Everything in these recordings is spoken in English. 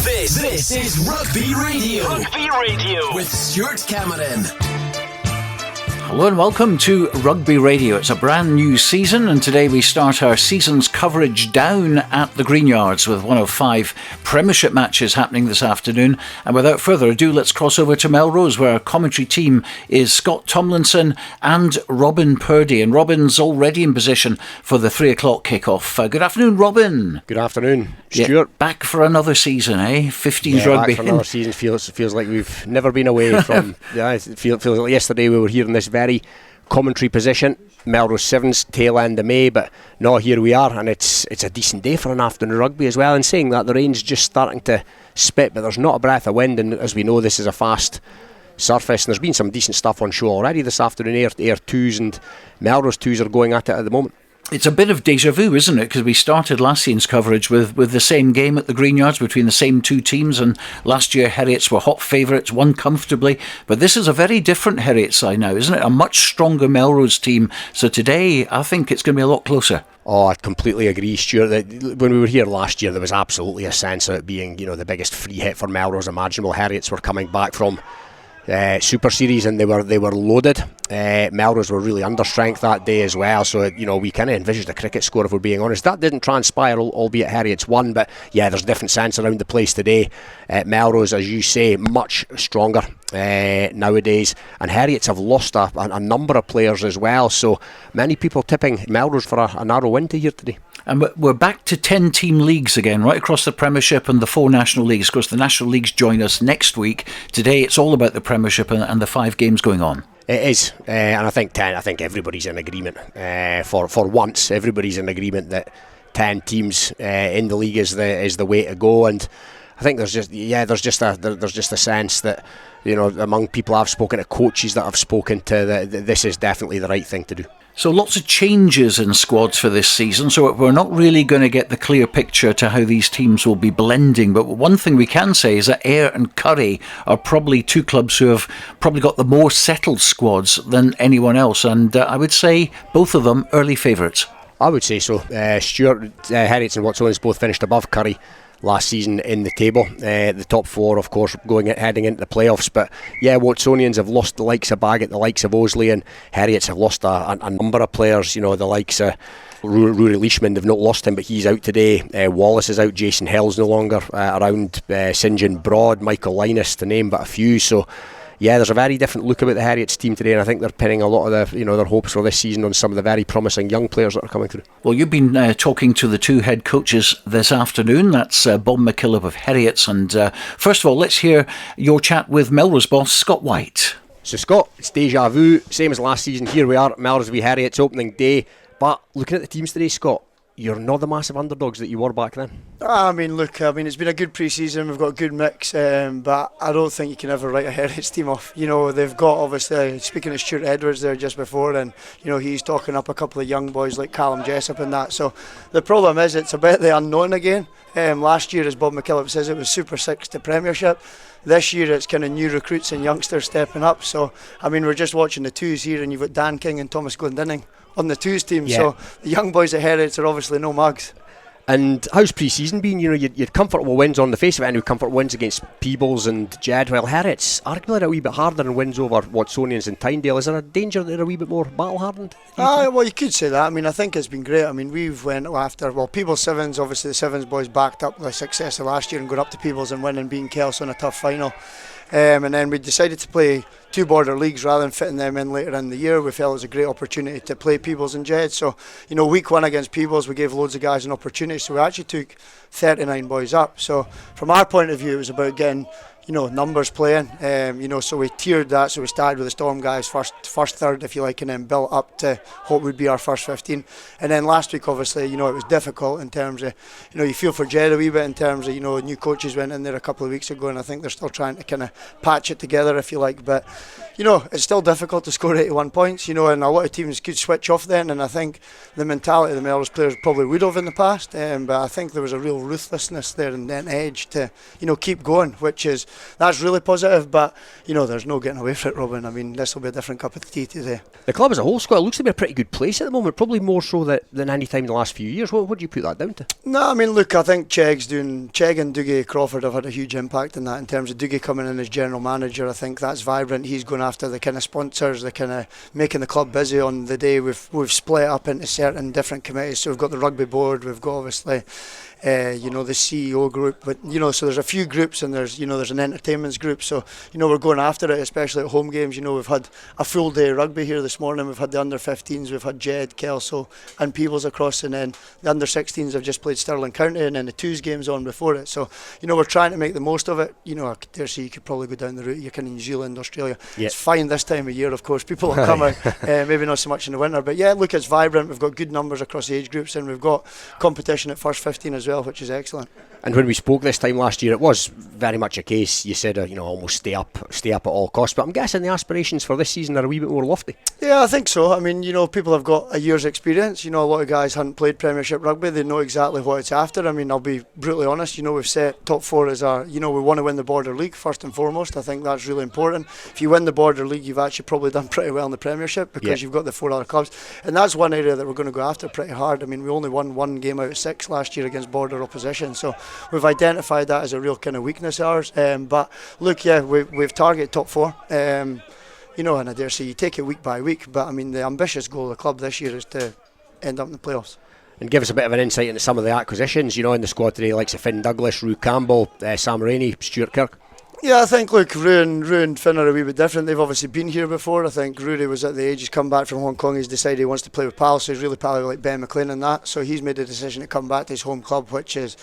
This is Rugby Radio. Rugby Radio with Stuart Cameron. Hello and welcome to Rugby Radio. It's a brand new season, and today we start our season's coverage down at the Greenyards with one of 5 Premiership matches happening this afternoon. And without further ado, let's cross over to Melrose, where our commentary team is Scott Tomlinson and Robin Purdie. And Robin's already in position for the 3 o'clock kickoff. Good afternoon, Robin. Good afternoon, Stuart. Yeah, back for another season, eh? 15's rugby. Back for another season. Feels like we've never been away from. It feels like yesterday we were here in this very commentary position, Melrose Sevens, tail end of May, but no, here we are, and it's a decent day for an afternoon rugby as well. And saying that, the rain's just starting to spit, but there's not a breath of wind, and as we know, this is a fast surface, and there's been some decent stuff on show already this afternoon. Air 2s and Melrose 2s are going at it at the moment. It's a bit of deja vu, isn't it? Because we started last season's coverage with the same game at the Greenyards between the same 2 teams, and last year HERIOT'S were hot favourites, won comfortably. But this is a very different HERIOT'S side now, isn't it? A much stronger Melrose team. So today, I think it's going to be a lot closer. Oh, I completely agree, Stuart. When we were here last year, there was absolutely a sense of it being, the biggest free hit for Melrose imaginable. HERIOT'S were coming back from Super Series, and they were loaded. Melrose were really under strength that day as well, so we kind of envisaged a cricket score, if we're being honest. That didn't transpire, albeit HERIOT'S won, but yeah, there's a different sense around the place today. Melrose, as you say, much stronger nowadays, and HERIOT'S have lost a number of players as well, so many people tipping Melrose for a narrow win here today. And we're back to 10-team leagues again, right across the Premiership and the 4 national leagues. Of course, the national leagues join us next week. Today, it's all about the Premiership and the 5 games going on. It is, and I think everybody's in agreement. For once, everybody's in agreement that 10 teams in the league is the way to go. And I think there's just a sense that among people I've spoken to, coaches that I've spoken to, that this is definitely the right thing to do. So lots of changes in squads for this season, so we're not really going to get the clear picture to how these teams will be blending. But one thing we can say is that Ayr and Currie are probably 2 clubs who have probably got the more settled squads than anyone else, and I would say both of them early favourites. I would say so. Stuart, HERIOT'S and Watsonians both finished above Currie last season in the table. The top 4, of course, heading into the playoffs. But yeah, Watsonians have lost the likes of Baggett, the likes of Osley, and HERIOT'S have lost a number of players. The likes of Rory Leishman, they've not lost him, but he's out today. Wallace is out. Jason Hill's no longer around. St John Broad, Michael Linus, to name but a few. So yeah, there's a very different look about the HERIOT'S team today, and I think they're pinning a lot of their hopes for this season on some of the very promising young players that are coming through. Well, you've been talking to the 2 head coaches this afternoon. That's Bob McKillop of HERIOT'S, and first of all, let's hear your chat with Melrose boss Scott White. So Scott, it's deja vu, same as last season. Here we are at Melrose v HERIOT'S opening day, but looking at the teams today, Scott, you're not the massive underdogs that you were back then. It's been a good pre-season. We've got a good mix, but I don't think you can ever write a HERIOT'S team off. They've got, obviously, speaking of Stuart Edwards there just before, and he's talking up a couple of young boys like Callum Jessup and that. So the problem is it's a bit the unknown again. Last year, as Bob McKillop says, it was Super 6 to Premiership. This year it's kind of new recruits and youngsters stepping up. So we're just watching the 2s here, and you've got Dan King and Thomas Glendinning on the 2s team. Yeah. So the young boys at HERIOT'S are obviously no mugs. And how's pre-season been? You had comfortable wins on the face of it, and comfortable wins against Peebles and Jed, while HERIOT'S arguably a wee bit harder in wins over Watsonians and Tyndale. Is there a danger that they're a wee bit more battle-hardened? Well, you could say that. I think it's been great. We've went after, Peebles Sevens, obviously the Sevens boys backed up the success of last year and going up to Peebles and winning, beating Kelso in a tough final. And then we decided to play 2 border leagues rather than fitting them in later in the year. We felt it was a great opportunity to play Peebles and Jed. So, week 1 against Peebles, we gave loads of guys an opportunity. So we actually took 39 boys up. So from our point of view, it was about getting numbers playing. So we tiered that. So we started with the Storm guys first third, if you like, and then built up to what would be our first 15. And then last week, obviously, it was difficult in terms of, you feel for Jed a wee bit in terms of, new coaches went in there a couple of weeks ago, and I think they're still trying to kind of patch it together, if you like. But, it's still difficult to score 81 points, and a lot of teams could switch off then. And I think the mentality of the Melrose players probably would have in the past. But I think there was a real ruthlessness there and then edge to, keep going, which is that's really positive. But there's no getting away from it, Robin. I mean, this will be a different cup of tea today. The club as a whole, Scott, looks to be a pretty good place at the moment, probably more so than any time in the last few years. What do you put that down to? No, I mean, look, I think Chegg and Dougie Crawford have had a huge impact in that. In terms of Dougie coming in as general manager, I think that's vibrant. He's going after the kind of sponsors, the kind of making the club busy on the day. We've split up into certain different committees. So we've got the rugby board, we've got obviously the CEO group, but so there's a few groups, and there's an entertainments group, so we're going after it, especially at home games. We've had a full day of rugby here this morning. We've had the under 15s, we've had Jed, Kelso and Peebles across, and then the under 16s have just played Stirling County, and then the twos games on before it. So we're trying to make the most of it. I dare say you could probably go down the route, you're kind of New Zealand, Australia. Yep. It's fine this time of year, of course, people will come out, maybe not so much in the winter, but yeah, look, it's vibrant. We've got good numbers across the age groups, and we've got competition at first 15 as well, which is excellent. And when we spoke this time last year, it was very much a case, you said, almost stay up at all costs. But I'm guessing the aspirations for this season are a wee bit more lofty. Yeah, I think so. I mean, people have got a year's experience. A lot of guys hadn't played Premiership rugby. They know exactly what it's after. I mean, I'll be brutally honest. We've set top four as our, we want to win the Border League first and foremost. I think that's really important. If you win the Border League, you've actually probably done pretty well in the Premiership, because you've got the 4 other clubs. And that's one area that we're going to go after pretty hard. I mean, we only won 1 game out of 6 last year against Border opposition. So we've identified that as a real kind of weakness of ours. But look, we've targeted top 4. And I dare say you take it week by week. But I mean, the ambitious goal of the club this year is to end up in the playoffs. And give us a bit of an insight into some of the acquisitions, in the squad today, like Finn Douglas, Rue Campbell, Sam Rainey, Stuart Kirk. Yeah, I think, look, Rue and Finn are a wee bit different. They've obviously been here before. I think Rudy was at the age, he's come back from Hong Kong, he's decided he wants to play with pals, so he's really pally like Ben McLean and that. So he's made a decision to come back to his home club, which is,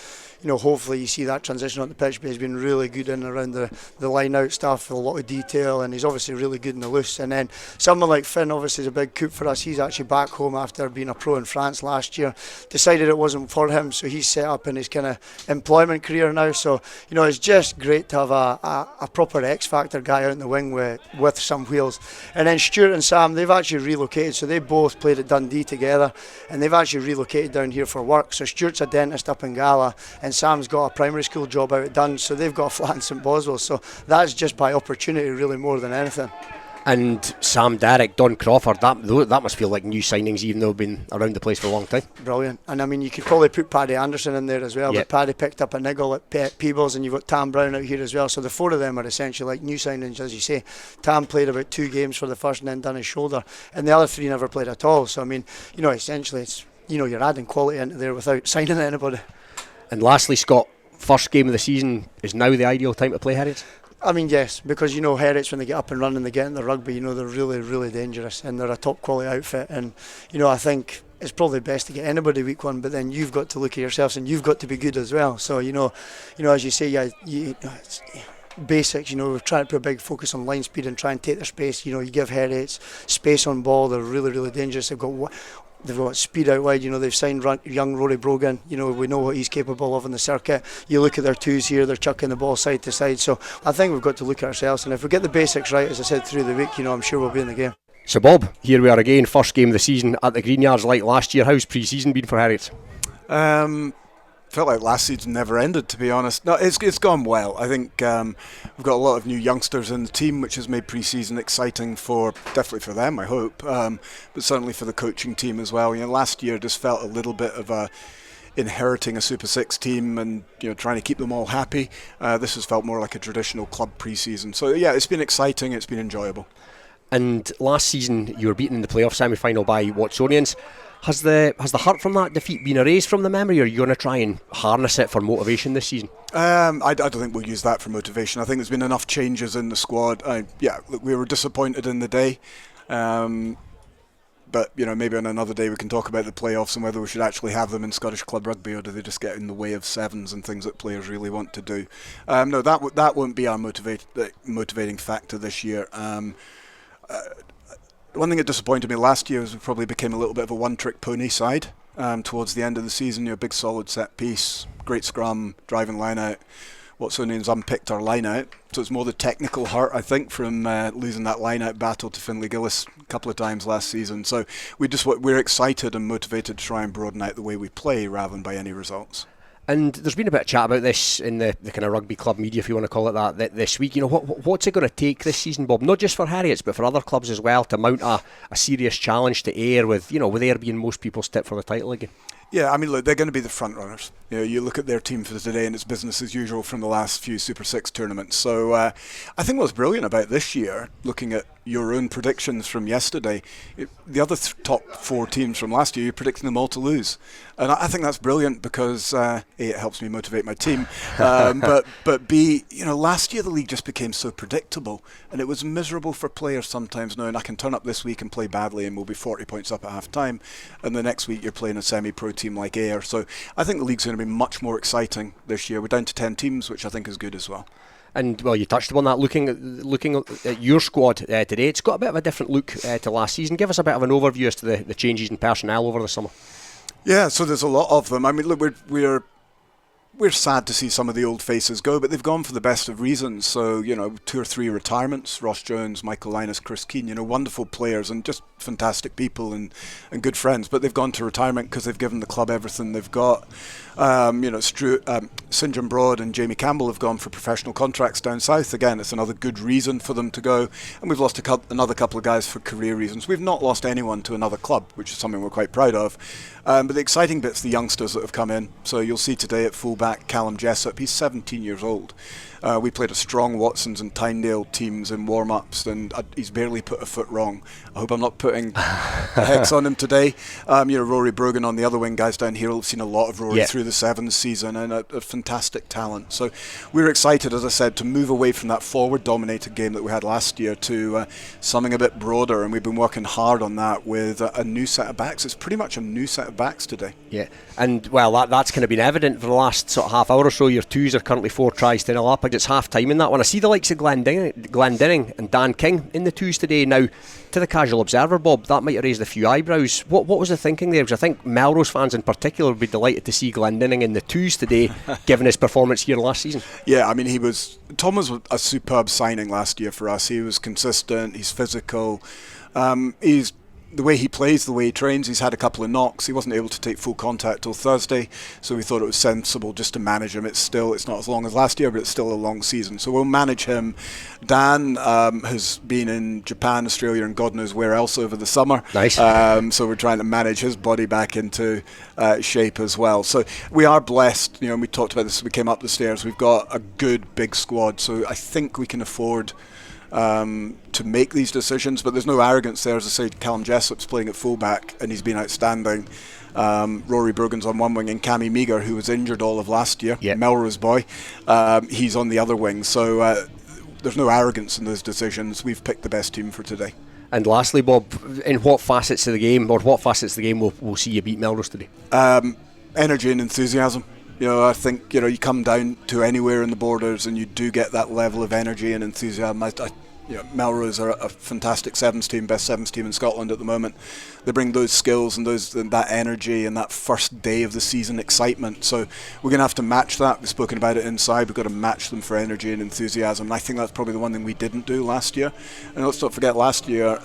hopefully you see that transition on the pitch, but he's been really good in and around the line out stuff, a lot of detail, and he's obviously really good in the loose. And then someone like Finn obviously is a big coup for us. He's actually back home after being a pro in France last year, decided it wasn't for him, so he's set up in his kind of employment career now. So it's just great to have a proper X-factor guy out in the wing with some wheels. And then Stuart and Sam, they've actually relocated, so they both played at Dundee together, and they've actually relocated down here for work. So Stuart's a dentist up in Gala, and Sam's got a primary school job out at Dun, so they've got a flat in St Boswell. So that's just by opportunity really more than anything. And Sam Derrick, Don Crawford, that must feel like new signings, even though they've been around the place for a long time. Brilliant. And I mean, you could probably put Paddy Anderson in there as well, but Paddy picked up a niggle at Peebles, and you've got Tam Brown out here as well. So the 4 of them are essentially like new signings, as you say. Tam played about 2 games for the first and then done his shoulder, and the other 3 never played at all. So I mean, essentially it's, you're adding quality into there without signing anybody. And lastly, Scott, first game of the season is now the ideal time to play Heriots? I mean, yes, because Heriots, when they get up and running, they get in the rugby, they're really, really dangerous, and they're a top quality outfit. And I think it's probably best to get anybody week 1, but then you've got to look at yourselves and you've got to be good as well. So as you say, basics, we're trying to put a big focus on line speed and try and take their space. You give Heriots space on ball, they're really, really dangerous. They've got speed out wide. They've signed young Rory Brogan. We know what he's capable of in the circuit. You look at their twos here, they're chucking the ball side to side. So I think we've got to look at ourselves, and if we get the basics right, as I said, through the week, I'm sure we'll be in the game. So Bob, here we are again, first game of the season at the Greenyards like last year. How's pre-season been for Heriots? Felt like last season never ended, to be honest. No, it's gone well. I think we've got a lot of new youngsters in the team, which has made pre-season exciting definitely for them, I hope, but certainly for the coaching team as well. Last year just felt a little bit of inheriting a Super 6 team and trying to keep them all happy. This has felt more like a traditional club pre-season. So yeah, it's been exciting, it's been enjoyable. And last season you were beaten in the playoff semi-final by Watsonians. Has the hurt from that defeat been erased from the memory, or are you going to try and harness it for motivation this season? I don't think we'll use that for motivation. I think there's been enough changes in the squad. Look, we were disappointed in the day, but maybe on another day we can talk about the playoffs and whether we should actually have them in Scottish Club Rugby, or do they just get in the way of sevens and things that players really want to do. No, that won't be our motivating factor this year. One thing that disappointed me last year was we probably became a little bit of a one-trick pony side towards the end of the season. Big solid set piece, great scrum, driving line out. Watsonians unpicked our line out, so it's more the technical hurt, I think, from losing that line out battle to Finlay Gillis a couple of times last season. So we're excited and motivated to try and broaden out the way we play rather than by any results. And there's been a bit of chat about this in the kind of rugby club media, if you want to call it that this week. What's it going to take this season, Bob? Not just for Heriots, but for other clubs as well, to mount a serious challenge to Ayr, with Ayr being most people's tip for the title again. Yeah, I mean, look, they're going to be the front runners. You look at their team for today, and it's business as usual from the last few Super 6 tournaments. So I think what's brilliant about this year, looking at your own predictions from yesterday, the other top 4 teams from last year, you're predicting them all to lose. And I think that's brilliant because A, it helps me motivate my team, but B, last year the league just became so predictable, and it was miserable for players sometimes knowing I can turn up this week and play badly and we'll be 40 points up at half time, and the next week you're playing a semi-pro team like Ayr. So I think the league's going to be much more exciting this year. We're down to 10 teams, which I think is good as well. And well, you touched upon that. Looking at your squad today, it's got a bit of a different look to last season. Give us a bit of an overview as to the changes in personnel over the summer. Yeah, so there's a lot of them. I mean, look, we're sad to see some of the old faces go, but they've gone for the best of reasons. So 2 or 3 retirements: Ross Jones, Michael Linus, Chris Keane. Wonderful players and just fantastic people and good friends. But they've gone to retirement because they've given the club everything they've got. Stuart, St John Broad and Jamie Campbell have gone for professional contracts down south. Again, it's another good reason for them to go. And we've lost another couple of guys for career reasons. We've not lost anyone to another club, which is something we're quite proud of. But the exciting bit's the youngsters that have come in. So you'll see today at fullback Callum Jessup. He's 17 years old. We played a strong Watsons and Tynedale teams in warm-ups, and he's barely put a foot wrong. I hope I'm not putting a hex on him today. Rory Brogan on the other wing, guys down here will have seen a lot of Rory through the Sevens season, and a fantastic talent. So we're excited, as I said, to move away from that forward-dominated game that we had last year to something a bit broader, and we've been working hard on that with a new set of backs. It's pretty much a new set of backs today. Yeah, and well, that's kind of been evident for the last sort of half hour or so. Your twos are currently 4 tries to 0 up. It's half time in that one. I see the likes of Glendinning and Dan King in the twos today. Now, to the casual observer, Bob, that might have raised a few eyebrows. What was the thinking there? Because I think Melrose fans in particular would be delighted to see Glendinning in the twos today, given his performance here last season. Yeah, I mean, Tom was a superb signing last year for us. He was consistent, he's physical, he's the way he plays, the way he trains. He's had a couple of knocks. He wasn't able to take full contact till Thursday, so we thought it was sensible just to manage him. It's not as long as last year, but it's still a long season, so we'll manage him. Dan has been in Japan, Australia, and God knows where else over the summer. Nice. So we're trying to manage his body back into shape as well. So we are blessed, and we talked about this as we came up the stairs. We've got a good big squad, so I think we can afford to make these decisions, but there's no arrogance there. As I say, Callum Jessup's playing at fullback and he's been outstanding. Rory Brogan's on one wing, and Cammy Meagher, who was injured all of last year, Melrose boy, he's on the other wing. So there's no arrogance in those decisions. We've picked the best team for today. And lastly, Bob, in what facets of the game we'll see you beat Melrose today? Energy and enthusiasm. I think you come down to anywhere in the borders and you do get that level of energy and enthusiasm. Melrose are a fantastic Sevens team, best Sevens team in Scotland at the moment. They bring those skills and that energy and that first day of the season excitement. So we're going to have to match that. We've spoken about it inside. We've got to match them for energy and enthusiasm. And I think that's probably the one thing we didn't do last year. And let's not forget last year,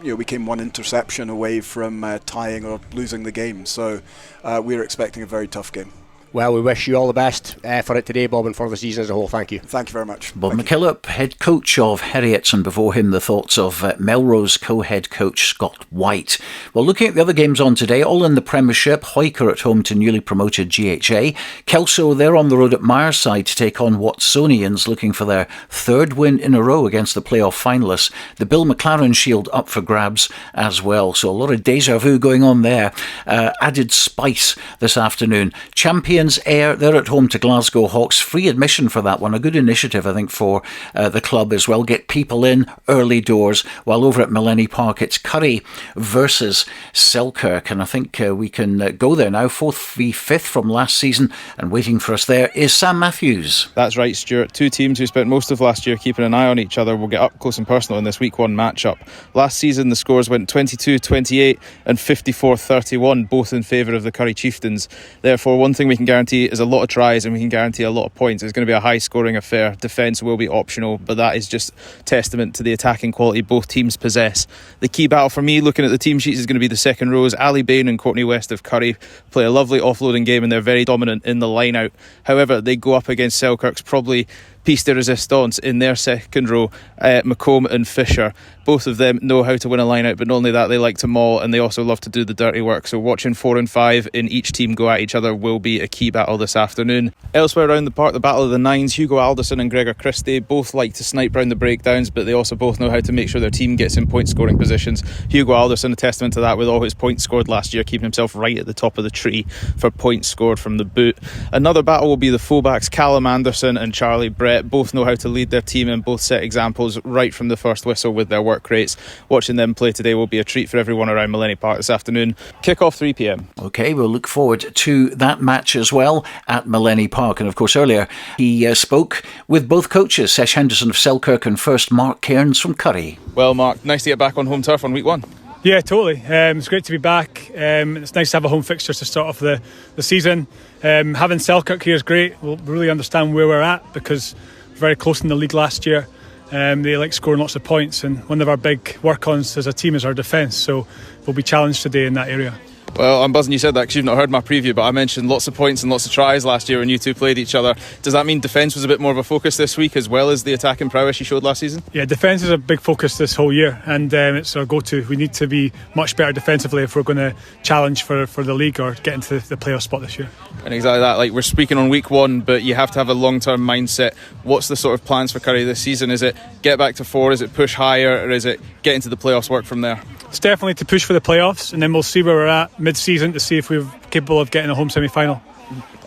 we came one interception away from tying or losing the game. So we're expecting a very tough game. Well, we wish you all the best for it today, Bob, and for the season as a whole. Thank you. Thank you very much. Bob McKillop, head coach of HERIOT'S, and before him the thoughts of Melrose co-head coach Scott White. Well, looking at the other games on today, all in the Premiership. Hoyker at home to newly promoted GHA. Kelso, they're on the road at Mireside to take on Watsonians, looking for their 3rd win in a row against the playoff finalists. The Bill McLaren Shield up for grabs as well. So a lot of deja vu going on there. Added spice this afternoon. Champions Ayr, they're at home to Glasgow Hawks. Free admission for that one. A good initiative, I think, for the club as well. Get people in early doors. While over at Millennium Park, it's Currie versus Selkirk. And I think we can go there now. 4th v 5th from last season. And waiting for us there is Sam Matthews. That's right, Stuart. 2 teams who spent most of last year keeping an eye on each other will get up close and personal in this week 1 matchup. Last season, the scores went 22-28 and 54-31, both in favour of the Currie Chieftains. Therefore, one thing we can guarantee is a lot of tries and we can guarantee a lot of points. It's going to be a high scoring affair. Defence will be optional, but that is just testament to the attacking quality both teams possess. The key battle for me, looking at the team sheets, is going to be the second rows. Ali Bain and Courtney West of Currie play a lovely offloading game and they're very dominant in the line out. However, they go up against Selkirk's probably piece de resistance in their second row, McComb and Fisher. Both of them know how to win a line out, but not only that, they like to maul and they also love to do the dirty work. So watching 4 and 5 in each team go at each other will be a key battle this afternoon. Elsewhere around the park, the battle of the nines, Hugo Alderson and Gregor Christie both like to snipe round the breakdowns, but they also both know how to make sure their team gets in point scoring positions. Hugo Alderson, a testament to that with all his points scored last year, keeping himself right at the top of the tree for points scored from the boot. Another battle will be the fullbacks Callum Anderson and Charlie Brett. Both know how to lead their team and both set examples right from the first whistle with their work rates. Watching them play today will be a treat for everyone around Millennium Park this afternoon. Kick-off 3 p.m. OK, we'll look forward to that match as well at Millennium Park. And of course earlier he spoke with both coaches, Sesh Henderson of Selkirk and first Mark Cairns from Currie. Well, Mark, nice to get back on home turf on week 1. Yeah, totally. It's great to be back. It's nice to have a home fixture to start off the season. Having Selkirk here is great. We'll really understand where we're at because we're very close in the league last year. They like scoring lots of points, and one of our big work-ons as a team is our defence, so we'll be challenged today in that area. Well, I'm buzzing you said that because you've not heard my preview, but I mentioned lots of points and lots of tries last year when you two played each other. Does that mean defence was a bit more of a focus this week as well as the attacking prowess you showed last season? Yeah, defence is a big focus this whole year, and it's our go-to. We need to be much better defensively if we're going to challenge for the league or get into the playoff spot this year. And exactly that, like we're speaking on week 1, but you have to have a long-term mindset. What's the sort of plans for Currie this season? Is it get back to 4, is it push higher, or is it get into the playoffs, work from there? It's definitely to push for the playoffs, and then we'll see where we're at mid-season to see if we're capable of getting a home semi-final.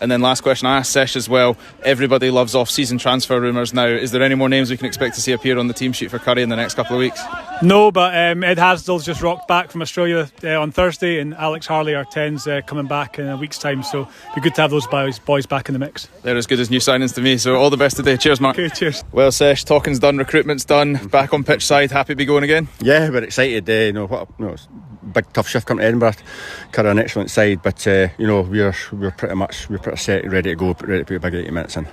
And then last question, I asked Sesh as well, everybody loves off-season transfer rumours now. Is there any more names we can expect to see appear on the team sheet for Currie in the next couple of weeks? No, but Ed Hasdall's just rocked back from Australia on Thursday, and Alex Harley, our 10's, coming back in a week's time, so it'd be good to have those boys back in the mix. They're as good as new signings to me, so all the best today. Cheers, Mark. Okay, cheers. Well, Sesh, talking's done, recruitment's done, back on pitch side, happy to be going again? Yeah, we're excited. It's a big tough shift coming to Edinburgh. Currie an excellent side, but we're pretty set, ready to go, ready to put a big 80 minutes in.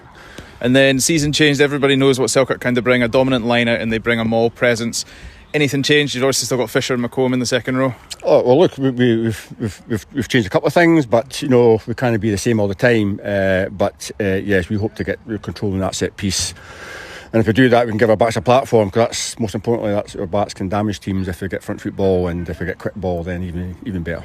And then season changed, everybody knows what Selkirk kind of bring, a dominant line out, and they bring a maul presence. Anything changed? You've obviously still got Fisher and McComb in the second row. Oh well, look, we've changed a couple of things, but we can't be the same all the time. Yes, we hope to get controlling that set piece. And if we do that, we can give our backs a platform, because that's most importantly, that's our backs can damage teams if we get front foot ball, and if we get quick ball, then even better.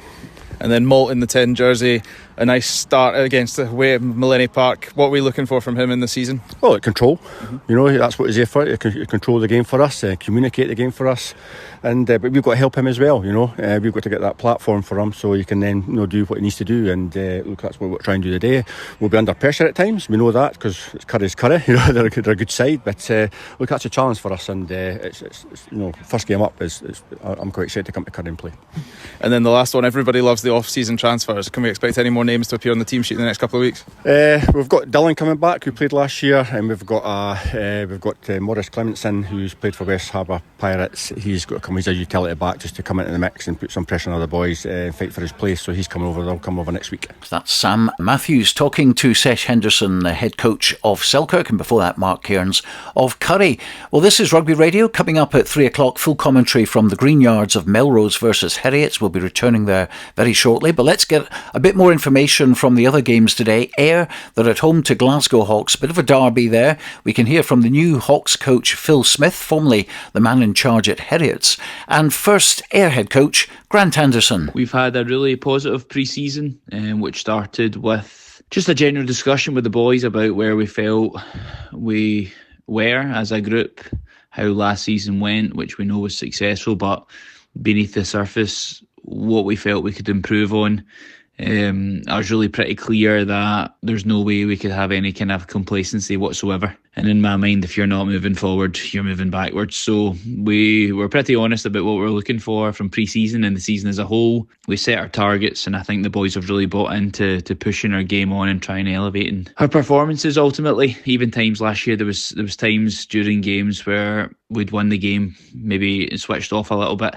And then Malt in the 10 jersey, a nice start against away at Millennium Park. What are we looking for from him in the season? Well, control. That's what he's here for. To control the game for us, communicate the game for us, and but we've got to help him as well. We've got to get that platform for him so he can then do what he needs to do. And look, that's what we're trying to do today. We'll be under pressure at times. We know that because Currie's Currie. They're a good side, but look, that's a challenge for us. And it's first game up I'm quite excited to come to Currie and play. And then the last one, everybody loves the off-season transfers. Can we expect any more names to appear on the team sheet in the next couple of weeks? We've got Dylan coming back, who played last year, and we've got Maurice Clementson, who's played for West Harbour Pirates. He's got to come. He's a utility back just to come into the mix and put some pressure on other boys, fight for his place. So he's coming over. They'll come over next week. That's Sam Matthews talking to Sesh Henderson, the head coach of Selkirk, and before that Mark Cairns of Currie. Well, this is Rugby Radio. Coming up at 3 o'clock, full commentary from the Green Yards of Melrose versus Heriot'S. We'll be returning there very shortly, but let's get a bit more information from the other games today. Ayr, they're at home to Glasgow Hawks, bit of a derby there. We can hear from the new Hawks coach Phil Smith, formerly the man in charge at Heriot'S, and first Ayr head coach Grant Anderson. We've had a really positive pre-season, which started with just a general discussion with the boys about where we felt we were as a group, how last season went, which we know was successful, but beneath the surface, what we felt we could improve on. I was really pretty clear that there's no way we could have any kind of complacency whatsoever. And in my mind, if you're not moving forward, you're moving backwards. So we were pretty honest about what we're looking for from pre-season and the season as a whole. We set our targets, and I think the boys have really bought into pushing our game on and trying to elevate our performances ultimately. Even times last year, there was times during games where we'd won the game, maybe switched off a little bit,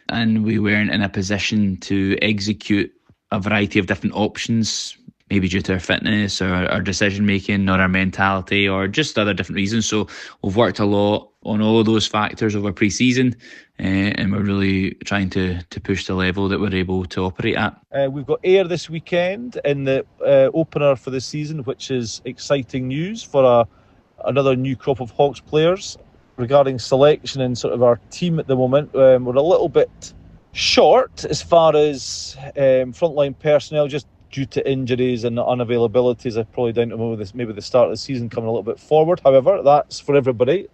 and we weren't in a position to execute a variety of different options maybe due to our fitness or our decision making or our mentality or just other different reasons. So we've worked a lot on all of those factors over pre-season, and we're really trying to push the level that we're able to operate at. We've got Ayr this weekend in the opener for the season, which is exciting news for another new crop of Hawks players. Regarding selection and sort of our team at the moment, we're a little bit short as far as frontline personnel, just due to injuries and unavailabilities. I'm probably down to maybe the start of the season coming a little bit forward. However, that's for everybody.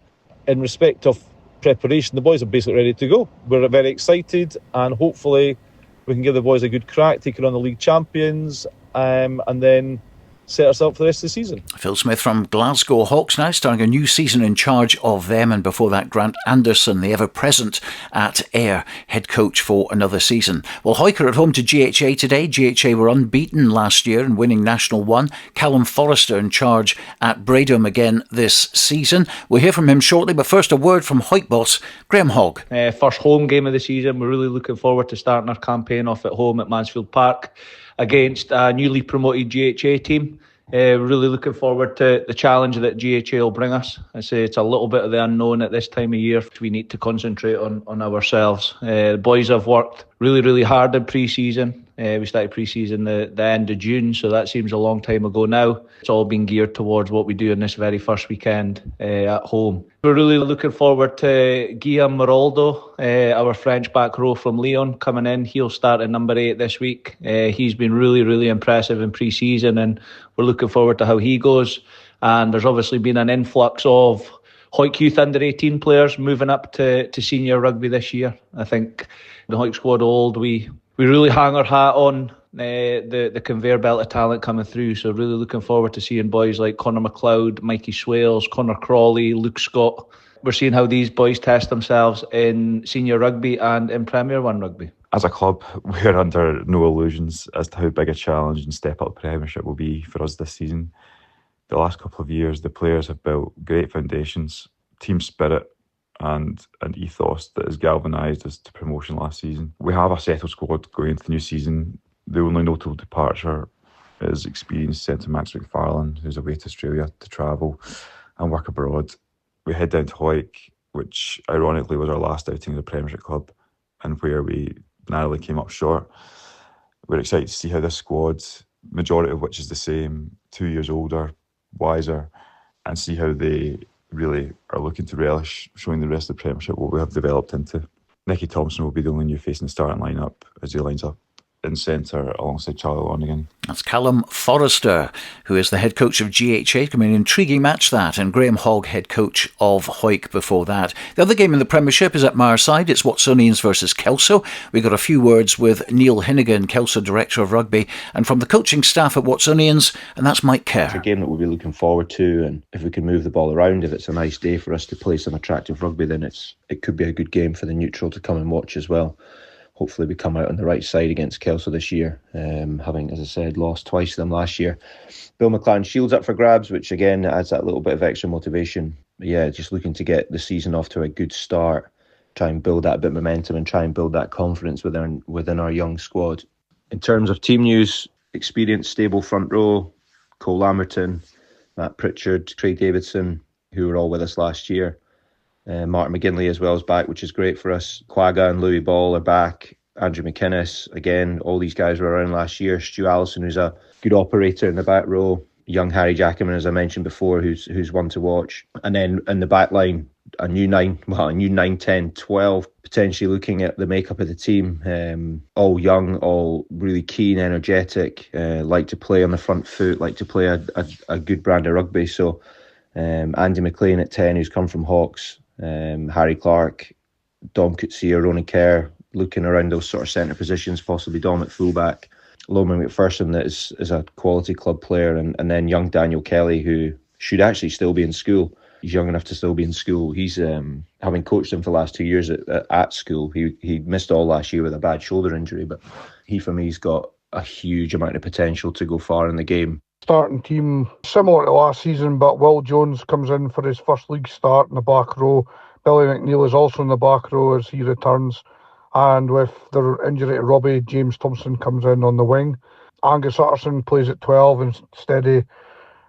In respect of preparation, the boys are basically ready to go. We're very excited, and hopefully we can give the boys a good crack, take it on the league champions, and then set us up for the rest of the season. Phil Smith from Glasgow Hawks now starting a new season in charge of them, and before that Grant Anderson, the ever-present at Ayr, head coach for another season. Well, Hawick are at home to GHA today. GHA were unbeaten last year and winning National 1. Callum Forrester in charge at Bradham again this season. We'll hear from him shortly, but first a word from Hawick boss Graham Hogg. First home game of the season. We're really looking forward to starting our campaign off at home at Mansfield Park against a newly promoted GHA team. Really looking forward to the challenge that GHA will bring us. I say it's a little bit of the unknown at this time of year. We need to concentrate on ourselves. The boys have worked really hard in pre-season. We started pre-season the end of June, so that seems a long time ago now. It's all been geared towards what we do in this very first weekend at home. We're really looking forward to Guillaume Moraldo, our French back row from Lyon, coming in. He'll start at number 8 this week. He's been really impressive in pre-season, and we're looking forward to how he goes. And there's obviously been an influx of Hawick Youth under-18 players moving up to senior rugby this year. I think the Hawick squad old, we really hang our hat on the conveyor belt of talent coming through. So really looking forward to seeing boys like Connor McLeod, Mikey Swales, Connor Crawley, Luke Scott. We're seeing how these boys test themselves in senior rugby and in Premier 1 rugby. As a club, we're under no illusions as to how big a challenge and step up Premiership will be for us this season. The last couple of years, the players have built great foundations, team spirit, and an ethos that has galvanised us to promotion last season. We have a settled squad going into the new season. The only notable departure is experienced centre Max McFarlane, who's away to Australia to travel and work abroad. We head down to Hawick, which ironically was our last outing of the Premiership club and where we narrowly came up short. We're excited to see how this squad, majority of which is the same, 2 years older, wiser, and see how they really are looking to relish showing the rest of the Premiership what we have developed into. Nicky Thompson will be the only new face in the starting lineup as he lines up in centre alongside Charlie Lonergan. That's Callum Forrester, who is the head coach of GHA. It's going to be an intriguing match, that, and Graham Hogg, head coach of Hawick before that. The other game in the Premiership is at Marside. It's Watsonians versus Kelso. We got a few words with Neil Hinnigan, Kelso Director of Rugby, and from the coaching staff at Watsonians, and that's Mike Kerr. It's a game that we'll be looking forward to, and if we can move the ball around, if it's a nice day for us to play some attractive rugby, then it could be a good game for the neutral to come and watch as well. Hopefully we come out on the right side against Kelso this year, having, as I said, lost twice to them last year. Bill McLaren Shields up for grabs, which again adds that little bit of extra motivation. But yeah, just looking to get the season off to a good start, try and build that bit of momentum and try and build that confidence within our young squad. In terms of team news, experienced, stable front row, Cole Lamberton, Matt Pritchard, Craig Davidson, who were all with us last year. Martin McGinley as well is back, which is great for us. Quagga and Louis Ball are back. Andrew McInnes, again, all these guys were around last year. Stu Allison, who's a good operator in the back row. Young Harry Jackaman, as I mentioned before, who's one to watch. And then in the back line, a new 9, 10, 12, potentially looking at the makeup of the team. All young, all really keen, energetic, like to play on the front foot, like to play a good brand of rugby. So Andy McLean at 10, who's come from Hawks. Harry Clark, Dom Coetzee, Ronan Kerr, looking around those sort of centre positions, possibly Dom at fullback. Loman McPherson, that is a quality club player, and then young Daniel Kelly, who should actually still be in school. He's young enough to still be in school. He's having coached him for the last 2 years at school. He missed all last year with a bad shoulder injury, but he, for me, has got a huge amount of potential to go far in the game. Starting team similar to last season, but Will Jones comes in for his first league start in the back row. Billy McNeil is also in the back row as he returns. And with the injury to Robbie, James Thompson comes in on the wing. Angus Utterson plays at 12 instead of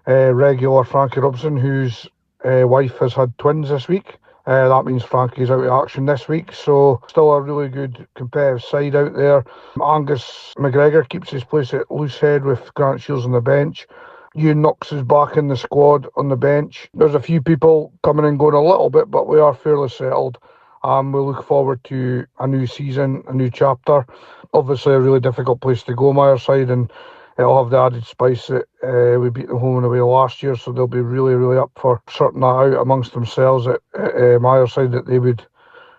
regular Frankie Robson, whose wife has had twins this week. That means Frankie's out of action this week, so still a really good competitive side out there. Angus McGregor keeps his place at loosehead with Grant Shields on the bench. Ewan Knox is back in the squad on the bench. There's a few people coming and going a little bit, but we are fairly settled. We look forward to a new season, a new chapter. Obviously a really difficult place to go, Mireside, and it'll have the added spice that we beat them home and away last year, so they'll be really, really up for sorting that out amongst themselves at Mireside, that they would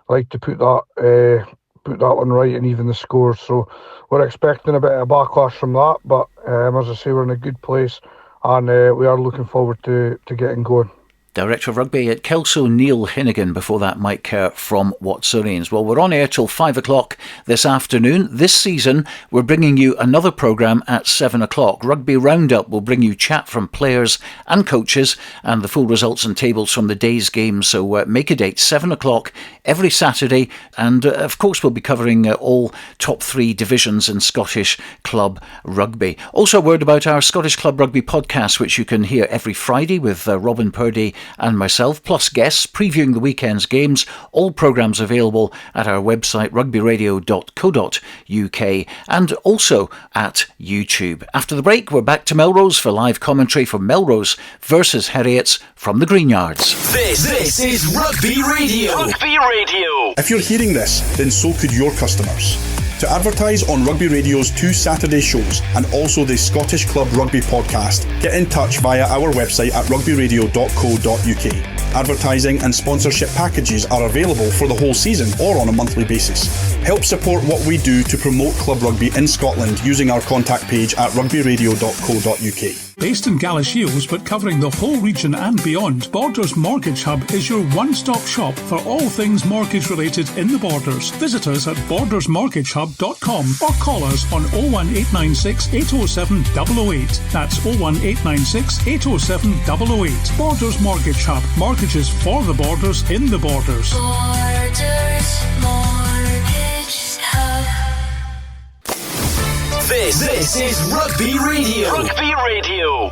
like to put that one right and even the scores. So we're expecting a bit of backlash from that, but as I say, we're in a good place, and we are looking forward to getting going. Director of Rugby at Kelso, Neil Hinnigan. Before that, Mike Kerr from Watsonians. Well, we're on air till 5 o'clock this afternoon. This season, we're bringing you another programme at 7 o'clock. Rugby Roundup will bring you chat from players and coaches and the full results and tables from the day's games. So make a date, 7 o'clock every Saturday. And of course, we'll be covering all top 3 divisions in Scottish club rugby. Also, a word about our Scottish Club Rugby podcast, which you can hear every Friday with Robin Purdie and myself, plus guests previewing the weekend's games. All programmes available at our website rugbyradio.co.uk and also at YouTube. After the break, we're back to Melrose for live commentary from Melrose versus Heriots from the Greenyards. This is Rugby Radio. Rugby Radio. If you're hearing this, then so could your customers. To advertise on Rugby Radio's 2 Saturday shows and also the Scottish Club Rugby podcast, get in touch via our website at rugbyradio.co.uk. Advertising and sponsorship packages are available for the whole season or on a monthly basis. Help support what we do to promote club rugby in Scotland using our contact page at rugbyradio.co.uk. Based in Galashiels but covering the whole region and beyond, Borders Mortgage Hub is your one-stop shop for all things mortgage related in the Borders. Visit us at bordersmortgagehub.com or call us on 01896 807 008. That's 01896 807 008. Borders Mortgage Hub. Mortgages for the Borders in the Borders. Borders Mortgage Hub. This is Rugby Radio. Rugby Radio.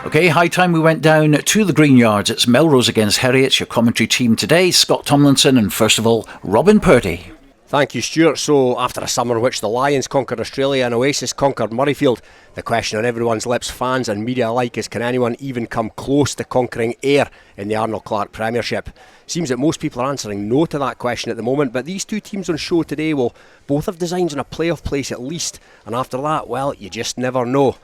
Okay, high time we went down to the Greenyards. It's Melrose against Heriot. Your commentary team today, Scott Tomlinson and first of all, Robin Purdie. Thank you, Stuart. So, after a summer in which the Lions conquered Australia and Oasis conquered Murrayfield, the question on everyone's lips, fans and media alike, is can anyone even come close to conquering Ayr in the Arnold Clark Premiership? Seems that most people are answering no to that question at the moment, but these two teams on show today will both have designs on a playoff place at least, and after that, well, you just never know.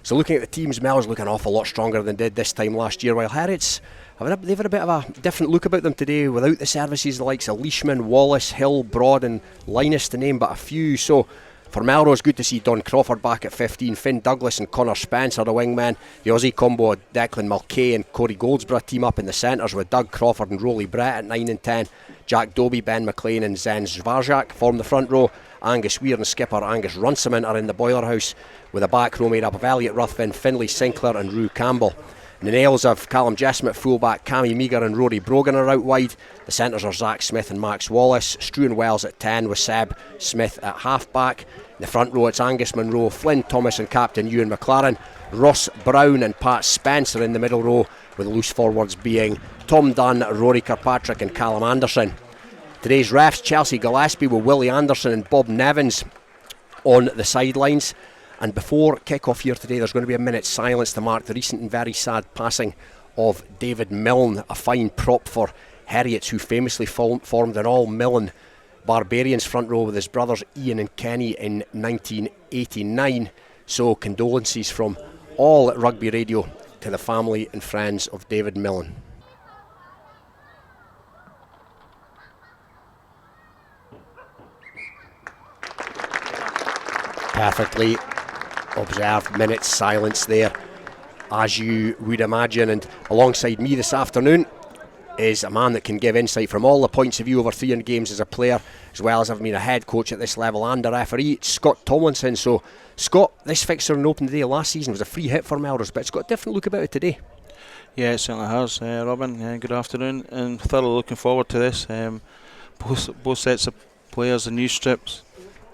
So looking at the teams, Mel's looking an awful lot stronger than did this time last year, while Heriots, they've had a bit of a different look about them today, without the services the likes of Leishman, Wallace, Hill, Broad and Linus, to name but a few. So for Melrose, good to see Don Crawford back at 15, Finn Douglas and Connor Spence are the wingmen. The Aussie combo of Declan Mulcahy and Corey Goldsborough team up in the centres, with Doug Crawford and Rolly Brett at 9 and 10. Jack Dobie, Ben McLean and Zen Zvarzak form the front row. Angus Weir and skipper Angus Runciman are in the boiler house, with a back row made up of Elliot Ruthven, Finlay Sinclair and Rue Campbell. And the nails of Callum Jessamine at fullback, Cammy Meagher and Rory Brogan are out wide. The centres are Zach Smith and Max Wallace. Struan Wells at 10 with Seb Smith at half-back. In the front row it's Angus Munro, Flynn Thomas and captain Ewan McLaren. Ross Brown and Pat Spencer in the middle row, with loose forwards being Tom Dunn, Rory Kirkpatrick and Callum Anderson. Today's refs, Chelsea Gillespie with Willie Anderson and Bob Nevins on the sidelines. And before kick-off here today, there's going to be a minute's silence to mark the recent and very sad passing of David Milne, a fine prop for Heriots, who famously formed an all-Milne Barbarians front row with his brothers Ian and Kenny in 1989. So condolences from all at Rugby Radio to the family and friends of David Milne. Perfectly observed minute's silence there, as you would imagine. And alongside me this afternoon is a man that can give insight from all the points of view over 300 games as a player, as well as having been a head coach at this level and a referee. It's Scott Tomlinson. So Scott, this fixture in open day last season was a free hit for Melrose, but it's got a different look about it today. Yeah, it certainly has, Robin. Good afternoon, and thoroughly looking forward to this. Both sets of players and new strips.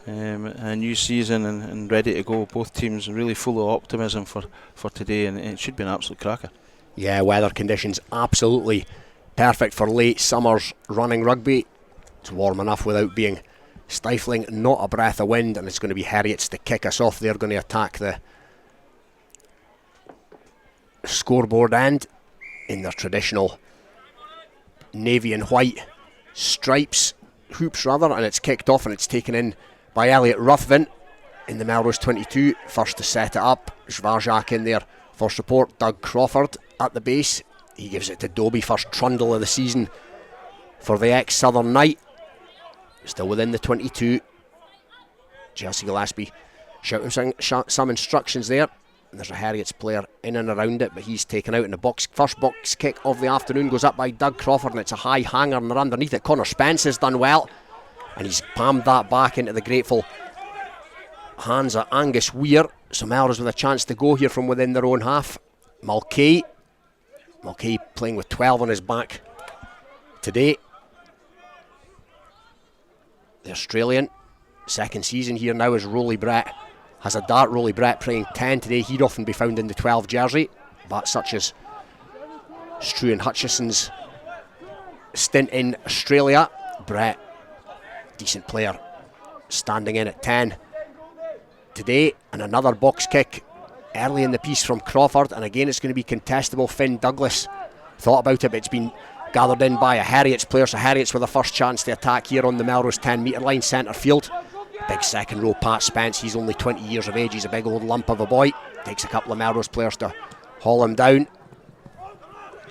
a new season and ready to go. Both teams really full of optimism for today, and it should be an absolute cracker. Yeah, weather conditions absolutely perfect for late summer's running rugby. It's warm enough without being stifling, not a breath of wind, and it's going to be Heriot's to kick us off. They're going to attack the scoreboard end in their traditional navy and white stripes, hoops rather, and it's kicked off and it's taken in by Elliot Ruthven in the Melrose 22. First to set it up, Zvarzak in there for support. Doug Crawford at the base. He gives it to Dobie, first trundle of the season for the ex-Southern Knight. Still within the 22. Chelsea Gillespie shouting some instructions there. And there's a Heriot's player in and around it, but he's taken out in the box. First box kick of the afternoon goes up by Doug Crawford, and it's a high hanger, and they're underneath it. Connor Spence has done well, and he's palmed that back into the grateful hands of Angus Weir. So Melrose with a chance to go here from within their own half. Mulcahy playing with 12 on his back today. The Australian, second season here now as Rolly Brett. Has a dart. Rolly Brett playing 10 today. He'd often be found in the 12 jersey, but such as Struan Hutchison's stint in Australia, Brett, decent player, standing in at 10 today. And another box kick early in the piece from Crawford, and again it's going to be contestable. Finn Douglas thought about it, but it's been gathered in by a Heriot's player, so Heriot's with the first chance to attack here on the Melrose 10 metre line, centre field. Big second row Pat Spence, he's only 20 years of age, he's a big old lump of a boy. Takes a couple of Melrose players to haul him down.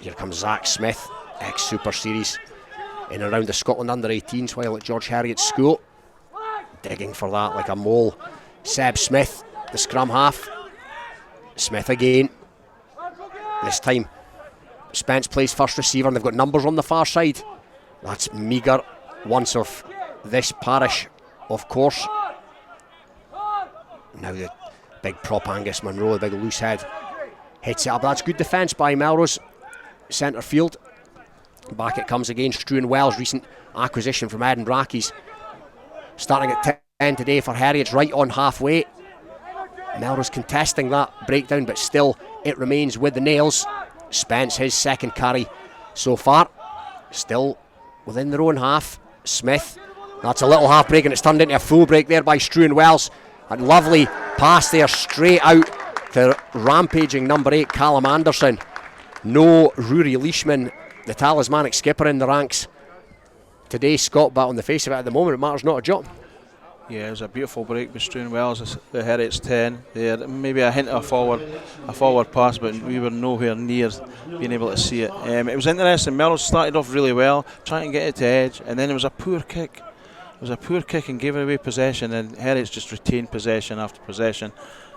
Here comes Zach Smith, ex-Super Series, in and around the Scotland under-18s while at George Heriot's school. Digging for that like a mole. Seb Smith, the scrum half. Smith again. This time Spence plays first receiver, and they've got numbers on the far side. That's meagre, once of this parish, of course. Now the big prop Angus Munro, the big loose head, hits it up. That's good defence by Melrose. Centre field. Back it comes again. Struan Wells, recent acquisition from Edinburgh Accies. Starting at 10 today for Heriot's, right on halfway. Melrose contesting that breakdown, but still it remains with the nails. Spence, his second carry so far. Still within their own half. Smith, that's a little half break, and it's turned into a full break there by Struan Wells. A lovely pass there straight out to rampaging number 8 Callum Anderson. No Rory Leishman, the talismanic skipper, in the ranks today, Scott, but on the face of it at the moment it matters not a jot. Yeah, it was a beautiful break with Struan Wells, the Heriot's 10 there. Maybe a hint of a forward pass, but we were nowhere near being able to see it. It was interesting. Melrose started off really well, trying to get it to edge, and then it was a poor kick. It was a poor kick and giving away possession, and Heriot's just retained possession after possession.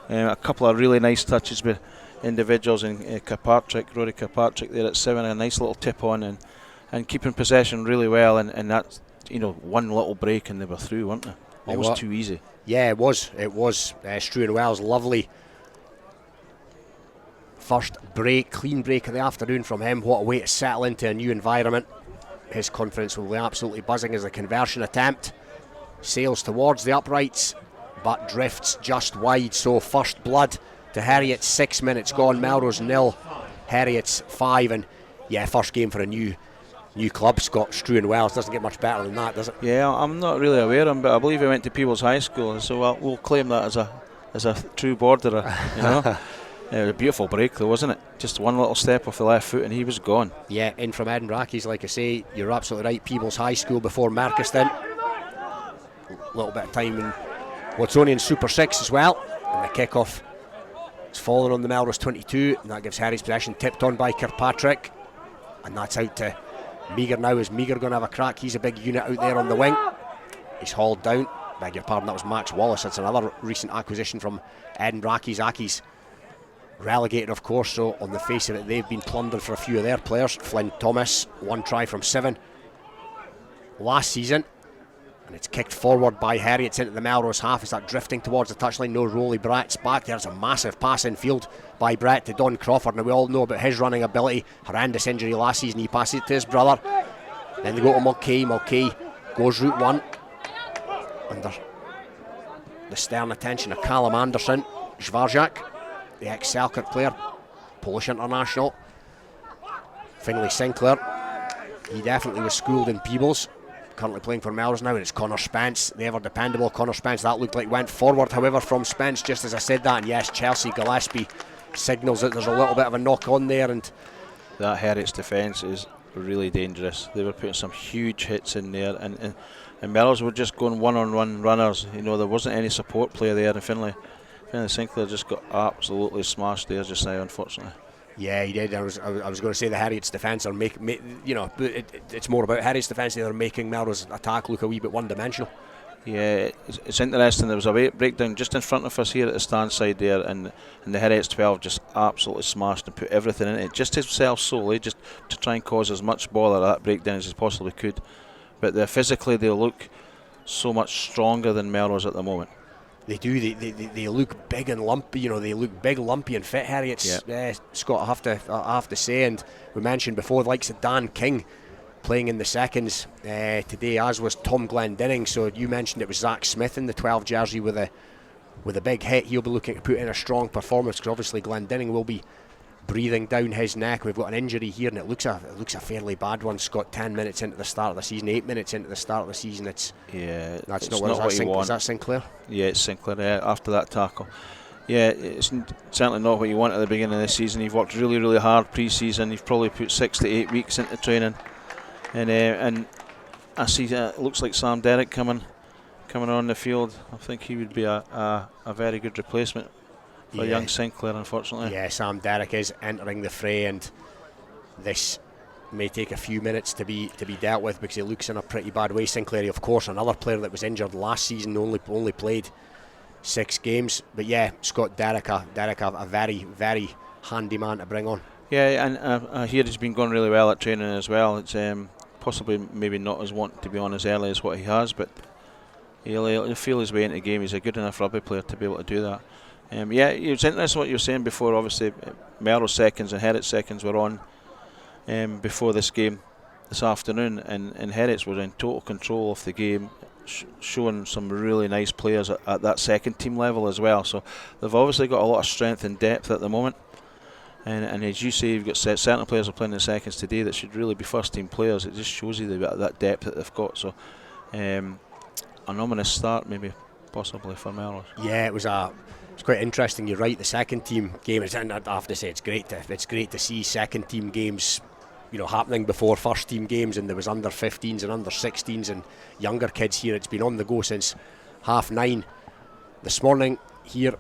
A couple of really nice touches with individuals, and Rory Kirkpatrick there at 7, a nice little tip on, and keeping possession really well, and that, one little break and they were through, weren't they? It was too easy. Yeah, it was. Struan Wells, lovely first break, clean break of the afternoon from him. What a way to settle into a new environment. His confidence will be absolutely buzzing as the conversion attempt sails towards the uprights, but drifts just wide. So first blood to Heriot's, 6 minutes gone. Melrose 0, Heriot's 5, and first game for a new club. Scott, Struan Wells doesn't get much better than that, does it? Yeah, I'm not really aware of him, but I believe he went to Peebles High School, so we'll claim that as a true borderer. It was a beautiful break though, wasn't it? Just one little step off the left foot and he was gone. Yeah, in from Edinburgh Accies, like I say, you're absolutely right. Peebles High School before Merchiston. A little bit of time in Watsonian Super 6 as well. And the kick-off is fallen on the Melrose 22, and that gives Harry's possession, tipped on by Kirkpatrick. And that's out to Meagher now. Is Meagher going to have a crack? He's a big unit out there on the wing. He's hauled down. Beg your pardon, that was Max Wallace. That's another recent acquisition from Edinburgh Accies. Accies relegated, of course, so on the face of it they've been plundered for a few of their players. Flynn Thomas, 1 try from 7 last season, and it's kicked forward by Heriot's into the Melrose half. Is that drifting towards the touchline? No, Rolly Brett's back. There's a massive pass in field by Brett to Don Crawford. Now we all know about his running ability. Horrendous injury last season, he passes it to his brother. Then they go to Mulcahy. Mulcahy goes route 1 under the stern attention of Callum Anderson, Zwarzak, the ex-Selkirk player, Polish international. Finlay Sinclair, he definitely was schooled in Peebles, currently playing for Melrose now, and it's Connor Spence, the ever dependable Connor Spence. That looked like went forward, however, from Spence just as I said that, and yes, Chelsea Gillespie signals that there's a little bit of a knock on there. And that Heriots defence is really dangerous. They were putting some huge hits in there, and Melrose were just going one-on-one runners. You know, there wasn't any support player there, and Finlay Sinclair just got absolutely smashed there just now, unfortunately. Yeah, he did. I was going to say the Heriots defence are it's more about Heriots defence. They're making Melrose attack look a wee bit one-dimensional. Yeah, it's interesting. There was a breakdown just in front of us here at the stand side there, and the Heriots 12 just absolutely smashed and put everything in it, just himself solely, just to try and cause as much bother at that breakdown as he possibly could. But physically they look so much stronger than Melrose at the moment. They do. They look big and lumpy. You know, they look big, lumpy, and fit. Heriots, Scott, I have to say, and we mentioned before, the likes of Dan King playing in the seconds today, as was Tom Glendinning. So you mentioned it was Zach Smith in the 12 jersey with a big hit. He'll be looking to put in a strong performance, because obviously Glendinning will be breathing down his neck. We've got an injury here, and it looks a fairly bad one. Scott, 10 minutes into the start of the season, 8 minutes into the start of the season. That's not what you want. Is that Sinclair? Yeah, it's Sinclair. After that tackle, yeah, it's certainly not what you want at the beginning of the season. You've worked really, really hard pre-season. You've probably put 6 to 8 weeks into training, and I see it looks like Sam Derrick coming on the field. I think he would be a very good replacement for young Sinclair, unfortunately. Yeah, Sam Derrick is entering the fray, and this may take a few minutes to be dealt with, because he looks in a pretty bad way. Sinclair, of course, another player that was injured last season, only played 6 games. But yeah, Scott Derrick, a very, very handy man to bring on. Yeah, and I hear he's been going really well at training as well. It's possibly maybe not as want to be on as early as what he has, but he'll feel his way into the game. He's a good enough rugby player to be able to do that. Yeah, it's interesting what you were saying before. Obviously, Melrose seconds and Heriots seconds were on before this game this afternoon, and Heriots were in total control of the game, showing some really nice players at that second team level as well. So they've obviously got a lot of strength and depth at the moment. And as you say, you've got certain players are playing in seconds today that should really be first team players. It just shows you that depth that they've got. So an ominous start, maybe possibly for Melrose. Yeah, it was quite interesting. You're right. The second team game, and I have to say, it's great to see second team games, happening before first team games. And there was under 15s and under 16s and younger kids here. It's been on the go since 9:30 this morning here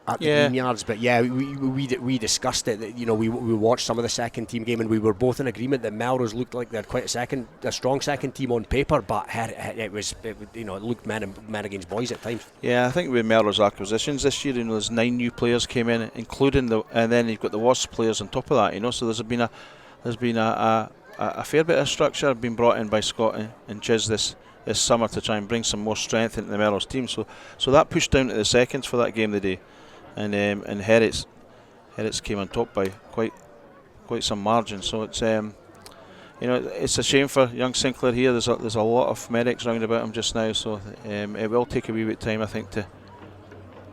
at the Green Yards. But yeah, we discussed it. We watched some of the second team game, and we were both in agreement that Melrose looked like they had quite a strong second team on paper, but it looked men against boys at times. Yeah, I think with Melrose acquisitions this year, there's 9 new players came in, including and then you've got the Wasps players on top of that. So there's been a fair bit of structure been brought in by Scott and Chiz this summer to try and bring some more strength into the Melrose team. So that pushed down to the seconds for that game today. And Heriots came on top by quite some margin. So it's it's a shame for young Sinclair here. There's a lot of medics round about him just now, so it will take a wee bit of time, I think.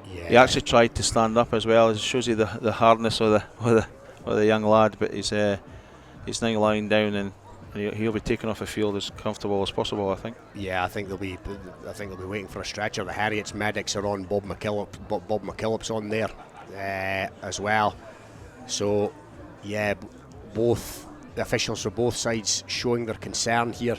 He actually tried to stand up as well. It shows you the hardness of the young lad, but he's now lying down, and he'll be taken off the field as comfortable as possible, I think. Yeah, I think they'll be waiting for a stretcher. The Heriots medics are on. Bob McKillop's on there as well. So yeah, both the officials for both sides showing their concern here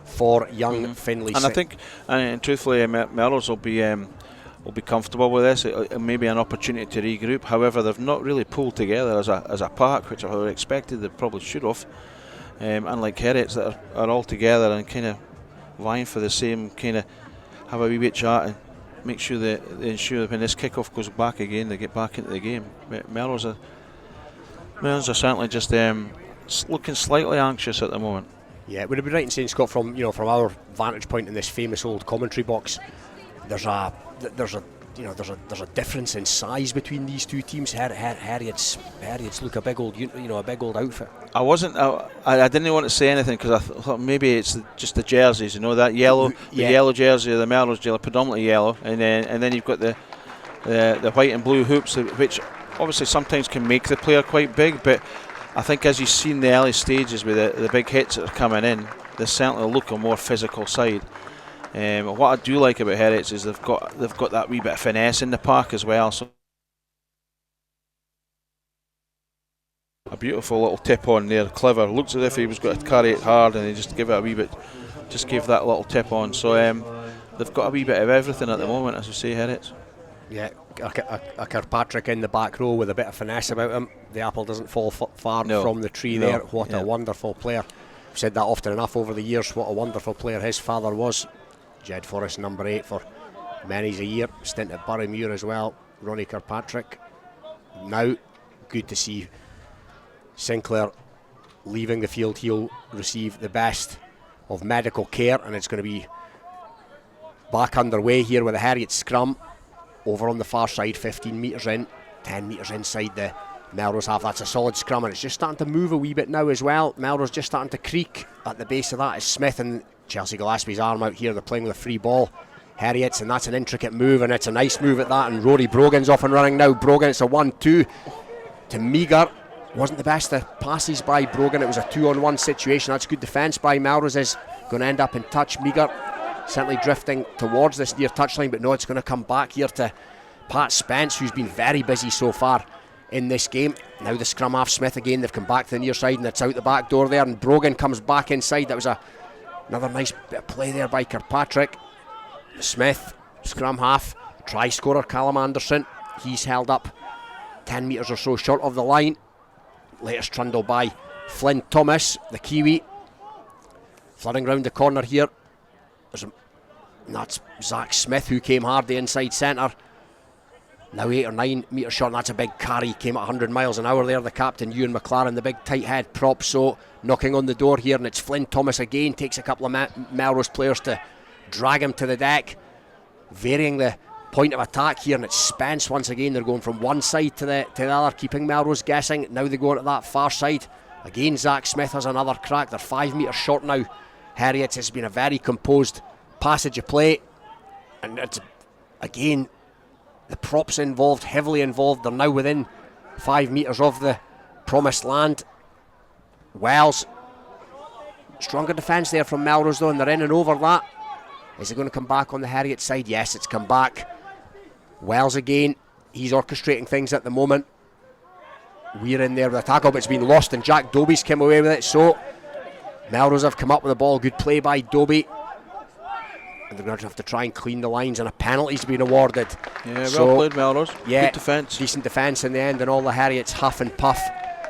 for young Finlay. And I think, and truthfully, Melrose will be comfortable with this. It may be an opportunity to regroup. However, they've not really pulled together as a pack, which I would have expected they probably should have. Unlike Heriots that are all together and kind of vying for the same, kind of have a wee bit chat and make sure they ensure that when this kick-off goes back again, they get back into the game. Melrose are certainly just looking slightly anxious at the moment. Yeah, would it be right in saying, Scott, from our vantage point in this famous old commentary box, there's a there's a difference in size between these two teams. Heriot's look a big old outfit. I didn't want to say anything because I thought maybe it's just the jerseys, that yellow, the yellow jersey of the Melrose jersey, predominantly yellow, and then you've got the white and blue hoops, which obviously sometimes can make the player quite big, but I think as you've seen the early stages with the big hits that are coming in, they certainly look a more physical side. What I do like about HERIOT'S is they've got that wee bit of finesse in the park as well. So a beautiful little tip on there, clever. Looks as if he was going to carry it hard, and he just give it a wee bit, just give that little tip on. So they've got a wee bit of everything at the moment, as you say, HERIOT'S. Yeah, a Kirkpatrick in the back row with a bit of finesse about him. The apple doesn't fall far from the tree there. What a wonderful player. I've said that often enough over the years, what a wonderful player his father was. Jed Forrest, number 8 for many's a year. Stint at Burrymuir as well. Ronnie Kirkpatrick. Now, good to see Sinclair leaving the field. He'll receive the best of medical care, and it's going to be back underway here with a HERIOT scrum. Over on the far side, 15 metres in, 10 metres inside the Melrose half. That's a solid scrum, and it's just starting to move a wee bit now as well. Melrose just starting to creak at the base of that is Smith, and Chelsea Gillespie's arm out here. They're playing with a free ball. HERIOT'S, and that's an intricate move, and it's a nice move at that. And Rory Brogan's off and running now. Brogan, it's a 1-2 to Meagher. Wasn't the best of passes by Brogan. It was a 2-on-1 situation. That's good defence by Melrose. Is going to end up in touch. Meagher certainly drifting towards this near touchline, but no, it's going to come back here to Pat Spence, who's been very busy so far in this game. Now the scrum half, Smith again. They've come back to the near side, and it's out the back door there, and Brogan comes back inside. That was another nice bit of play there by Kirkpatrick. Smith, scrum half, try scorer Callum Anderson. He's held up 10 metres or so short of the line. Latest trundle by Flynn Thomas, the Kiwi. Flooding round the corner here. That's Zach Smith, who came hard the inside centre. Now 8 or 9 metres short, and that's a big carry. Came at 100 miles an hour there, the captain, Ewan McLaren, the big tight head prop. So knocking on the door here, and it's Flynn Thomas again. Takes a couple of Melrose players to drag him to the deck. Varying the point of attack here, and it's Spence once again. They're going from one side to the other, keeping Melrose guessing. Now they go on to that far side. Again, Zach Smith has another crack. They're 5 metres short now. HERIOT'S has been a very composed passage of play, and it's again the props involved, heavily involved. They're now within 5 metres of the promised land. Wells, stronger defence there from Melrose though, and they're in and over that. Is it going to come back on the HERIOT side? Yes, it's come back. Wells again, he's orchestrating things at the moment. We're in there with a tackle, but it's been lost, and Jack Dobie's come away with it. So Melrose have come up with the ball. Good play by Dobie. And they're going to have to try and clean the lines, and a penalty's been awarded. Yeah, well played, Melrose. Yeah, good defence. Decent defence in the end, and all the HERIOT'S huff and puff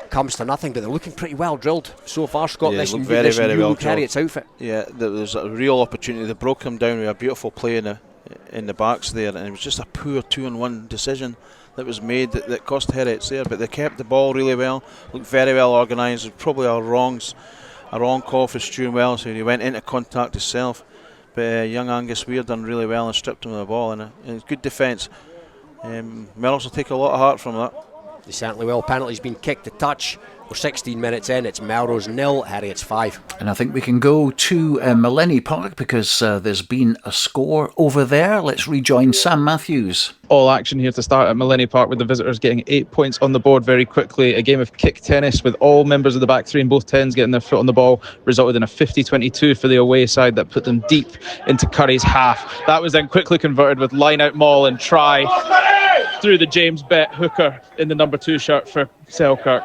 comes to nothing, but they're looking pretty well drilled so far, Scott. Yeah, this look new, very, this very new well HERIOT'S outfit. Yeah, there's a real opportunity. They broke him down with a beautiful play in the backs there, and it was just a poor 2-on-1 decision that was made that cost HERIOT'S there, but they kept the ball really well, looked very well organised. It was probably a wrong call for Stuart Wells, who he went into contact himself, but young Angus Weir done really well and stripped him of the ball, and it's good defence. Melrose will take a lot of heart from that. They certainly will. Penalty's been kicked to touch. We're 16 minutes in. It's Melrose 0, HERIOT'S 5. And I think we can go to Millennium Park because there's been a score over there. Let's rejoin Sam Matthews. All action here to start at Millennium Park, with the visitors getting 8 points on the board very quickly. A game of kick tennis with all members of the back three in both tens getting their foot on the ball resulted in a 50-22 for the away side that put them deep into Curry's half. That was then quickly converted with line-out maul and try through the James Bett hooker in the number 2 shirt for Selkirk.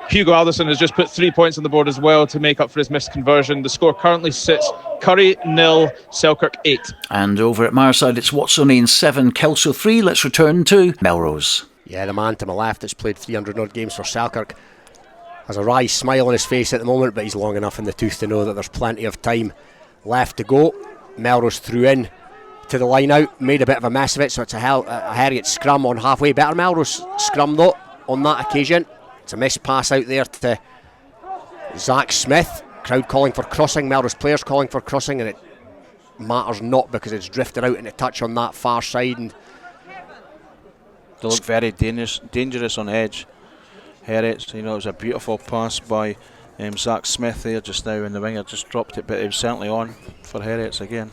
Hugo Alderson has just put 3 points on the board as well to make up for his missed conversion. The score currently sits Curry 0, Selkirk 8. And over at Marside, it's Watsonian 7, Kelso 3. Let's return to Melrose. Yeah, the man to my left that's played 300 odd games for Selkirk has a wry smile on his face at the moment, but he's long enough in the tooth to know that there's plenty of time left to go. Melrose threw in to the line out, made a bit of a mess of it, so it's a HERIOT scrum on halfway. Better Melrose scrum though on that occasion. It's a missed pass out there to Zach Smith. Crowd calling for crossing, Melrose players calling for crossing, and it matters not because it's drifted out into touch on that far side, and They look very dangerous on edge. Heriots, it was a beautiful pass by Zach Smith there just now, and the winger just dropped it, but it was certainly on for Heriots again.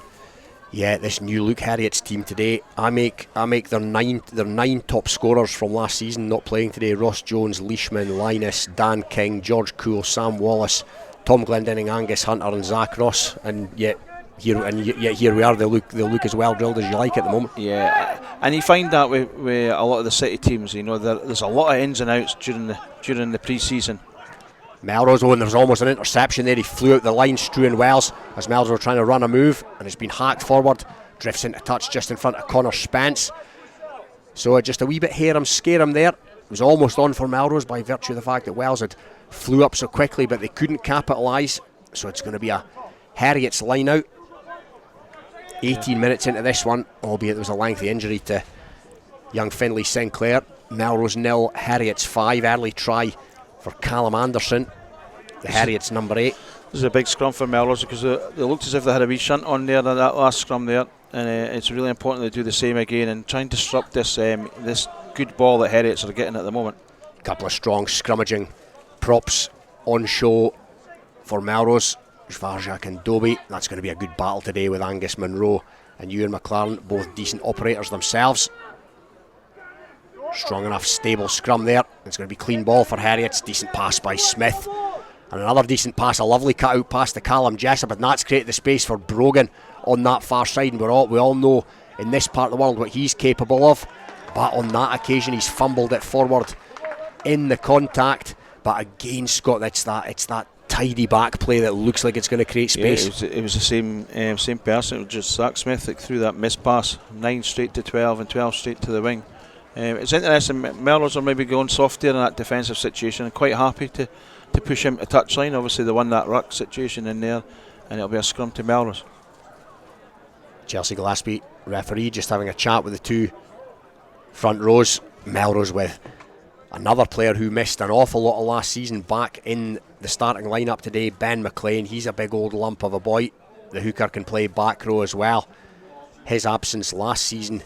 Yeah, this new look Heriots team today, I make their nine top scorers from last season not playing today. Ross Jones, Leishman, Linus, Dan King, George Cool, Sam Wallace, Tom Glendinning, Angus Hunter and Zach Ross, and yet here we are. They look as well drilled as you like at the moment. Yeah, and you find that with a lot of the city teams, there's a lot of ins and outs during the pre-season. Melrose, and there's almost an interception there. He flew out the line, Struan Wells, as Melrose were trying to run a move, and it's been hacked forward, drifts into touch just in front of Connor Spence. So just a wee bit scare him there. It was almost on for Melrose by virtue of the fact that Wells had flew up so quickly, but they couldn't capitalise. So it's going to be a Heriots line out. 18 minutes into this one, albeit there was a lengthy injury to young Finlay Sinclair. Melrose 0, Heriots 5. Early try for Callum Anderson, the Heriots number 8. This is a big scrum for Melrose because they looked as if they had a wee shunt on there in that last scrum there, and it's really important they do the same again and try and disrupt this good ball that Heriots are getting at the moment. A couple of strong scrummaging props on show for Melrose. Svarjak and Dobie. That's going to be a good battle today with Angus Munro and Ewan McLaren, both decent operators themselves. Strong enough, stable scrum there. It's going to be clean ball for Heriots. Decent pass by Smith. And another decent pass, a lovely cut-out pass to Callum Jessup, and that's created the space for Brogan on that far side. And we all know in this part of the world what he's capable of. But on that occasion, he's fumbled it forward in the contact. But again, Scott, it's that tidy back play that looks like it's going to create space. Yeah, it was the same person. It was just Zach Smith that threw that miss pass, 9 straight to 12 and 12 straight to the wing. It's interesting, Melrose are maybe going soft there in that defensive situation and quite happy to push him to touchline. Obviously they won that ruck situation in there, and it'll be a scrum to Melrose. Chelsea Gillespie, referee, just having a chat with the two front rows. Melrose with another player who missed an awful lot of last season back in the starting lineup today, Ben McLean. He's a big old lump of a boy. The hooker can play back row as well. His absence last season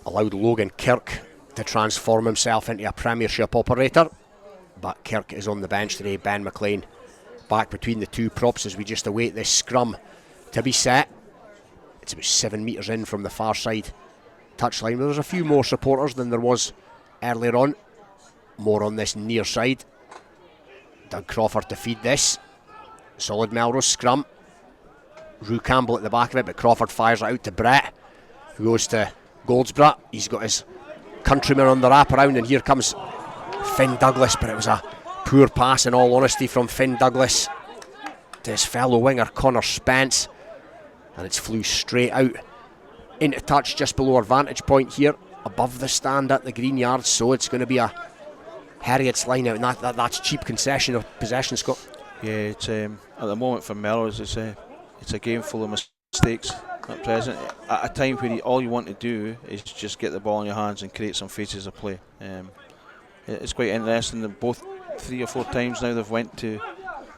allowed Logan Kirk to transform himself into a Premiership operator, but Kirk is on the bench today. Ben McLean back between the two props as we just await this scrum to be set. It's about 7 metres in from the far side touchline. There's a few more supporters than there was earlier on. More on this near side. Doug Crawford to feed this. Solid Melrose scrum. Rue Campbell at the back of it, but Crawford fires it out to Brett, who goes to Goldsborough. He's got his countryman on the wrap around, and here comes Finn Douglas, but it was a poor pass in all honesty from Finn Douglas to his fellow winger Connor Spence, and it's flew straight out into touch just below our vantage point here above the stand at the Green Yards. So it's going to be a Heriots line out, and that's cheap concession of possession, Scott. Yeah, it's at the moment for Melrose it's a game full of mistakes at present, at a time where all you want to do is just get the ball in your hands and create some phases of play. It's quite interesting that both 3 or 4 times now they've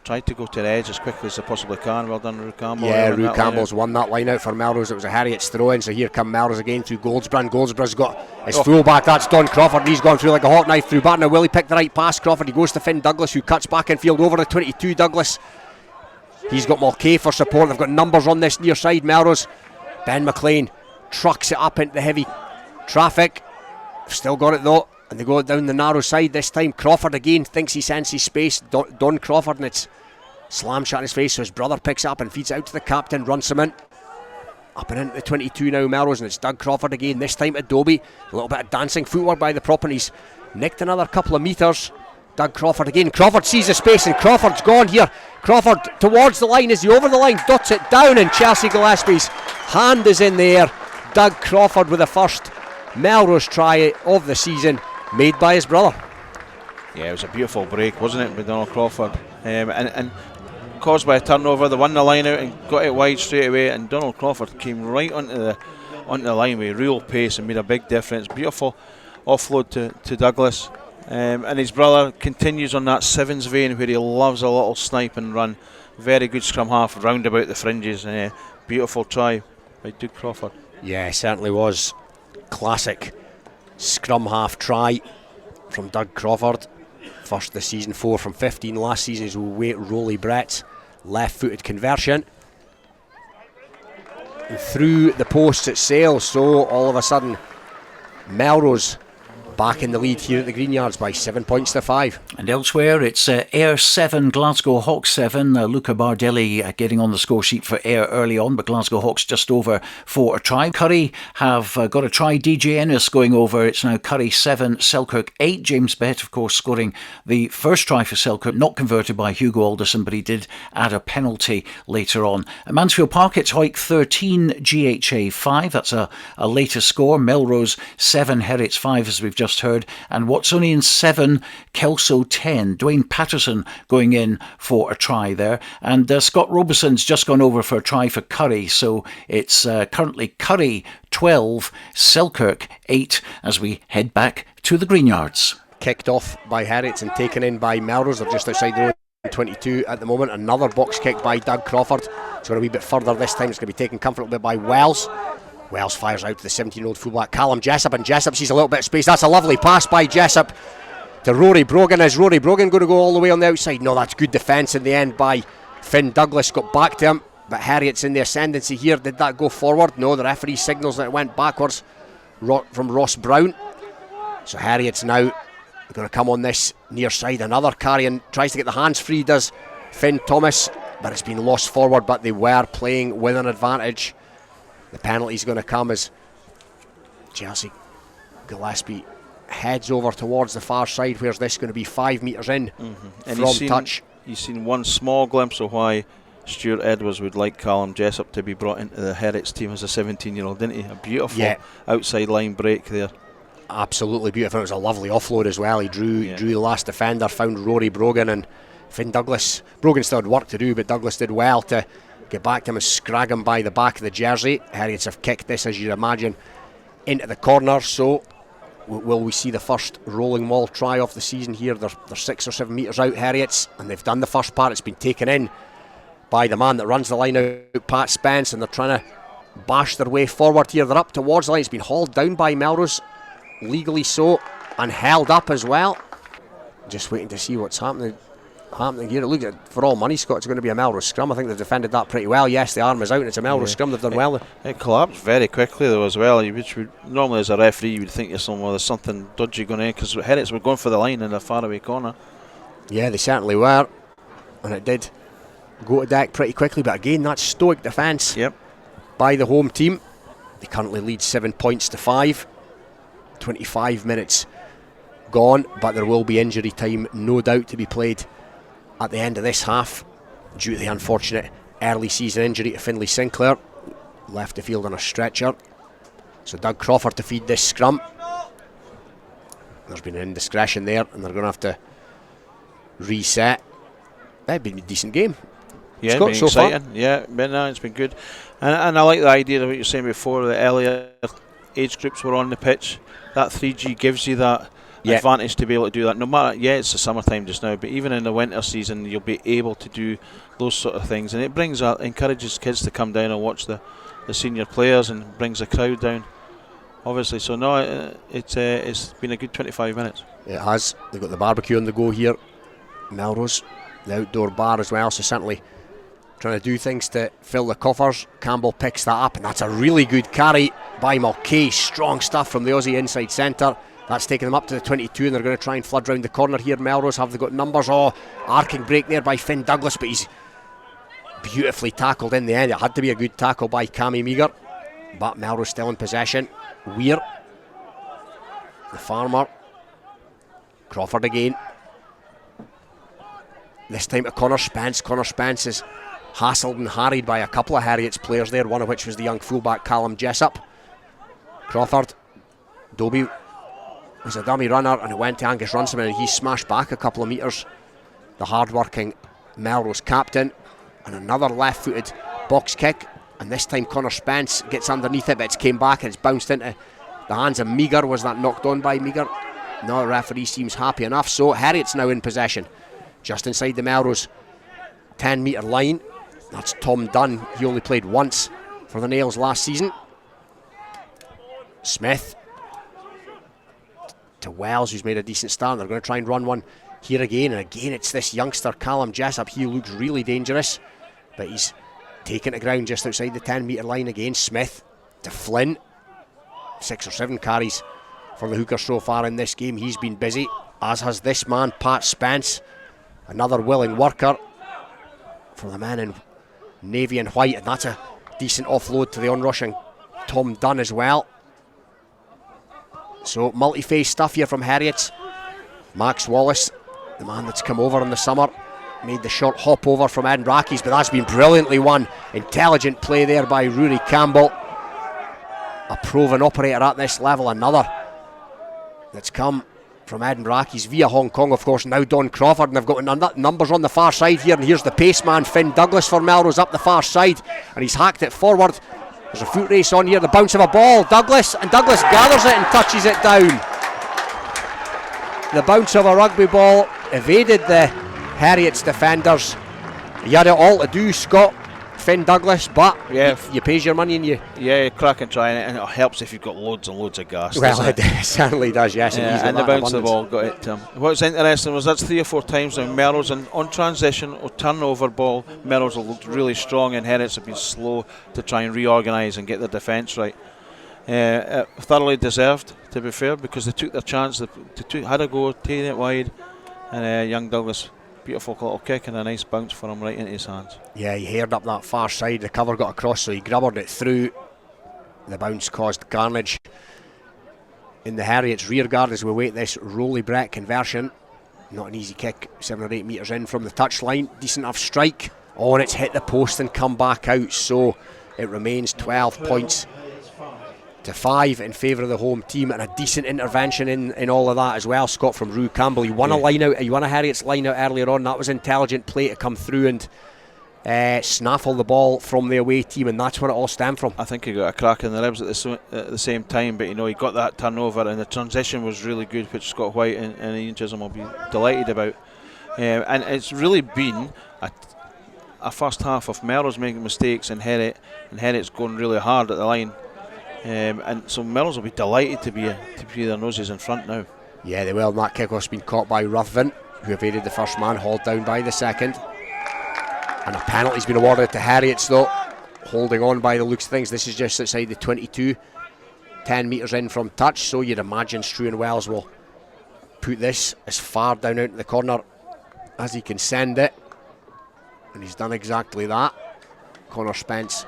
tried to go to the edge as quickly as they possibly can. Well done, Rue Campbell. Yeah, Rue Campbell's won that line out for Melrose. It was a Heriots throw-in, so here come Melrose again through Goldsborough, and Goldsborough's got his full-back. That's Don Crawford, and he's gone through like a hot knife through batter. Now will he pick the right pass? Crawford, he goes to Finn Douglas, who cuts back in field over the 22. Douglas, he's got Mulcahy for support. They've got numbers on this near side, Melrose. Ben McLean trucks it up into the heavy traffic. Still got it though, and they go down the narrow side this time. Crawford again thinks he senses space. Don Crawford, and it's slam shot in his face, so his brother picks it up and feeds it out to the captain, Runciman. Up and into the 22 now, Melrose, and it's Doug Crawford again, this time to Dobie. A little bit of dancing footwork by the prop, and he's nicked another couple of metres. Doug Crawford again. Crawford sees the space, and Crawford's gone here. Crawford towards the line. Is he over the line? Dots it down, and Chelsea Gillespie's hand is in the air. Doug Crawford with the first Melrose try of the season, made by his brother. Yeah, it was a beautiful break, wasn't it, with Donald Crawford, and caused by a turnover. They won the line out and got it wide straight away, and Donald Crawford came right onto the line with real pace and made a big difference. Beautiful offload to Douglas, and his brother continues on that sevens vein where he loves a little snipe and run. Very good scrum half round about the fringes. Beautiful try by Doug Crawford. Yeah, it certainly was. Classic scrum half try from Doug Crawford. First this season, 4 from 15 last season is Rolly Brett's left-footed conversion. And through the posts at Sale, so all of a sudden Melrose back in the lead here at the Greenyards by 7 points to 5. And elsewhere, it's Ayr 7, Glasgow Hawks 7. Luca Bardelli getting on the score sheet for Ayr early on, but Glasgow Hawks just over for a try. Curry have got a try. DJ Ennis going over. It's now Curry 7, Selkirk 8. James Bett, of course, scoring the first try for Selkirk, not converted by Hugo Alderson, but he did add a penalty later on. At Mansfield Park, it's Hawick 13, GHA 5. That's a later score. Melrose 7, Heriots 5, as we've just heard, and Watsonian 7, Kelso 10. Dwayne Patterson going in for a try there, and Scott Robeson's just gone over for a try for Curry, so it's currently Curry 12, Selkirk 8 as we head back to the Greenyards. Kicked off by Heriots and taken in by Melrose. They're just outside the 22 at the moment. Another box kick by Doug Crawford. It's going a wee bit further this time. It's going to be taken comfortably by Wells. Wells fires out to the 17-year-old fullback Callum Jessup, and Jessup sees a little bit of space. That's a lovely pass by Jessup to Rory Brogan. Is Rory Brogan going to go all the way on the outside? No, that's good defence in the end by Finn Douglas. Got back to him, but Heriots in the ascendancy here. Did that go forward? No, the referee signals that it went backwards from Ross Brown. So Heriots now going to come on this near side. Another carry and tries to get the hands free, does Finn Thomas, but it's been lost forward, but they were playing with an advantage. The penalty's going to come as Chelsea Gillespie heads over towards the far side. Where's this going to be? 5 metres in And from touch. You've seen one small glimpse of why Stuart Edwards would like Callum Jessup to be brought into the Heriots team as a 17-year-old, didn't he? A beautiful outside line break there. Absolutely beautiful. It was a lovely offload as well. He drew the last defender, found Rory Brogan, and Finn Douglas. Brogan still had work to do, but Douglas did well to get back to him and scrag him by the back of the jersey. Heriots have kicked this, as you'd imagine, into the corner. So will we see the first rolling wall try of the season here? They're 6 or 7 metres out, Heriots, and they've done the first part. It's been taken in by the man that runs the line out, Pat Spence, and they're trying to bash their way forward here. They're up towards the line. It's been hauled down by Melrose, legally so, and held up as well. Just waiting to see what's happening here. It looks like, for all money, Scott, it's going to be a Melrose scrum. I think they've defended that pretty well. Yes, the arm is out and it's a Melrose scrum. They've done well. It collapsed very quickly though as well, which would, normally as a referee you would think there's something dodgy going on, because Heriots were going for the line in the faraway corner. Yeah, they certainly were, and it did go to deck pretty quickly, but again, that's stoic defence by the home team. They currently lead 7 points to 5. 25 minutes gone, but there will be injury time no doubt to be played at the end of this half due to the unfortunate early season injury to Finlay Sinclair. Left the field on a stretcher. So Doug Crawford to feed this scrum. There's been an indiscretion there and they're going to have to reset. It's been a decent game. Yeah, it's been so exciting. Far. Yeah, it's been good. And I like the idea of what you were saying before, the earlier age groups were on the pitch. That 3G gives you that advantage to be able to do that. No matter, it's the summertime just now, but even in the winter season, you'll be able to do those sort of things, and it encourages kids to come down and watch the senior players, and brings the crowd down, obviously. So no, it's been a good 25 minutes. It has. They've got the barbecue on the go here, Melrose, the outdoor bar as well. So certainly trying to do things to fill the coffers. Campbell picks that up, and that's a really good carry by Mulcahy. Strong stuff from the Aussie inside centre. That's taken them up to the 22, and they're going to try and flood round the corner here. Melrose, have they got numbers? Arcing break there by Finn Douglas, but he's beautifully tackled in the end. It had to be a good tackle by Cammy Meagher, but Melrose still in possession. Weir, the farmer, Crawford again. This time to Connor Spence. Connor Spence is hassled and harried by a couple of Heriots players there, one of which was the young fullback Callum Jessup. Crawford, Dobie was a dummy runner, and it went to Angus Runciman, and he smashed back a couple of metres. The hard-working Melrose captain, and another left-footed box kick, and this time Connor Spence gets underneath it, but it's came back and it's bounced into the hands of Meagher. Was that knocked on by Meagher? No, the referee seems happy enough. So Heriots now in possession, just inside the Melrose 10-metre line. That's Tom Dunn. He only played once for the Nails last season. Smith to Wells, who's made a decent start. They're going to try and run one here again, and again it's this youngster Callum Jessup. He looks really dangerous, but he's taken to ground just outside the 10 metre line again. Smith to Flynn, 6 or 7 carries for the hooker so far in this game. He's been busy, as has this man Pat Spence, another willing worker for the man in navy and white, and that's a decent offload to the onrushing Tom Dunn as well. So multi-phase stuff here from Heriot's. Max Wallace, the man that's come over in the summer, made the short hop over from Ed Rockies, but that's been brilliantly won. Intelligent play there by Rory Campbell, a proven operator at this level. Another that's come from Ed Rockies via Hong Kong, of course. Now Don Crawford, and they've got numbers on the far side here, and here's the pace man Finn Douglas for Melrose up the far side, and he's hacked it forward. There's a foot race on here, the bounce of a ball, Douglas gathers it and touches it down. The bounce of a rugby ball evaded the Heriot's defenders. You had it all to do, Scott, Finn Douglas, but you pays your money and you... Yeah, crack and try, and it helps if you've got loads and loads of gas. Well, it certainly does, yes. And the bounce of the ball got it. What's interesting was that's 3 or 4 times now Melrose, and on transition or turnover ball, Melrose have looked really strong, and Heriot's have been slow to try and reorganise and get their defence right. Thoroughly deserved, to be fair, because they took their chance. They had a go, taking it wide, and young Douglas, beautiful little kick and a nice bounce for him right into his hands. Yeah, he haired up that far side, the cover got across, so he grubbered it through. The bounce caused carnage in the Heriot's rear guard as we wait this Rolly Brett conversion. Not an easy kick, 7 or 8 metres in from the touchline. Decent enough strike. Oh, and it's hit the post and come back out, so it remains 12 points to 5 in favour of the home team, and a decent intervention in all of that as well, Scott, from Rue Campbell. He won a Heriot's line out earlier on. That was intelligent play to come through and snaffle the ball from the away team, and that's where it all stemmed from. I think he got a crack in the ribs at the same time, but he got that turnover, and the transition was really good, which Scott White and Ian Chisholm will be delighted about. And it's really been a first half of Melrose making mistakes and Heriot's going really hard at the line. And so Melrose will be delighted to be their noses in front now. Yeah, they will. And that kick-off's been caught by Ruthven, who evaded the first man, hauled down by the second. And a penalty's been awarded to Heriot's, though, holding on by the looks of things. This is just outside the 22, 10 metres in from touch, so you'd imagine Struan Wells will put this as far down out in the corner as he can send it, and he's done exactly that. Connor Spence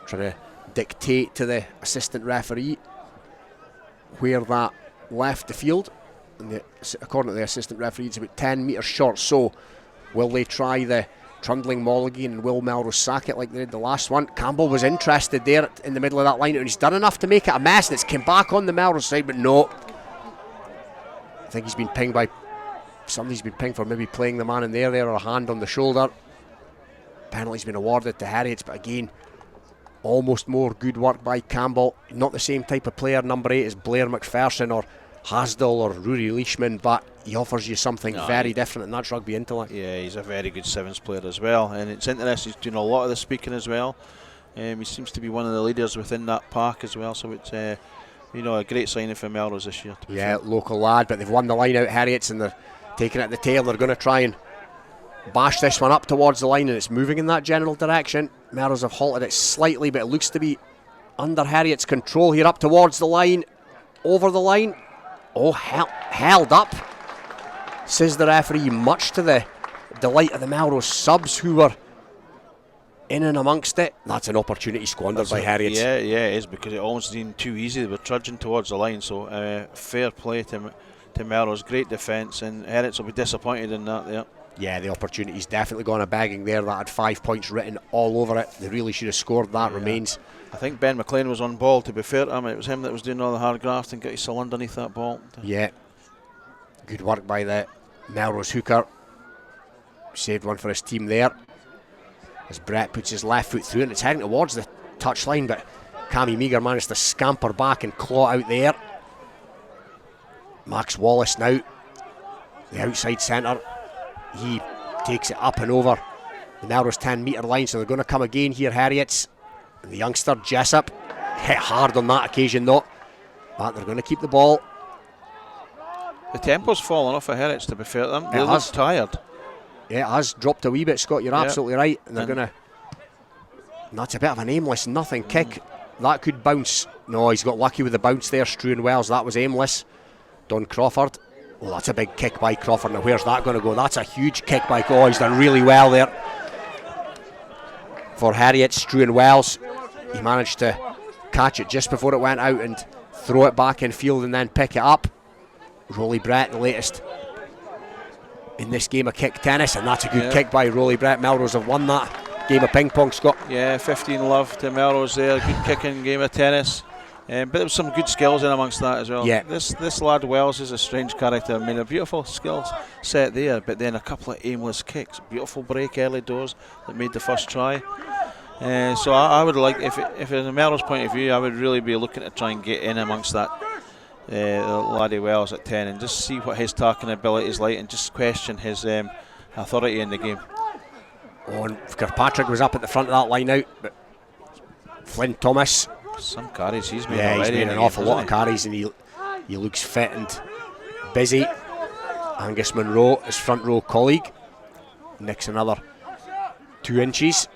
trying to dictate to the assistant referee where that left the field, and according to the assistant referee it's about 10 metres short. So will they try the trundling mulligan, and will Melrose sack it like they did the last one? Campbell was interested there in the middle of that line, and he's done enough to make it a mess, and it's came back on the Melrose side, but no, I think he's been pinged by somebody's been pinged for maybe playing the man in there or a hand on the shoulder. Penalty's been awarded to Heriot's, but again, almost more good work by Campbell. Not the same type of player, number 8, as Blair McPherson or Hasdall or Rory Leishman, but he offers you something very different, and that's rugby intellect. Yeah, he's a very good sevens player as well, and it's interesting, he's doing a lot of the speaking as well. He seems to be one of the leaders within that park as well, so it's a great signing for Melrose this year. Yeah, local lad, but they've won the line out, Heriot's, and they're taking it at the tail. They're going to try and bash this one up towards the line, and it's moving in that general direction. Melrose have halted it slightly, but it looks to be under Heriot's control here, up towards the line, over the line. Oh, held up, says the referee, much to the delight of the Melrose subs who were in and amongst it. That's an opportunity squandered by Heriot's. Yeah, it is, because it almost seemed too easy. They were trudging towards the line, so fair play to Melrose. Great defence, and Heriot's will be disappointed in that there. Yeah, the opportunity's definitely gone a begging there. That had 5 points written all over it. They really should have scored that. Remains. I think Ben McLean was on ball, to be fair to him. It was him that was doing all the hard graft and got his still underneath that ball. Yeah, good work by the Melrose hooker. Saved one for his team there, as Brett puts his left foot through, and it's heading towards the touchline, but Cammy Meagher managed to scamper back and claw out there. Max Wallace now, the outside centre. He takes it up and over the Melrose 10 metre line, so they're going to come again here, Heriot's. The youngster Jessup hit hard on that occasion though. But they're going to keep the ball. The tempo's fallen off of Heriots, to be fair to them. They It look has. tired. Yeah, it has dropped a wee bit, Scott. You're Yeah. absolutely right. And they're going to... That's a bit of an aimless nothing kick. That could bounce. No, he's got lucky with the bounce there, Struan Wells. That was aimless. Don Crawford. Oh, that's a big kick by Crawford. Now, where's that going to go? That's a huge kick by... Oh, he's done really well there. For Heriot, Struan Wells. He managed to catch it just before it went out and throw it back in field and then pick it up. Rolly Brett, the latest in this game of kick tennis, and that's a good kick by Rolly Brett. Melrose have won that game of ping pong, Scott. Yeah, 15-love to Melrose there. Good kicking game of tennis. But there was some good skills in amongst that as well. Yeah. This lad Wells is a strange character. I mean, a beautiful skills set there, but then a couple of aimless kicks. Beautiful break early doors that made the first try. So I would like, if in a Melrose point of view, I would really be looking to try and get in amongst that laddie Wells at 10 and just see what his tackling ability is like and just question his authority in the game. And Kirkpatrick was up at the front of that line out, but Flynn Thomas, some carries he's made. Yeah, he's already made an in the awful game, lot of carries, and he looks fit and busy. Angus Munro, his front row colleague, nicks another 2 inches,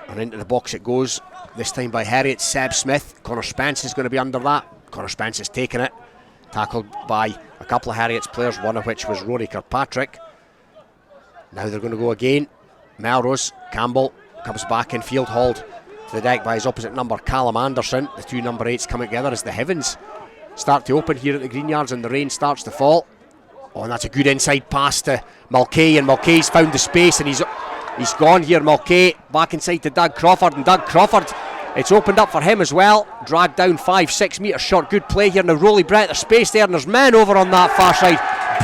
and into the box it goes. This time by Heriot, Seb Smith. Connor Spence is going to be under that. Connor Spence has taken it, tackled by a couple of Heriot's players, one of which was Rory Kirkpatrick. Now they're going to go again. Melrose, Campbell comes back in field, hauled to the deck by his opposite number, Callum Anderson. The two number 8s coming together as the heavens start to open here at the Green Yards and the rain starts to fall. Oh, and that's a good inside pass to Mulcahy, and Mulcahy's found the space and he's gone here. Mulcahy back inside to Doug Crawford, and Doug Crawford, it's opened up for him as well. Dragged down 5-6 metres short. Good play here. Now Rolly Brett, there's space there and there's men over on that far side.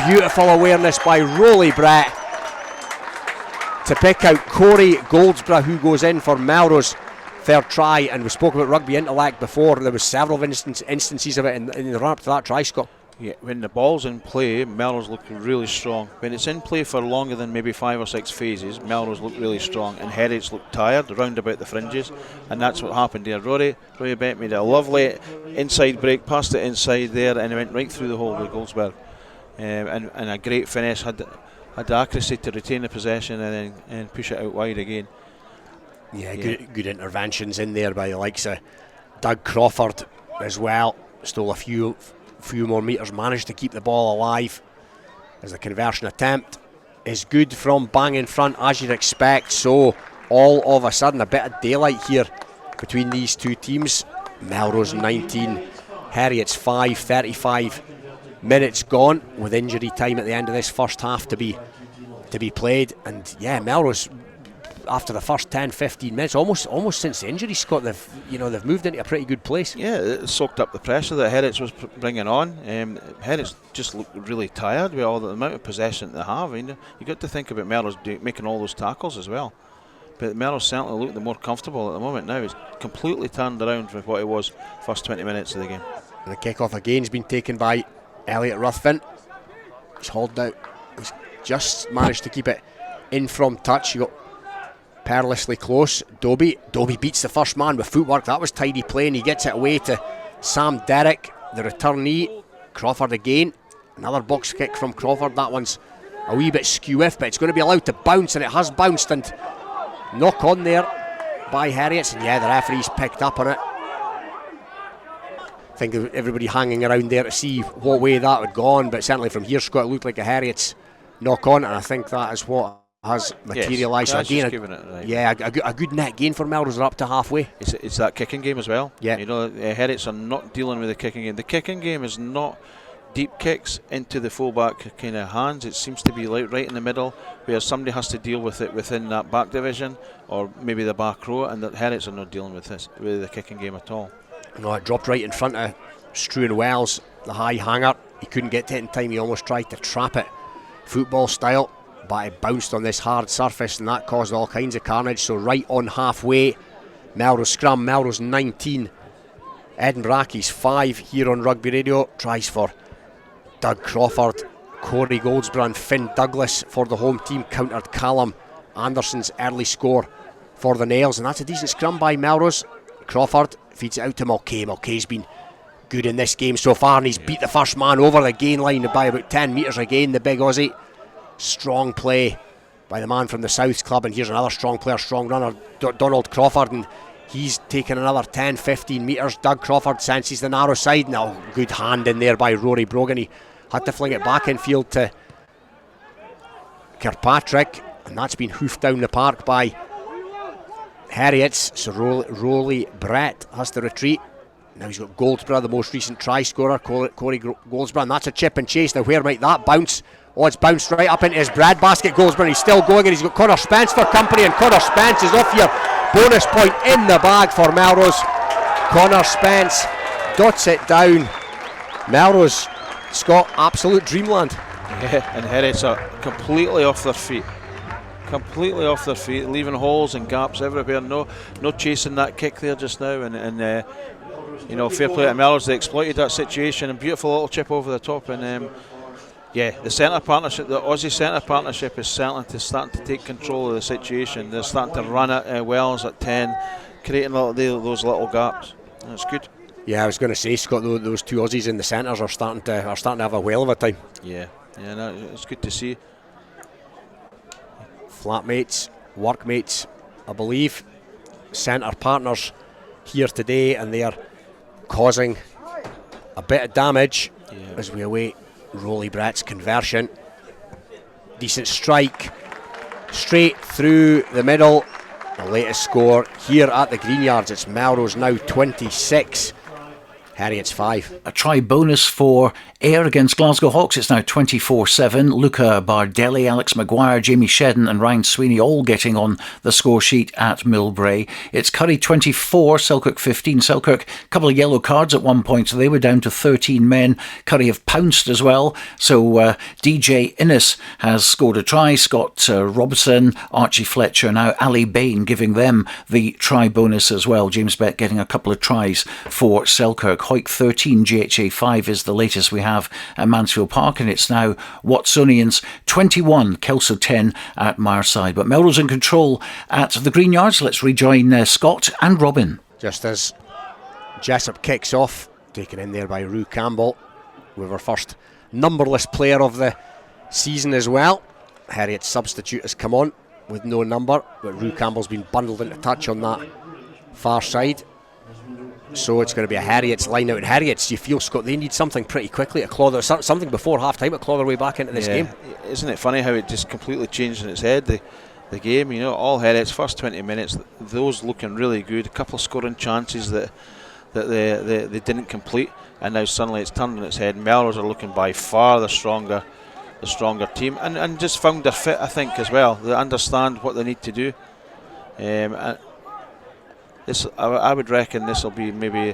Beautiful awareness by Rolly Brett to pick out Corey Goldsborough, who goes in for Melrose. Third try, and we spoke about rugby intellect before. There was several instances of it in the run up to that try, Scott. Yeah, when the ball's in play, Melrose look really strong. When it's in play for longer than maybe 5 or 6 phases, Melrose look really strong, and Heriots look tired round about the fringes, and that's what happened there. Rory Bent made a lovely inside break, passed it inside there, and it went right through the hole with Goldsberg, and a great finish. Had the accuracy to retain the possession and push it out wide again. Yeah, good interventions in there by the likes of Doug Crawford as well. Stole a few more metres, managed to keep the ball alive as the conversion attempt is good from bang in front, as you'd expect. So all of a sudden a bit of daylight here between these two teams. Melrose 19, Heriots 5, 35 minutes gone with injury time at the end of this first half to be played. And yeah, Melrose, after the first 10-15 minutes, almost since the injury, Scott, they've moved into a pretty good place. Yeah, it soaked up the pressure that Heriots was bringing on. Heriots just look really tired with all the amount of possession they have. I mean, you got to think about Melrose making all those tackles as well. But Melrose certainly look the more comfortable at the moment now. It's completely turned around from what it was first 20 minutes of the game. And the kick-off again has been taken by Elliot Ruthven. He's hauled out. He's just managed to keep it in from touch. He got perilously close. Dobie beats the first man with footwork. That was tidy play, and he gets it away to Sam Derrick, the returnee. Crawford again. Another box kick from Crawford. That one's a wee bit skew-iff, but it's going to be allowed to bounce, and it has bounced, and knock on there by Heriots. And yeah, the referee's picked up on it. I think everybody hanging around there to see what way that would go on, but certainly from here, Scott, it looked like a Heriots knock on, and I think that is what has materialised. Yes, so again, a good net gain for Melrose. They're up to halfway. It's that kicking game as well. Yeah, Heriots are not dealing with the kicking game. The kicking game is not deep kicks into the fullback kind of hands. It seems to be like right in the middle, where somebody has to deal with it within that back division or maybe the back row, and that Heriots are not dealing with the kicking game at all. No, it dropped right in front of Struan Wells, the high hanger. He couldn't get to it in time. He almost tried to trap it football style, but it bounced on this hard surface, and that caused all kinds of carnage. So right on halfway, Melrose scrum. Melrose 19, Edinburgh Accies 5 here on Rugby Radio. Tries for Doug Crawford, Corey Goldsborough and Finn Douglas for the home team. Countered Callum Anderson's early score for the Nails, and that's a decent scrum by Melrose. Crawford feeds it out to Mulcahy. Mulcahy's been good in this game so far, and he's beat the first man over the gain line by about 10 metres again, the big Aussie. Strong play by the man from the Souths club, and here's another strong player, strong runner, Donald Crawford, and he's taken another 10-15 metres. Doug Crawford senses the narrow side. Now, good hand in there by Rory Brogan. He had to fling it back in field to Kirkpatrick, and that's been hoofed down the park by Heriots. So Rolly Brett has to retreat. Now he's got Goldsborough, the most recent try scorer, Corey Goldsborough, and that's a chip and chase. Now where might that bounce? Oh, it's bounced right up into his bread basket, Goldsborough, and he's still going, and he's got Connor Spence for company, and Connor Spence is off here. Bonus point in the bag for Melrose. Connor Spence dots it down. Melrose, Scott, absolute dreamland. Yeah, and Heriots are completely off their feet. Completely off their feet, leaving holes and gaps everywhere. No chasing that kick there just now, and you know, fair play to Melrose. They exploited that situation, and beautiful little chip over the top. And yeah, the centre partnership, the Aussie centre partnership, is starting to take control of the situation. They're starting to run at Wells at 10, creating those little gaps. That's good. Yeah, I was going to say, Scott, those two Aussies in the centres are starting to have a whale of a time. Yeah, no, it's good to see. Flatmates, workmates, I believe, centre partners here today, and they are causing a bit of damage as we await Rolly Brett's conversion. Decent strike, straight through the middle. The latest score here at the Greenyards, it's Melrose now 26, Heriots 5. A try bonus for Ayr against Glasgow Hawks. It's now 24-7. Luca Bardelli, Alex Maguire, Jamie Shedden and Ryan Sweeney all getting on the score sheet at Millbrae. It's Currie 24, Selkirk 15. Selkirk, a couple of yellow cards at one point, so they were down to 13 men. Currie have pounced as well. So DJ Innes has scored a try. Scott Robertson, Archie Fletcher, now Ali Bain giving them the try bonus as well. James Beck getting a couple of tries for Selkirk. Hoyk 13, GHA 5 is the latest we have at Mansfield Park, and it's now Watsonians 21, Kelso 10 at Mireside. But Melrose in control at the Greenyards. Let's rejoin Scott and Robin. Just as Jessup kicks off, taken in there by Rue Campbell, with our first numberless player of the season as well. Heriot's substitute has come on with no number, but Rue Campbell's been bundled into touch on that far side. So it's going to be a Heriots line out. And Heriots, you feel, Scott, they need something pretty quickly to claw something before half time to claw their way back into this game. Isn't it funny how it just completely changed in its head, the game? You know, all Heriots, first 20 minutes, those looking really good. A couple of scoring chances that they didn't complete, and now suddenly it's turned on its head. Melrose are looking by far the stronger team, and just found their fit, I think, as well. They understand what they need to do. I would reckon this will be maybe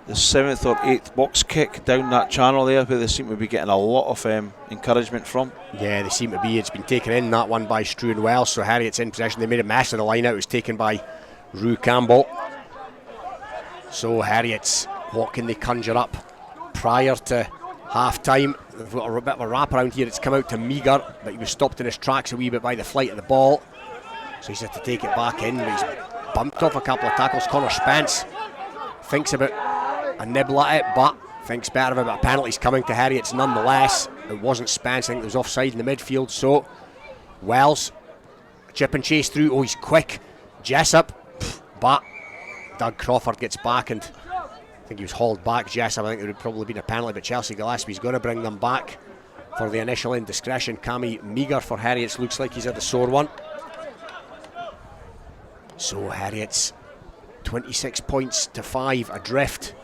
the 7th or 8th box kick down that channel there, where they seem to be getting a lot of encouragement from. Yeah, they seem to be. It's been taken in, that one, by Struan Wells, so Heriots in possession. They made a mess of the line out. It was taken by Rue Campbell. So Heriots, what can they conjure up prior to half time? They've got a bit of a wrap around here. It's come out to Meagher, but he was stopped in his tracks a wee bit by the flight of the ball, so he's had to take it back in. He's bumped off a couple of tackles. Connor Spence thinks about a nibble at it, but thinks better of it. A penalty's coming to Heriots nonetheless. It wasn't Spence, I think it was offside in the midfield. So Wells, chip and chase through. Oh, he's quick. Jessup, but Doug Crawford gets back, and I think he was hauled back. Jessup, I think it would have probably been a penalty, but Chelsea Gillespie's going to bring them back for the initial indiscretion. Cammy Meagher for Heriots looks like he's had a sore one. So Heriots 26 points to 5 adrift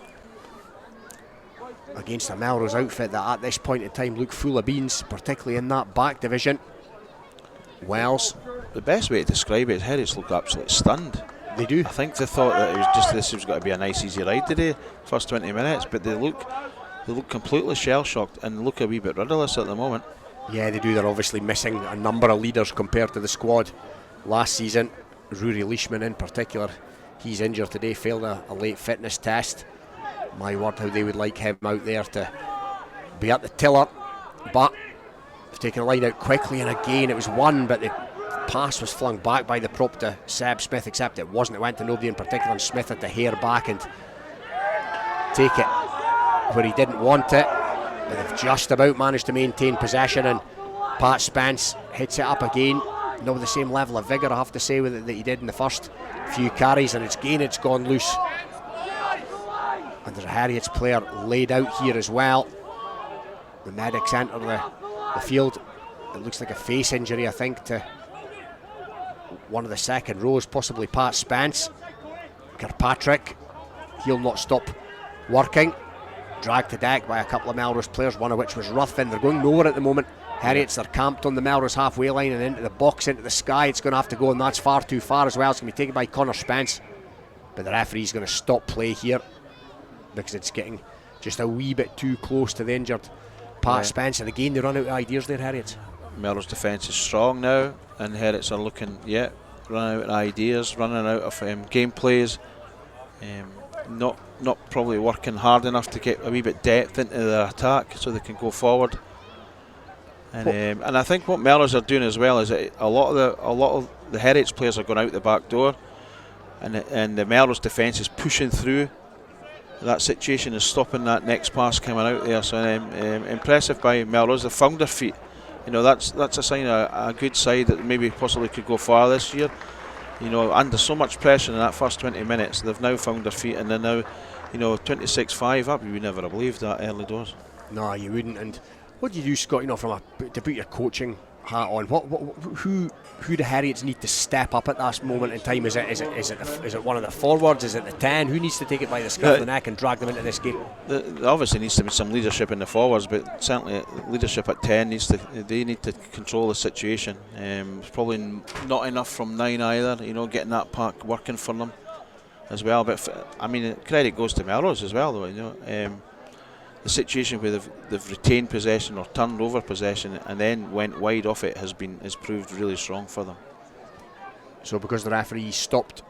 against a Melrose outfit that at this point in time look full of beans, particularly in that back division. Wells, the best way to describe it is Heriots look absolutely stunned. They do. I think they thought that it was just this was going to be a nice easy ride today, first 20 minutes, but they look completely shell shocked and look a wee bit rudderless at the moment. Yeah, they do. They're obviously missing a number of leaders compared to the squad last season. Rory Leishman in particular, he's injured today, failed a late fitness test. My word, how they would like him out there to be at the tiller. But they've taken a line out quickly, and again it was one, but the pass was flung back by the prop to Seb Smith, except it wasn't. It went to nobody in particular, and Smith had to hair back and take it where he didn't want it, but they've just about managed to maintain possession, and Pat Spence hits it up again. Not with the same level of vigour, I have to say, with it that he did in the first few carries, and it's gone loose. And there's a Heriot's player laid out here as well. The medics enter the field. It looks like a face injury, I think, to one of the second rows, possibly Pat Spence. Kirkpatrick, he'll not stop working. Dragged to deck by a couple of Melrose players, one of which was Ruthven. They're going nowhere at the moment. Heriot's, they're camped on the Melrose halfway line and into the box, into the sky. It's going to have to go, and that's far too far as well. It's going to be taken by Connor Spence. But the referee's going to stop play here because it's getting just a wee bit too close to the injured Pat Spence. And again, they run out of ideas there, Heriot's. Melrose defence is strong now, and Heriot's are looking, running out of ideas, running out of game plays. Not probably working hard enough to get a wee bit depth into their attack so they can go forward. And I think what Melrose are doing as well is that a lot of the Heriot's players are going out the back door, and the Melrose defence is pushing through. That situation is stopping that next pass coming out there. So impressive by Melrose. They found their feet. That's a sign of a good side that maybe possibly could go far this year. Under so much pressure in that first 20 minutes, they've now found their feet, and they're now, 26-5 up. You would never have believed that early doors. No, you wouldn't. And what do you do, Scott? To put your coaching hat on, who do Heriots need to step up at that moment in time? Is it one of the forwards? Is it the 10? Who needs to take it by the scruff of the neck and drag them into this game? There obviously needs to be some leadership in the forwards, but certainly leadership at 10 they need to control the situation. It's probably not enough from 9 either. Getting that pack working for them as well. But credit goes to Melrose as well, though. The situation where they've retained possession or turned over possession and then went wide off it has proved really strong for them. So because the referee stopped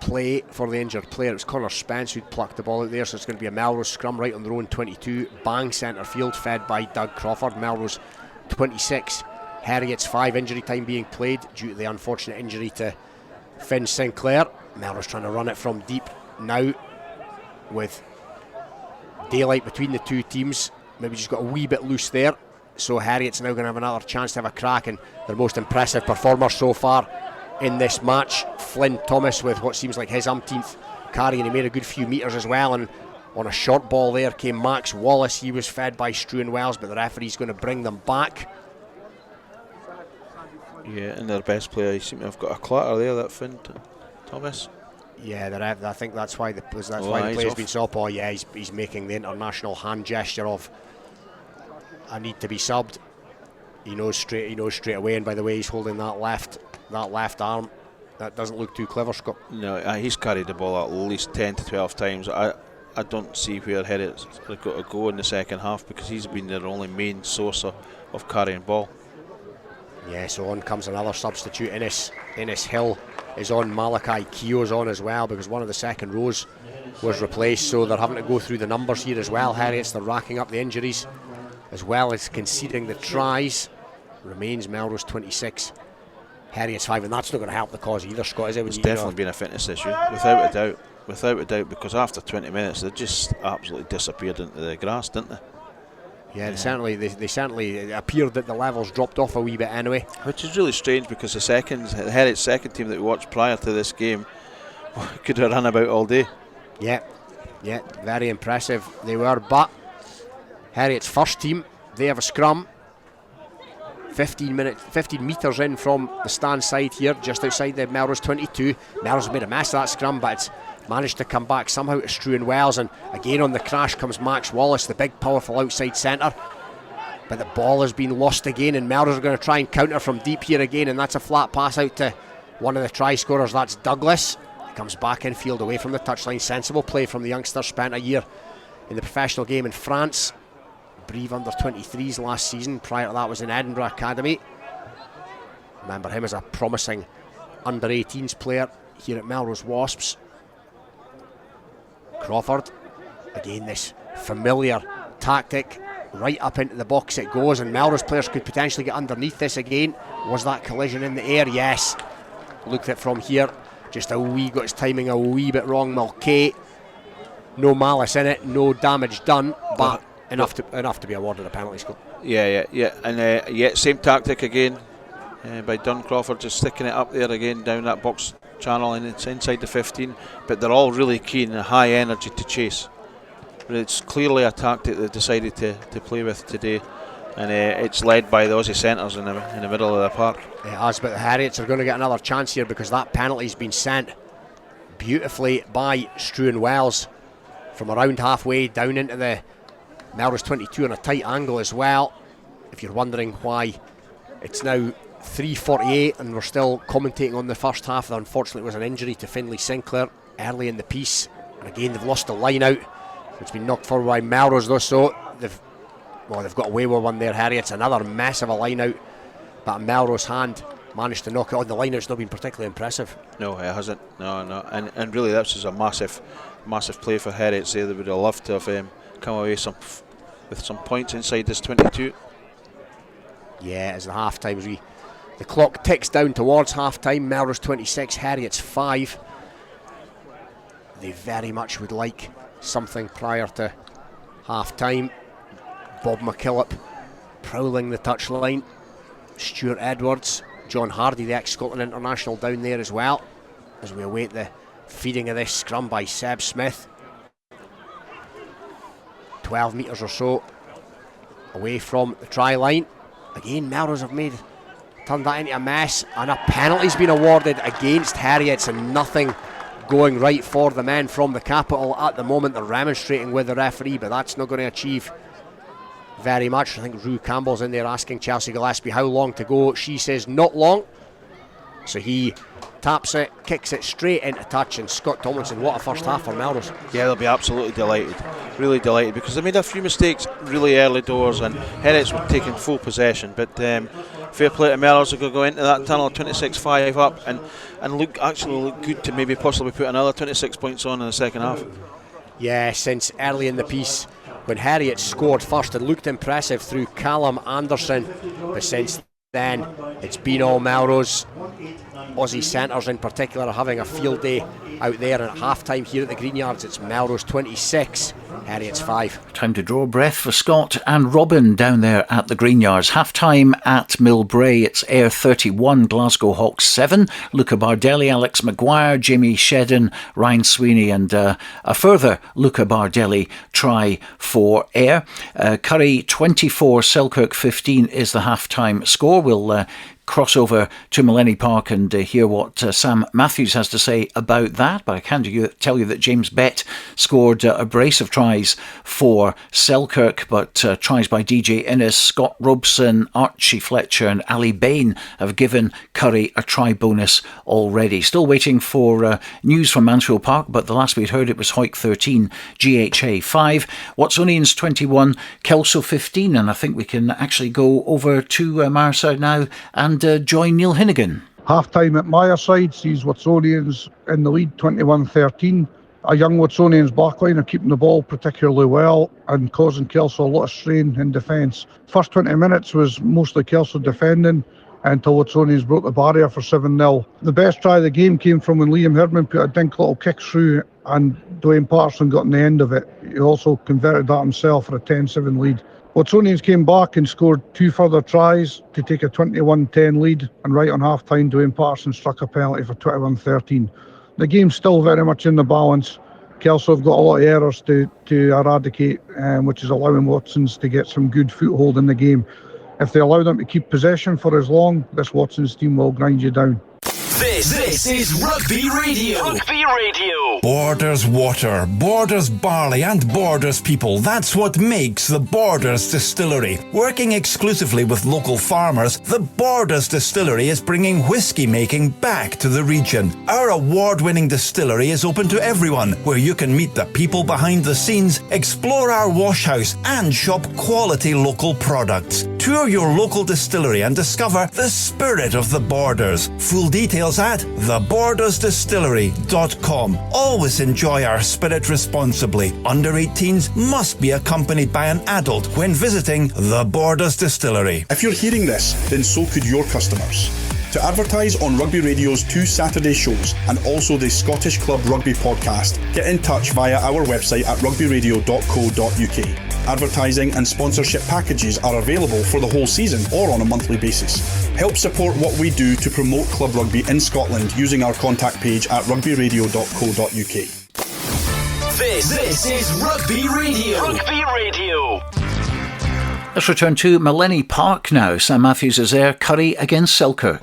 play for the injured player, it was Connor Spence who'd plucked the ball out there, so it's going to be a Melrose scrum right on their own 22, bang centre field, fed by Doug Crawford. Melrose 26, Heriot's 5, injury time being played due to the unfortunate injury to Finn Sinclair. Melrose trying to run it from deep now with daylight between the two teams. Maybe just got a wee bit loose there, so Heriot's now going to have another chance to have a crack, and their most impressive performer so far in this match, Flynn Thomas, with what seems like his umpteenth carry, and he made a good few metres as well. And on a short ball there came Max Wallace. He was fed by Struan Wells, but the referee's going to bring them back. Yeah, and their best player, you seem to have got a clatter there, that Flynn Thomas. Yeah, I think that's why the play's been stopped. Oh yeah, he's making the international hand gesture of I need to be subbed. He knows straight away, and by the way he's holding that left arm, that doesn't look too clever, Scott. No, he's carried the ball at least 10 to 12 times. I don't see where Heriot's got to go in the second half, because he's been their only main source of carrying ball. Yeah, so on comes another substitute. Innes Hill is on. Malachi Keogh's on as well, because one of the second rows was replaced, so they're having to go through the numbers here as well. Heriot's, they're racking up the injuries as well as conceding the tries. Remains Melrose 26, Heriot's 5, and that's not going to help the cause either, Scott, is it? It's definitely been a fitness issue, without a doubt, because after 20 minutes they just absolutely disappeared into the grass, didn't they? Yeah, they certainly it appeared that the levels dropped off a wee bit anyway. Which is really strange, because the Heriot's second team that we watched prior to this game could have run about all day. Yeah, very impressive they were. But Heriot's first team, they have a scrum 15 metres in from the stand side here, just outside the Melrose 22. Melrose made a mess of that scrum, but it's managed to come back somehow to Struan Wells, and again on the crash comes Max Wallace, the big powerful outside centre, but the ball has been lost again, and Melrose are going to try and counter from deep here again, and that's a flat pass out to one of the try scorers, that's Douglas. He comes back infield away from the touchline. Sensible play from the youngster, spent a year in the professional game in France, Brive under 23s last season. Prior to that was in Edinburgh Academy. Remember him as a promising under 18s player here at Melrose Wasps. Crawford, again this familiar tactic, right up into the box it goes, and Melrose players could potentially get underneath this again. Was that collision in the air? Yes. Looked at from here, just got his timing a wee bit wrong. Mulcahy no malice in it, no damage done, but enough to be awarded a penalty, Scott. Yeah, and same tactic again by Dunn Crawford, just sticking it up there again down that box channel, and it's inside the 15. But they're all really keen and high energy to chase. It's clearly a tactic they've decided to play with today, and it's led by the Aussie centres in the middle of the park. It has, but the Heriots are going to get another chance here because that penalty's been sent beautifully by Struan Wells from around halfway down into the Melrose 22 on a tight angle as well. If you're wondering why it's now 3:48 and we're still commentating on the first half, there unfortunately was an injury to Finlay Sinclair early in the piece, and again they've lost the line out. It's been knocked forward by Melrose though, so they've got away with one there. Heriots, another mess of a line out, but Melrose hand managed to knock it on. The line out's not been particularly impressive. No, it hasn't. No, and really this is a massive play for Heriots. They would have loved to have come away with some points inside this 22. Yeah, as the half time, the clock ticks down towards half time. Melrose 26, Heriots 5. They very much would like something prior to half time. Bob McKillop prowling the touchline. Stuart Edwards, John Hardy, the ex-Scotland international, down there as well, as we await the feeding of this scrum by Seb Smith. 12 metres or so away from the try line. Again, Melrose have turned that into a mess, and a penalty's been awarded against Heriots, and nothing going right for the men from the capital at the moment. They're remonstrating with the referee, but that's not going to achieve very much. I think Rue Campbell's in there asking Chelsea Gillespie how long to go. She says not long, so he taps it, kicks it straight into touch, and Scott Tomlinson, what a first half for Melrose. Yeah, they'll be absolutely delighted, really delighted, because they made a few mistakes really early doors and Heriots were taking full possession, but fair play to Melrose. They're going to go into that tunnel 26-5 up and look good to maybe possibly put another 26 points on in the second half. Yeah, since early in the piece when Heriot scored first, it looked impressive through Callum Anderson, but since then it's been all Melrose. Aussie centres in particular are having a field day out there, and at half time here at the Greenyards it's Melrose 26, Heriots 5. Time to draw a breath for Scott and Robin down there at the Greenyards. Half time at Millbrae, it's Ayr 31, Glasgow Hawks 7. Luca Bardelli, Alex Maguire, Jamie Shedden, Ryan Sweeney, and a further Luca Bardelli try for Ayr. Curry 24, Selkirk 15 is the half time score. We'll cross over to Millennium Park and hear what Sam Matthews has to say about that, but I can tell you that James Bett scored a brace of tries for Selkirk, but tries by DJ Innes, Scott Robson, Archie Fletcher and Ali Bain have given Curry a try bonus already. Still waiting for news from Mansfield Park, but the last we'd heard it was Hawick 13, GHA 5, Watsonians 21, Kelso 15, and I think we can actually go over to Marside now and join Neil Hinnigan. Half time at Myerside sees Watsonians in the lead 21-13. A young Watsonians backline are keeping the ball particularly well and causing Kelso a lot of strain in defence. First 20 minutes was mostly Kelso defending until Watsonians broke the barrier for 7-0. The best try of the game came from when Liam Herdman put a dink little kick through and Dwayne Patterson got on the end of it. He also converted that himself for a 10-7 lead. Watsonians came back and scored 2 further tries to take a 21-10 lead, and right on half-time Dwayne Patterson struck a penalty for 21-13. The game's still very much in the balance. Kelso have got a lot of errors to eradicate, which is allowing Watsons to get some good foothold in the game. If they allow them to keep possession for as long, this Watsons team will grind you down. This is Rugby Radio. Rugby Radio. Borders water, Borders barley and Borders people. That's what makes the Borders Distillery. Working exclusively with local farmers, the Borders Distillery is bringing whiskey making back to the region. Our award-winning distillery is open to everyone, where you can meet the people behind the scenes, explore our wash house and shop quality local products. Tour your local distillery and discover the spirit of the Borders. Full details at thebordersdistillery.com. Always enjoy our spirit responsibly. Under 18s must be accompanied by an adult when visiting the Borders Distillery. If you're hearing this, then so could your customers. To advertise on Rugby Radio's 2 Saturday shows and also the Scottish Club Rugby podcast, get in touch via our website at rugbyradio.co.uk. Advertising and sponsorship packages are available for the whole season or on a monthly basis. Help support what we do to promote club rugby in Scotland using our contact page at rugbyradio.co.uk. This is Rugby Radio. Rugby Radio. Let's return to Meleni Park now. Sam Matthews is there. Currie against Selkirk.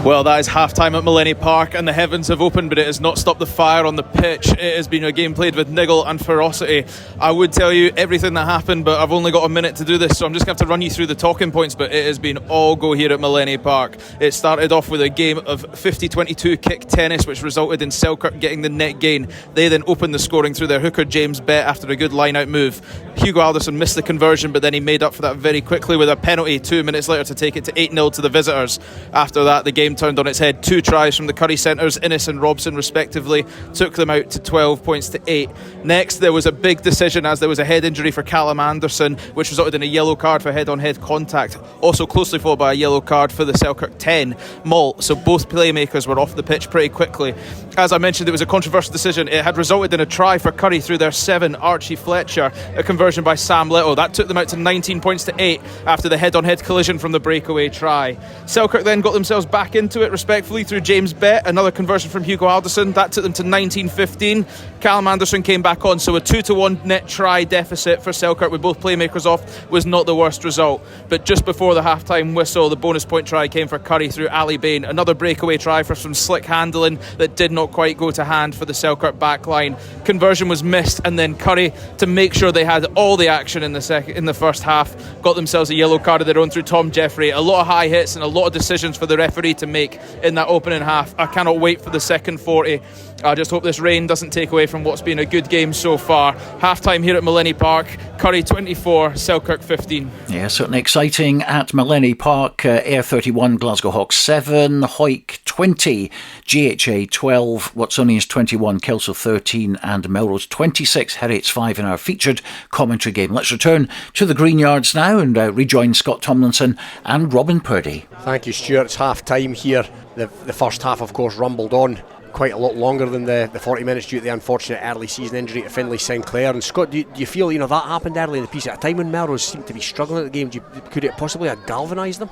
Well, that is half-time at Meleni Park and the heavens have opened, but it has not stopped the fire on the pitch. It has been a game played with niggle and ferocity. I would tell you everything that happened, but I've only got a minute to do this, so I'm just going to have to run you through the talking points, but it has been all go here at Meleni Park. It started off with a game of 50-22 kick tennis, which resulted in Selkirk getting the net gain. They then opened the scoring through their hooker James Bett after a good line-out move. Hugo Alderson missed the conversion, but then he made up for that very quickly with a penalty 2 minutes later to take it to 8-0 to the visitors. After that, the game turned on its head. 2 tries from the Currie centres, Innes and Robson respectively, took them out to 12 points to 8. Next, there was a big decision as there was a head injury for Callum Anderson, which resulted in a yellow card for head-on-head contact. Also closely followed by a yellow card for the Selkirk 10, Malt. So both playmakers were off the pitch pretty quickly. As I mentioned, it was a controversial decision. It had resulted in a try for Currie through their 7, Archie Fletcher, a conversion by Sam Little. That took them out to 19 points to 8 after the head-on-head collision from the breakaway try. Selkirk then got themselves back into it respectfully through James Bett, another conversion from Hugo Alderson. That took them to 19-15. Callum Anderson came back on, so a 2-1 net try deficit for Selkirk with both playmakers off was not the worst result. But just before the half-time whistle, the bonus point try came for Currie through Ali Bain, another breakaway try for some slick handling that did not quite go to hand for the Selkirk backline. Conversion was missed, and then Currie, to make sure they had all the action in the first half, got themselves a yellow card of their own through Tom Jeffrey. A lot of high hits and a lot of decisions for the referee to make in that opening half. I cannot wait for the second 40. I just hope this rain doesn't take away from what's been a good game so far. Half time here at Meleni Park, Currie 24, Selkirk 15. Yeah, certainly exciting at Meleni Park. Ayr 31, Glasgow Hawks 7, Hawick 20, GHA 12, Watsonians 21, Kelso 13 and Melrose 26, Heriots 5 in our featured commentary game. Let's return to the Greenyards now and rejoin Scott Tomlinson and Robin Purdie. Thank you, Stuart. It's half time here. The first half, of course, rumbled on quite a lot longer than the 40 minutes due to the unfortunate early season injury to Finlay Sinclair. And Scott, do you feel that happened early in the piece at a time when Melrose seemed to be struggling at the game? Could it possibly have galvanised them?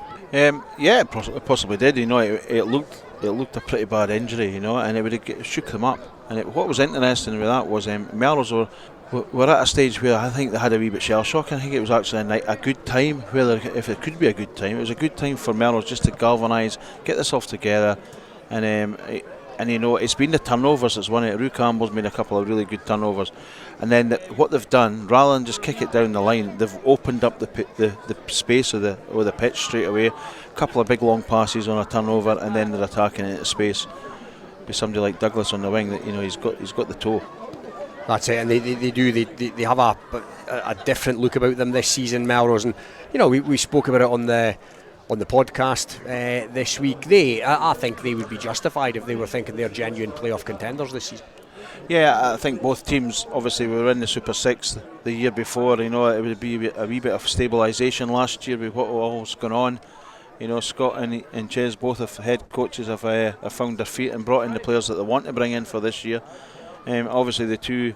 Yeah, it possibly did. It looked a pretty bad injury, and it would have shook them up. And what was interesting with that was Melrose were at a stage where I think they had a wee bit shell shock. I think it was actually a good time, whether if it could be a good time, it was a good time for Melrose just to galvanise, get this off together, and it's been the turnovers that's won it. Rue Campbell's made a couple of really good turnovers, and then what they've done, rather than just kick it down the line, they've opened up the space of the pitch straight away. A couple of big long passes on a turnover, and then they're attacking into space with somebody like Douglas on the wing. That he's got the toe. That's it, and they have a different look about them this season, Melrose, and we spoke about it on the podcast this week. I think they would be justified if they were thinking they're genuine playoff contenders this season. Yeah, I think both teams, obviously we were in the Super 6 the year before. It would be a wee bit of stabilisation last year with what was going on. Scott and Ches, both of head coaches, have found their feet and brought in the players that they want to bring in for this year. Obviously the two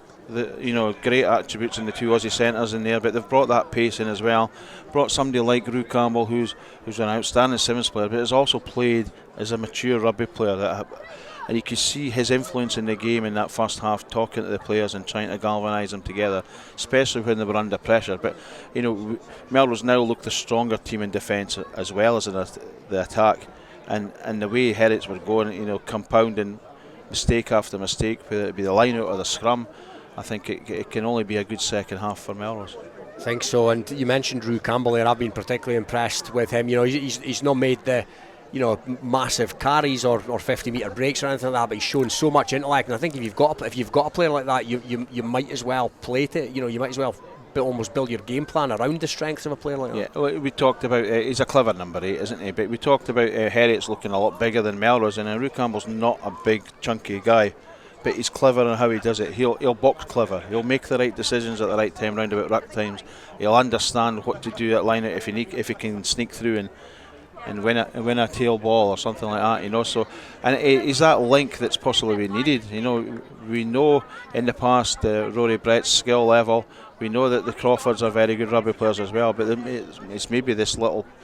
great attributes in the two Aussie centres in there, but they've brought that pace in as well. Brought somebody like Rue Campbell, who's an outstanding sevens player, but has also played as a mature rugby player, and you could see his influence in the game in that first half, talking to the players and trying to galvanise them together, especially when they were under pressure. But Melrose now look the stronger team in defence as well as in the attack, and the way Heriots were going, compounding mistake after mistake, whether it be the line out or the scrum, I think it can only be a good second half for Melrose. I think so. And you mentioned Rue Campbell there. I've been particularly impressed with him. He's not made the massive carries or 50-metre breaks or anything like that, but he's shown so much intellect. And I think if you've got a player like that, you might as well play to you might as well almost build your game plan around the strengths of a player like that. Yeah, well, we talked about he's a clever number 8, isn't he? But we talked about Heriots looking a lot bigger than Melrose, and Rue Campbell's not a big chunky guy, but he's clever in how he does it. He'll box clever. He'll make the right decisions at the right time, round about ruck times. He'll understand what to do at line out if he can sneak through and win a tail ball or something like that, you know. So, and it is that link that's possibly been needed. You know, we know in the past Rory Brett's skill level. We know that the Crawfords are very good rugby players as well, but it's maybe this last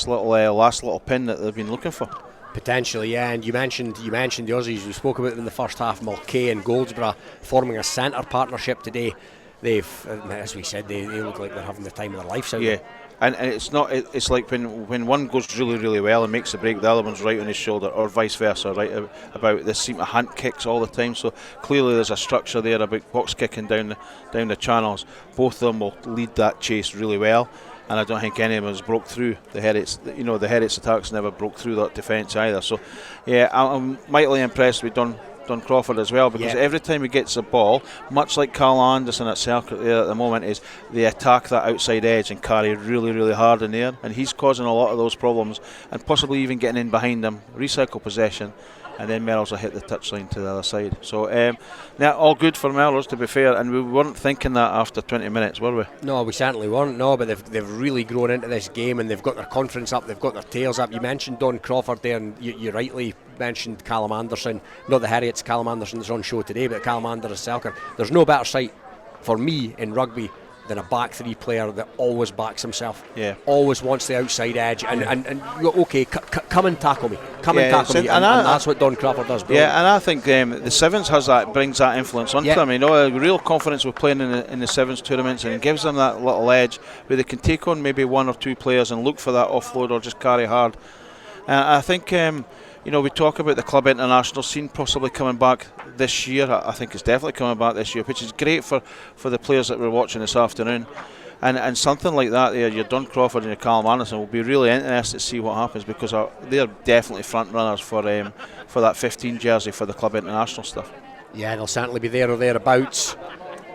little pin that they've been looking for. Potentially, yeah. And you mentioned the Aussies. We spoke about them in the first half. Mulcahy and Goldsborough forming a centre partnership today. They've, as we said, they look like they're having the time of their lives out there. And it's not. It's like when one goes really, really well and makes the break, the other one's right on his shoulder, or vice versa. Right about this seem to hunt kicks all the time. So clearly there's a structure there about box kicking down the channels. Both of them will lead that chase really well, and I don't think any of them has broke through the Heriots. You know, the Heriots attacks never broke through that defence either. So yeah, I'm mightily impressed with Don Crawford as well, because every time he gets the ball, much like Carl Anderson at Selkirk there at the moment, is they attack that outside edge and carry really, really hard in there, and he's causing a lot of those problems and possibly even getting in behind them, recycle possession, and then Melrose will hit the touchline to the other side. So now all good for Melrose, to be fair, and we weren't thinking that after 20 minutes, were we? No, we certainly weren't. No, but they've really grown into this game, and they've got their confidence up, they've got their tails up. You mentioned Don Crawford there, and you rightly mentioned Callum Anderson. Not the Heriots, Callum Anderson's on show today, but Callum Anderson Selkirk. There's no better sight for me in rugby than a back three player that always backs himself, always wants the outside edge, and okay, come and tackle me, and that's what Don Crawford does. Brilliant. Yeah, and I think the Sevens brings that influence onto them. You know, a real confidence with playing in the Sevens tournaments, and gives them that little edge where they can take on maybe one or two players and look for that offload or just carry hard. I think you know, we talk about the club international scene possibly coming back this year. I think it's definitely coming back this year, which is great for the players that we're watching this afternoon. And something like that there, your Don Crawford and your Callum Anderson, will be really interested to see what happens, because they're definitely front runners for that 15 jersey for the club international stuff. Yeah, they'll certainly be there or thereabouts.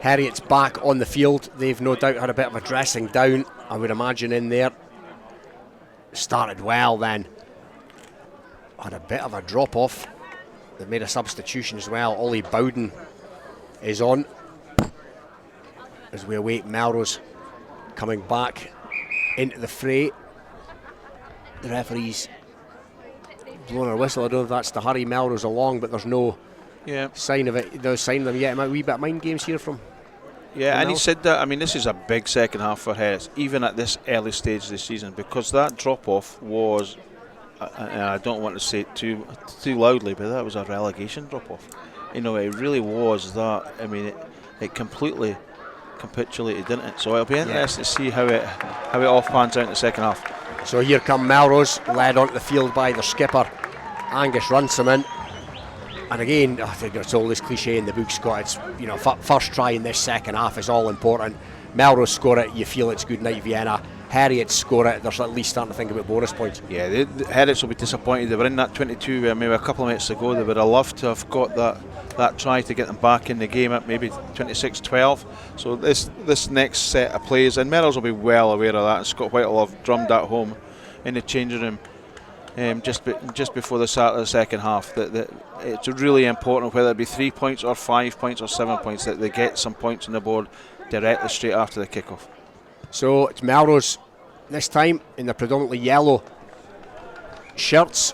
Heriot's back on the field. They've no doubt had a bit of a dressing down, I would imagine, in there. Started well then. Had a bit of a drop off. They've made a substitution as well. Ollie Bowden is on as we await Melrose coming back into the fray. The referee's blowing a whistle. I don't know if that's to hurry Melrose along, but there's no sign of it. No sign of them yet. A wee bit of mind games here from. Yeah, and he said that. I mean, this is a big second half for Heriots, even at this early stage of the season, because that drop off was. And I don't want to say it too loudly, but that was a relegation drop-off. You know, it really was that. I mean, it completely capitulated, didn't it? So it'll be interesting to see how it all pans out in the second half. So here come Melrose, led onto the field by their skipper, Angus Runciman. And again, I think it's all this cliche in the book, Scott. It's, you know, first try in this second half is all important. Melrose score it, you feel it's good night Vienna. Heriots score it, they're at least starting to think about bonus points. Yeah, the Heriots will be disappointed. They were in that 22 maybe a couple of minutes ago. They would have loved to have got that try to get them back in the game at maybe 26-12. So this next set of plays, and Melrose will be well aware of that, and Scott White will have drummed that home in the changing room just before the start of the second half. That it's really important, whether it be 3 points or 5 points or 7 points, that they get some points on the board directly straight after the kickoff. So it's Melrose this time in their predominantly yellow shirts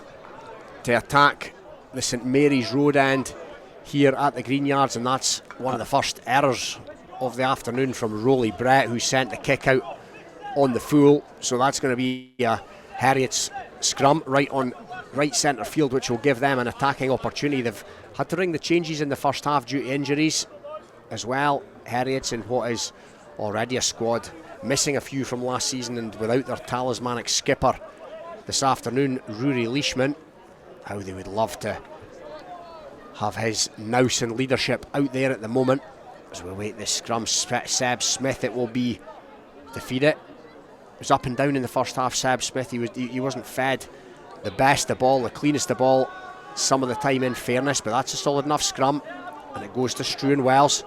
to attack the St Mary's Road end here at the Greenyards, and that's one of the first errors of the afternoon from Rolly Brett, who sent the kick out on the full. So that's going to be a Heriots scrum right centre field, which will give them an attacking opportunity. They've had to ring the changes in the first half due to injuries as well. Heriots in what is already a squad missing a few from last season, and without their talismanic skipper this afternoon, Rory Leishman. How they would love to have his nous and leadership out there at the moment. As we wait this scrum, Seb Smith, it will be to feed it. It was up and down in the first half. Seb Smith, he wasn't fed the best of ball, the cleanest of ball some of the time, in fairness, but that's a solid enough scrum, and it goes to Struan Wells.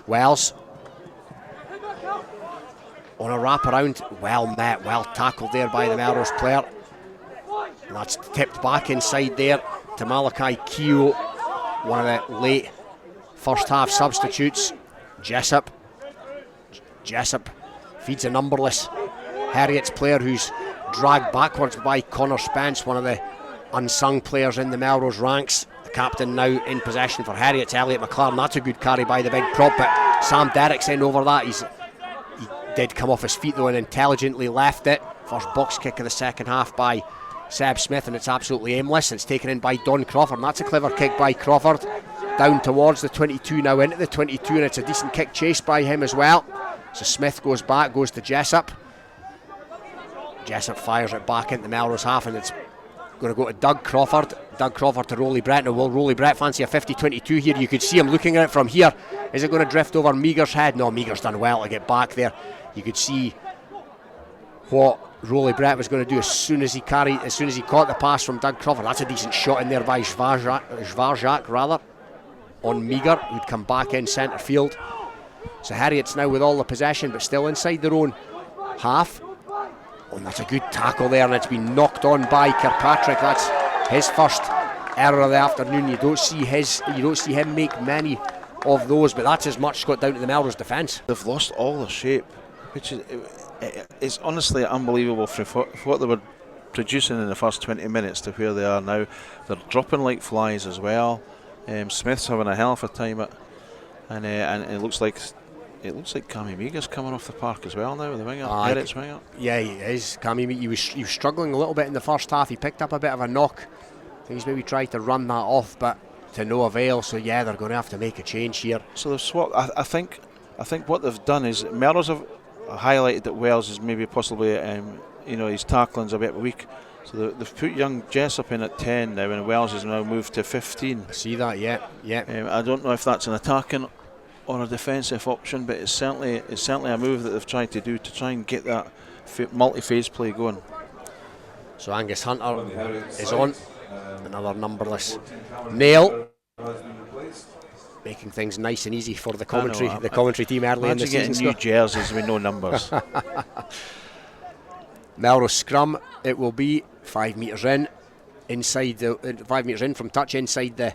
Wells on a wrap around, well met, well tackled there by the Melrose player. And that's tipped back inside there to Malachi Keogh, one of the late first half substitutes. Jessup feeds a numberless Heriots player who's dragged backwards by Connor Spence, one of the unsung players in the Melrose ranks. The captain now in possession for Heriot's, Elliot McLaren. That's a good carry by the big prop, but Sam Derrick's in over that. He did come off his feet though and intelligently left it. First box kick of the second half by Seb Smith, and it's absolutely aimless. It's taken in by Don Crawford, and that's a clever kick by Crawford. Down towards the 22, now into the 22, and it's a decent kick chased by him as well. So Smith goes back, goes to Jessup. Jessup fires it back into the Melrose half, and it's going to go to Doug Crawford. Doug Crawford to Rolly Brett. Now will Rolly Brett fancy a 50-22 here? You could see him looking at it from here. Is it going to drift over Meagher's head? No, Meagher's done well to get back there. You could see what Rolly Brett was going to do as soon as he caught the pass from Doug Crawford. That's a decent shot in there by Zvarzak rather, on Meagher, who'd come back in centre field. So Heriot's now with all the possession, but still inside their own half. Oh, and that's a good tackle there, and it's been knocked on by Kirkpatrick. That's his first error of the afternoon. You don't see him make many of those, but that's as much got down to the Melrose defence. They've lost all their shape, which is it's honestly unbelievable for what they were producing in the first 20 minutes to where they are now. They're dropping like flies as well. Smith's having a hell of a time and it looks like Cammy Meagher's coming off the park as well now with the winger. Heriot's winger. Yeah, he is. Cammy, he was struggling a little bit in the first half. He picked up a bit of a knock. I think he's maybe tried to run that off, but to no avail. So yeah, they're going to have to make a change here. So they've swapped. I think what they've done is Melrose have highlighted that Wells is maybe possibly his tackling's a bit weak. So they've put young Jessup in at 10 now, and Wells has now moved to 15. I see that, yeah. I don't know if that's an attacking or a defensive option, but it's certainly a move that they've tried to do to try and get that multi-phase play going. So Angus Hunter is on, another numberless nail, making things nice and easy for the commentary team early in the season. Getting new jerseys with no numbers. Melrose scrum it will be, 5 metres in, from touch inside the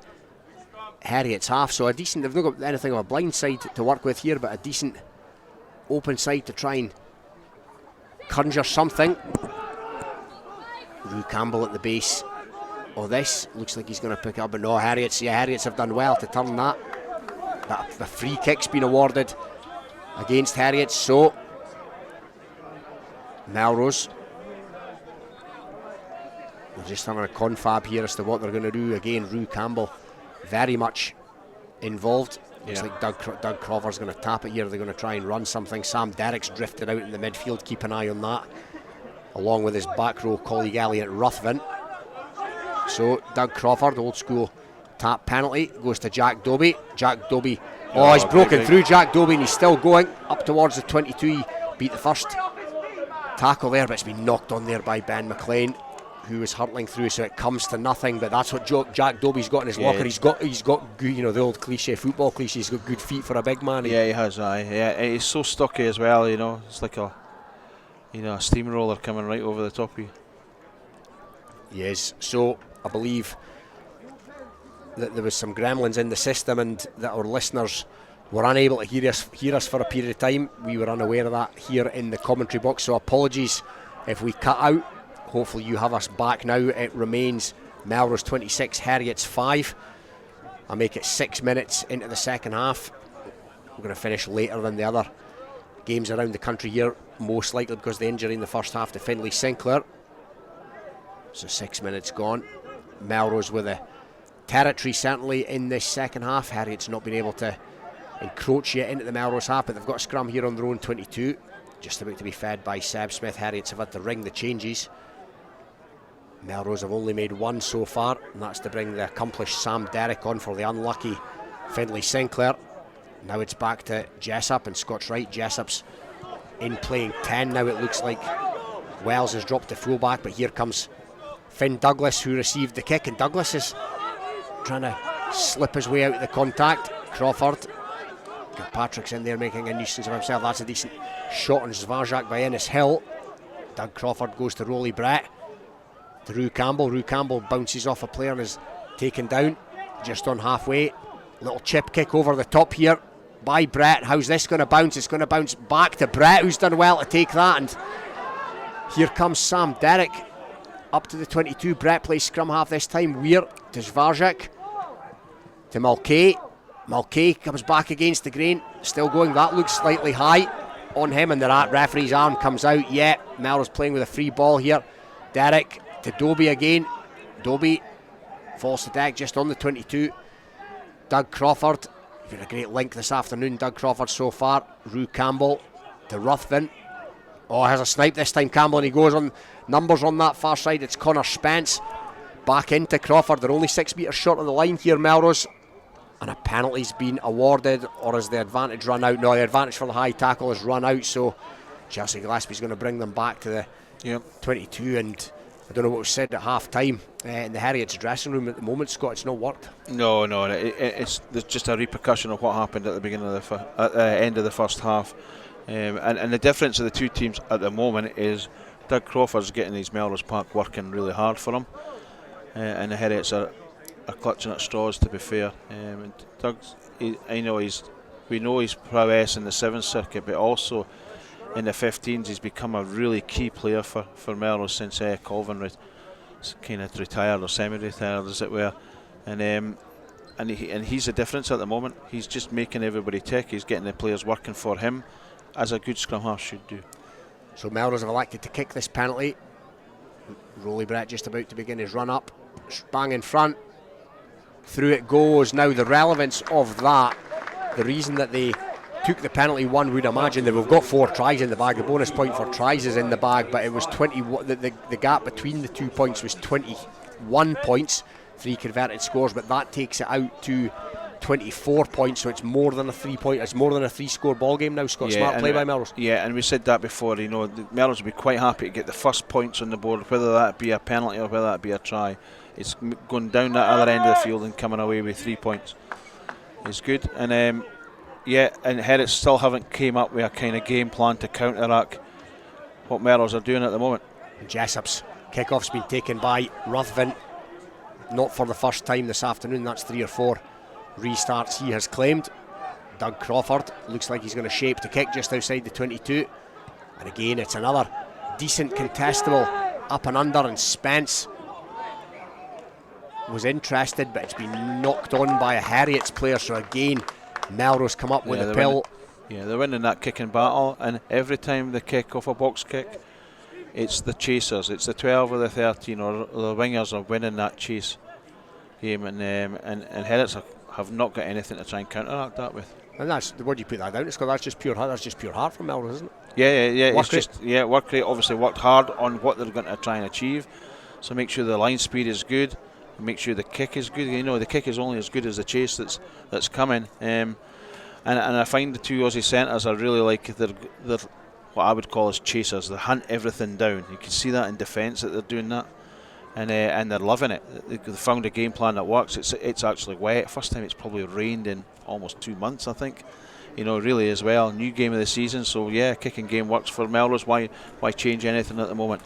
Heriot's half. So a decent, they've not got anything on a blind side to work with here, but a decent open side to try and conjure something. Rue Campbell at the base of this, looks like he's going to pick up, but no, Heriot's have done well to turn that. The free kick's been awarded against Heriot's, so Melrose, they're just having a confab here as to what they're going to do. Again, Rue Campbell very much involved. Looks like Doug Crawford's going to tap it here. They're going to try and run something. Sam Derrick's drifted out in the midfield. Keep an eye on that, along with his back row colleague Elliot Ruthven. So Doug Crawford, old school tap penalty, goes to Jack Dobie. Jack Dobie, he's broken through Jack Dobie, and he's still going up towards the 22. He beat the first tackle there, but it's been knocked on there by Ben McLean, who was hurtling through, so it comes to nothing. But that's what Jack Dobie's got in his locker. He's got good, the old cliche, football cliche, he's got good feet for a big man. He has, he's so stocky as well, it's like a steamroller coming right over the top of you. Yes, so I believe that there was some gremlins in the system and that our listeners were unable to hear us for a period of time. We were unaware of that here in the commentary box, so apologies if we cut out. Hopefully you have us back now. It remains Melrose 26, Heriot's 5. I'll make it 6 minutes into the second half. We're going to finish later than the other games around the country here, most likely because of the injury in the first half to Finlay Sinclair. So 6 minutes gone. Melrose with a territory certainly in this second half. Heriot's not been able to encroach yet into the Melrose half, but they've got a scrum here on their own 22, just about to be fed by Seb Smith. Heriot's have had to ring the changes. Melrose have only made one so far, and that's to bring the accomplished Sam Derrick on for the unlucky Finlay Sinclair. Now it's back to Jessup and Scott's right. Jessup's in playing 10 now, it looks like. Wells has dropped to fullback, but here comes Finn Douglas, who received the kick, and Douglas is trying to slip his way out of the contact. Crawford, Patrick's in there making a nuisance of himself. That's a decent shot on Zvarzak by Ennis Hill. Doug Crawford goes to Rolly Brett, to Rue Campbell. Rue Campbell bounces off a player and is taken down just on halfway. Little chip kick over the top here by Brett. How's this going to bounce? It's going to bounce back to Brett, who's done well to take that, and Here comes Sam Derrick up to the 22. Brett plays scrum half this time. Weir to Zvarzak to Mulcahy. Mulcahy comes back against the grain, still going. That looks slightly high on him, and the referee's arm comes out. Yeah, Melrose playing with a free ball here. Derrick to Dobie again. Dobie falls to deck just on the 22. Doug Crawford, been a great link this afternoon. Doug Crawford so far. Rue Campbell to Ruthven. Oh, has a snipe this time, Campbell, and he goes on numbers on that far side. It's Connor Spence back into Crawford. They're only 6 metres short of the line here, Melrose, and a penalty's been awarded, or has the advantage run out? No, the advantage for the high tackle has run out, so Chelsea Gillespie's going to bring them back to the 22. And I don't know what was said at half time in the Heriot's dressing room at the moment, Scott. It's not worked. No, it's there's just a repercussion of what happened at the beginning of at the end of the first half. And the difference of the two teams at the moment is Doug Crawford's getting his Melrose Park working really hard for him, and the Heriots are clutching at straws, to be fair. And Doug's, we know his prowess in the 7th circuit, but also in the 15s he's become a really key player for Melrose since Colvin kind of retired or semi-retired, as it were. And he's the difference at the moment. He's just making everybody tick. He's getting the players working for him, as a good scrum half should do. So Melrose have elected to kick this penalty. Rolly Brett just about to begin his run up. Bang in front. Through it goes. Now the relevance of that, the reason that they took the penalty, one would imagine that we've got 4 tries in the bag. The bonus point for tries is in the bag, but it was 21. The gap between the 2 points was 21 points, 3 converted scores, but that takes it out to 24 points, so it's more than a 3-point. It's more than a 3-score ball game now, Scott. Smart play by Melrose. Yeah, and we said that before. Melrose would be quite happy to get the first points on the board, whether that be a penalty or whether that be a try. It's going down that other end of the field and coming away with 3 points. It's good, and and Heriots still haven't came up with a kind of game plan to counteract what Melrose are doing at the moment. Jessup's kick-off's been taken by Ruthven, not for the first time this afternoon. That's 3 or 4 restarts he has claimed. Doug Crawford looks like he's going to shape to kick just outside the 22, and again it's another decent contestable up and under, and Spence was interested, but it's been knocked on by a Heriots player. So again, Melrose come up with a pill. They're winning that kicking battle, and every time they kick off a box kick, it's the chasers, it's the 12 or the 13 or the wingers are winning that chase game, and Heriots have not got anything to try and counteract that with. And that's what do you put that down to, Scott? That's just pure heart. That's just pure heart from Melrose, isn't it? Yeah. Work rate. Work rate. Obviously worked hard on what they're going to try and achieve. So make sure the line speed is good. Make sure the kick is good. The kick is only as good as the chase that's coming. And I find the two Aussie centres are really like they're what I would call as chasers. They hunt everything down. You can see that in defence that they're doing that, and they're loving it. They found a game plan that works. It's actually wet. First time it's probably rained in almost 2 months, I think. Really as well. New game of the season. So yeah, kicking game works for Melrose. Why change anything at the moment?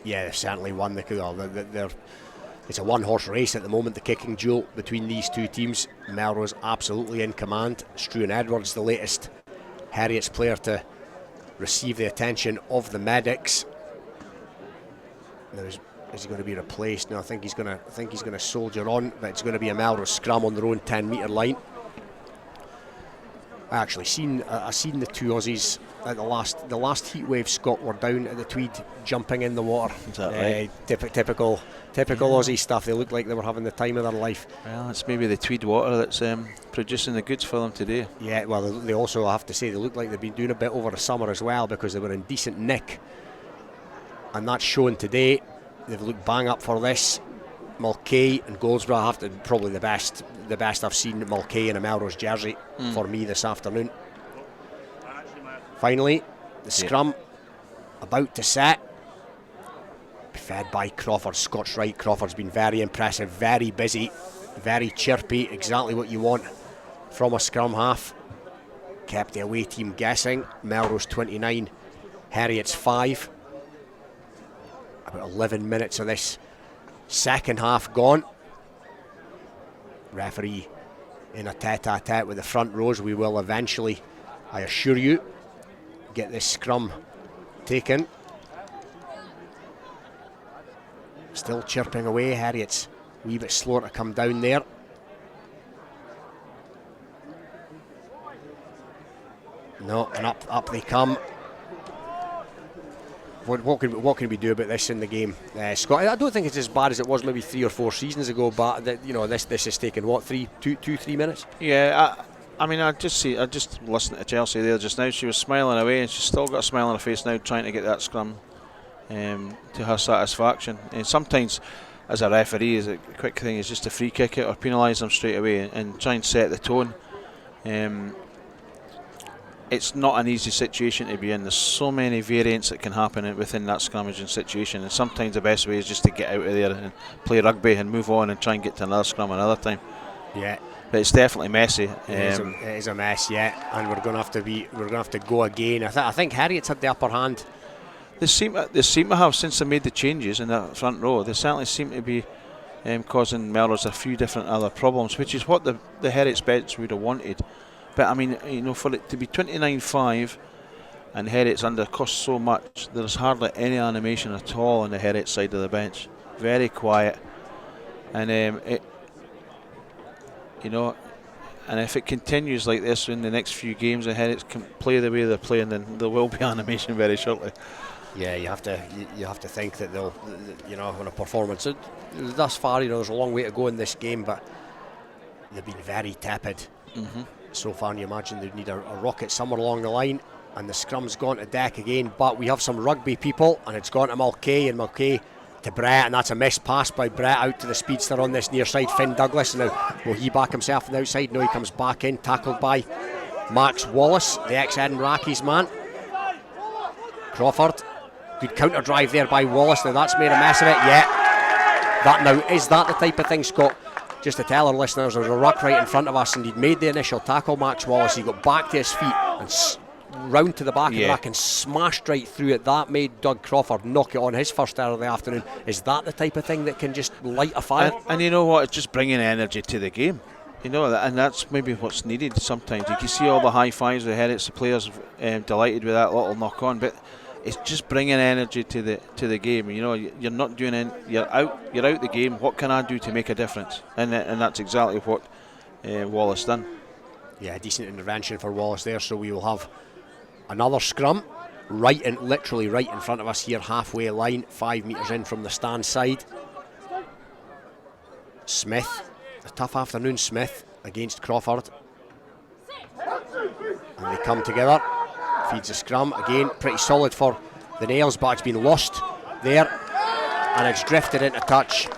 Yeah, they've certainly won. It's a one-horse race at the moment, the kicking duel between these two teams. Melrose absolutely in command. Struan Edwards, the latest Heriots player to receive the attention of the medics. Now, is he going to be replaced? No, I think he's going to soldier on, but it's going to be a Melrose scrum on their own 10-metre line. I seen the two Aussies at the last heat wave. Scott were down at the Tweed jumping in the water. Is that right? Typical Aussie stuff. They looked like they were having the time of their life. Well, it's maybe the Tweed water that's producing the goods for them today. Yeah, well, they also, I have to say, they look like they've been doing a bit over the summer as well, because they were in decent nick, and that's shown today. They've looked bang up for this. Mulcahy and Goldsborough have to probably the best I've seen Mulcahy in a Melrose jersey for me this afternoon. Finally, the scrum about to set. Fed by Crawford, Scott's right. Crawford's been very impressive, very busy, very chirpy, exactly what you want from a scrum half. Kept the away team guessing. Melrose 29, Heriots 5. About 11 minutes of this second half gone. Referee in a tete-a-tete with the front rows. We will eventually, I assure you, get this scrum taken. Still chirping away. Heriot's a wee bit slower to come down there. No, and up they come. What can we do about this in the game, Scott? I don't think it's as bad as it was maybe 3 or 4 seasons ago, but this is taking what, 3 minutes? Yeah, I just listened to Chelsea there just now. She was smiling away, and she's still got a smile on her face now, trying to get that scrum to her satisfaction. And sometimes, as a referee, a quick thing is just to free kick it or penalise them straight away and try and set the tone. It's not an easy situation to be in. There's so many variants that can happen within that scrummaging situation, and sometimes the best way is just to get out of there and play rugby and move on and try and get to another scrum another time. Yeah, but it's definitely messy. It is a mess, yeah, and we're going to have to go again. I think Heriot's had the upper hand. They seem to have, since they made the changes in that front row. They certainly seem to be causing Melrose a few different other problems, which is what the Heriots bench would have wanted. But I mean, for it to be 29-5 and Heriots under cost so much, there's hardly any animation at all on the Heriots side of the bench. Very quiet, and and if it continues like this in the next few games, the Heriots can play the way they're playing, then there will be animation very shortly. Yeah, you have to think that they'll, on a performance thus far, there's a long way to go in this game, but they've been very tepid. So far, and you imagine they'd need a rocket somewhere along the line, and the scrum's gone to deck again, but we have some rugby people, and it's gone to Mulcahy, and Mulcahy to Brett, and that's a missed pass by Brett out to the speedster on this near side, Finn Douglas. Now, will he back himself on the outside? No, he comes back in, tackled by Max Wallace, the ex-Edinburgh Accies man. Crawford, good counter drive there by Wallace. Now that's made a mess of it. Yeah, is that the type of thing, Scott? Just to tell our listeners, there was a ruck right in front of us, and he'd made the initial tackle, Max Wallace. He got back to his feet and round to the back of the rack and smashed right through it. That made Doug Crawford knock it on his first error of the afternoon. Is that the type of thing that can just light a fire? And you know what? It's just bringing energy to the game. And that's maybe what's needed sometimes. You can see all the high fives, the Heriots, the players delighted with that little knock on, but it's just bringing energy to the game. You're not doing it. You're out the game. What can I do to make a difference? And that's exactly what Wallace done. Yeah, decent intervention for Wallace there. So we will have another scrum, literally right in front of us here, halfway line, 5 metres in from the stand side. Smith, a tough afternoon. Smith against Crawford, and they come together. Feeds a scrum again, pretty solid for the Nails, but it's been lost there, and it's drifted into touch.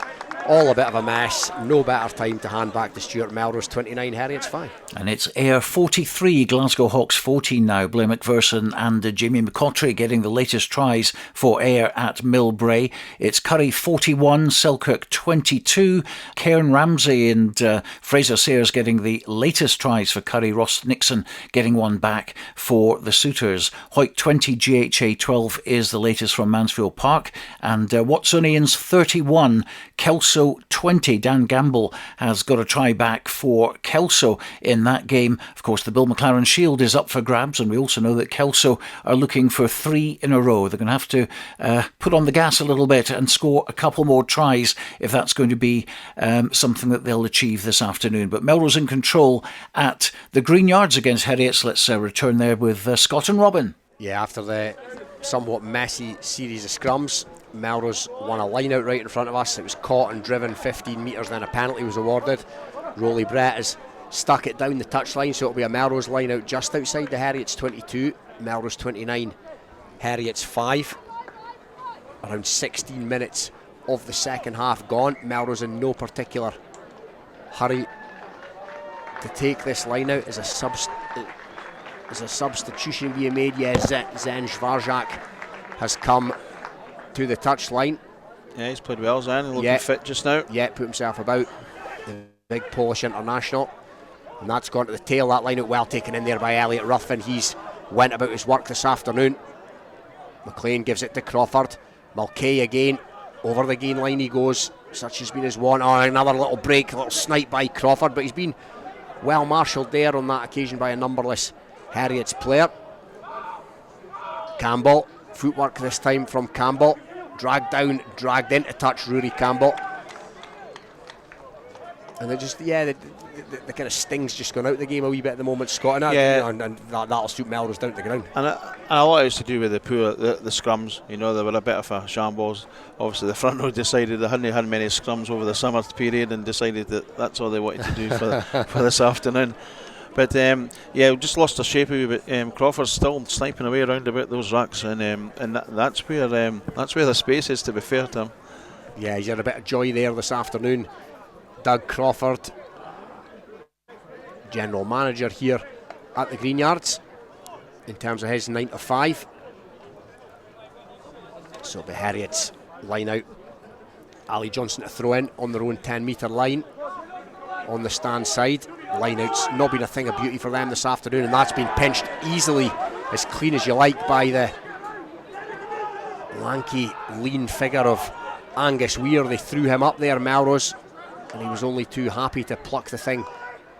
All a bit of a mess. No better time to hand back to Stuart. Melrose 29, Heriots 5. And it's Ayr 43, Glasgow Hawks 14 now. Blair McPherson and Jamie McCautry getting the latest tries for Ayr at Millbrae. It's Curry 41, Selkirk 22. Cairn Ramsey and Fraser Sayers getting the latest tries for Curry. Ross Nixon getting one back for the Suitors. Hoyt 20, GHA 12 is the latest from Mansfield Park. And Watsonians 31, Kelso 20. Dan Gamble has got a try back for Kelso in that game. Of course, the Bill McLaren Shield is up for grabs, and we also know that Kelso are looking for 3 in a row. They're going to have to put on the gas a little bit and score a couple more tries if that's going to be something that they'll achieve this afternoon. But Melrose in control at the Green Yards against Heriots. Let's return there with Scott and Robin. Yeah, after the somewhat messy series of scrums, Melrose won a line out right in front of us. It was caught and driven 15 metres, then a penalty was awarded. Rolly Brett has stuck it down the touchline, so it'll be a Melrose line out just outside the Heriots 22, Melrose 29, Heriots 5. Around 16 minutes of the second half gone. Melrose in no particular hurry to take this line out. Is a substitution being made? Yes, Zen Zvarzak has come to the touchline. Yeah, he's played well, Zen, looking fit just now. Yeah, put himself about, the big Polish international. And that's gone to the tail, that line out well taken in there by Elliot Ruthven. He's went about his work this afternoon. McLean gives it to Crawford. Mulcahy again, over the gain line he goes. Such has been his want. Oh, another little break, a little snipe by Crawford, but he's been well marshalled there on that occasion by a numberless Heriots player. Campbell, footwork this time from Campbell. dragged down, dragged into touch, Rory Campbell. And they just, the kind of sting's just gone out the game a wee bit at the moment, Scott, and that'll suit Melrose down to the ground. And a lot of it's to do with the scrums. You know, they were a bit of a shambles. Obviously, the front row decided they hadn't had many scrums over the summer period and decided that that's all they wanted to do for this afternoon. But we just lost our shape a wee bit. Crawford's still sniping away around about those racks, and that's where the space is, to be fair to him. Yeah, he's had a bit of joy there this afternoon. Doug Crawford, general manager here at the Greenyards, in terms of his 9 to 5. So the Heriot's line out. Ali Johnson to throw in on their own 10-metre line on the stand side. Line out's not been a thing of beauty for them this afternoon, and that's been pinched easily, as clean as you like, by the lanky, lean figure of Angus Weir. They threw him up there, Melrose, and he was only too happy to pluck the thing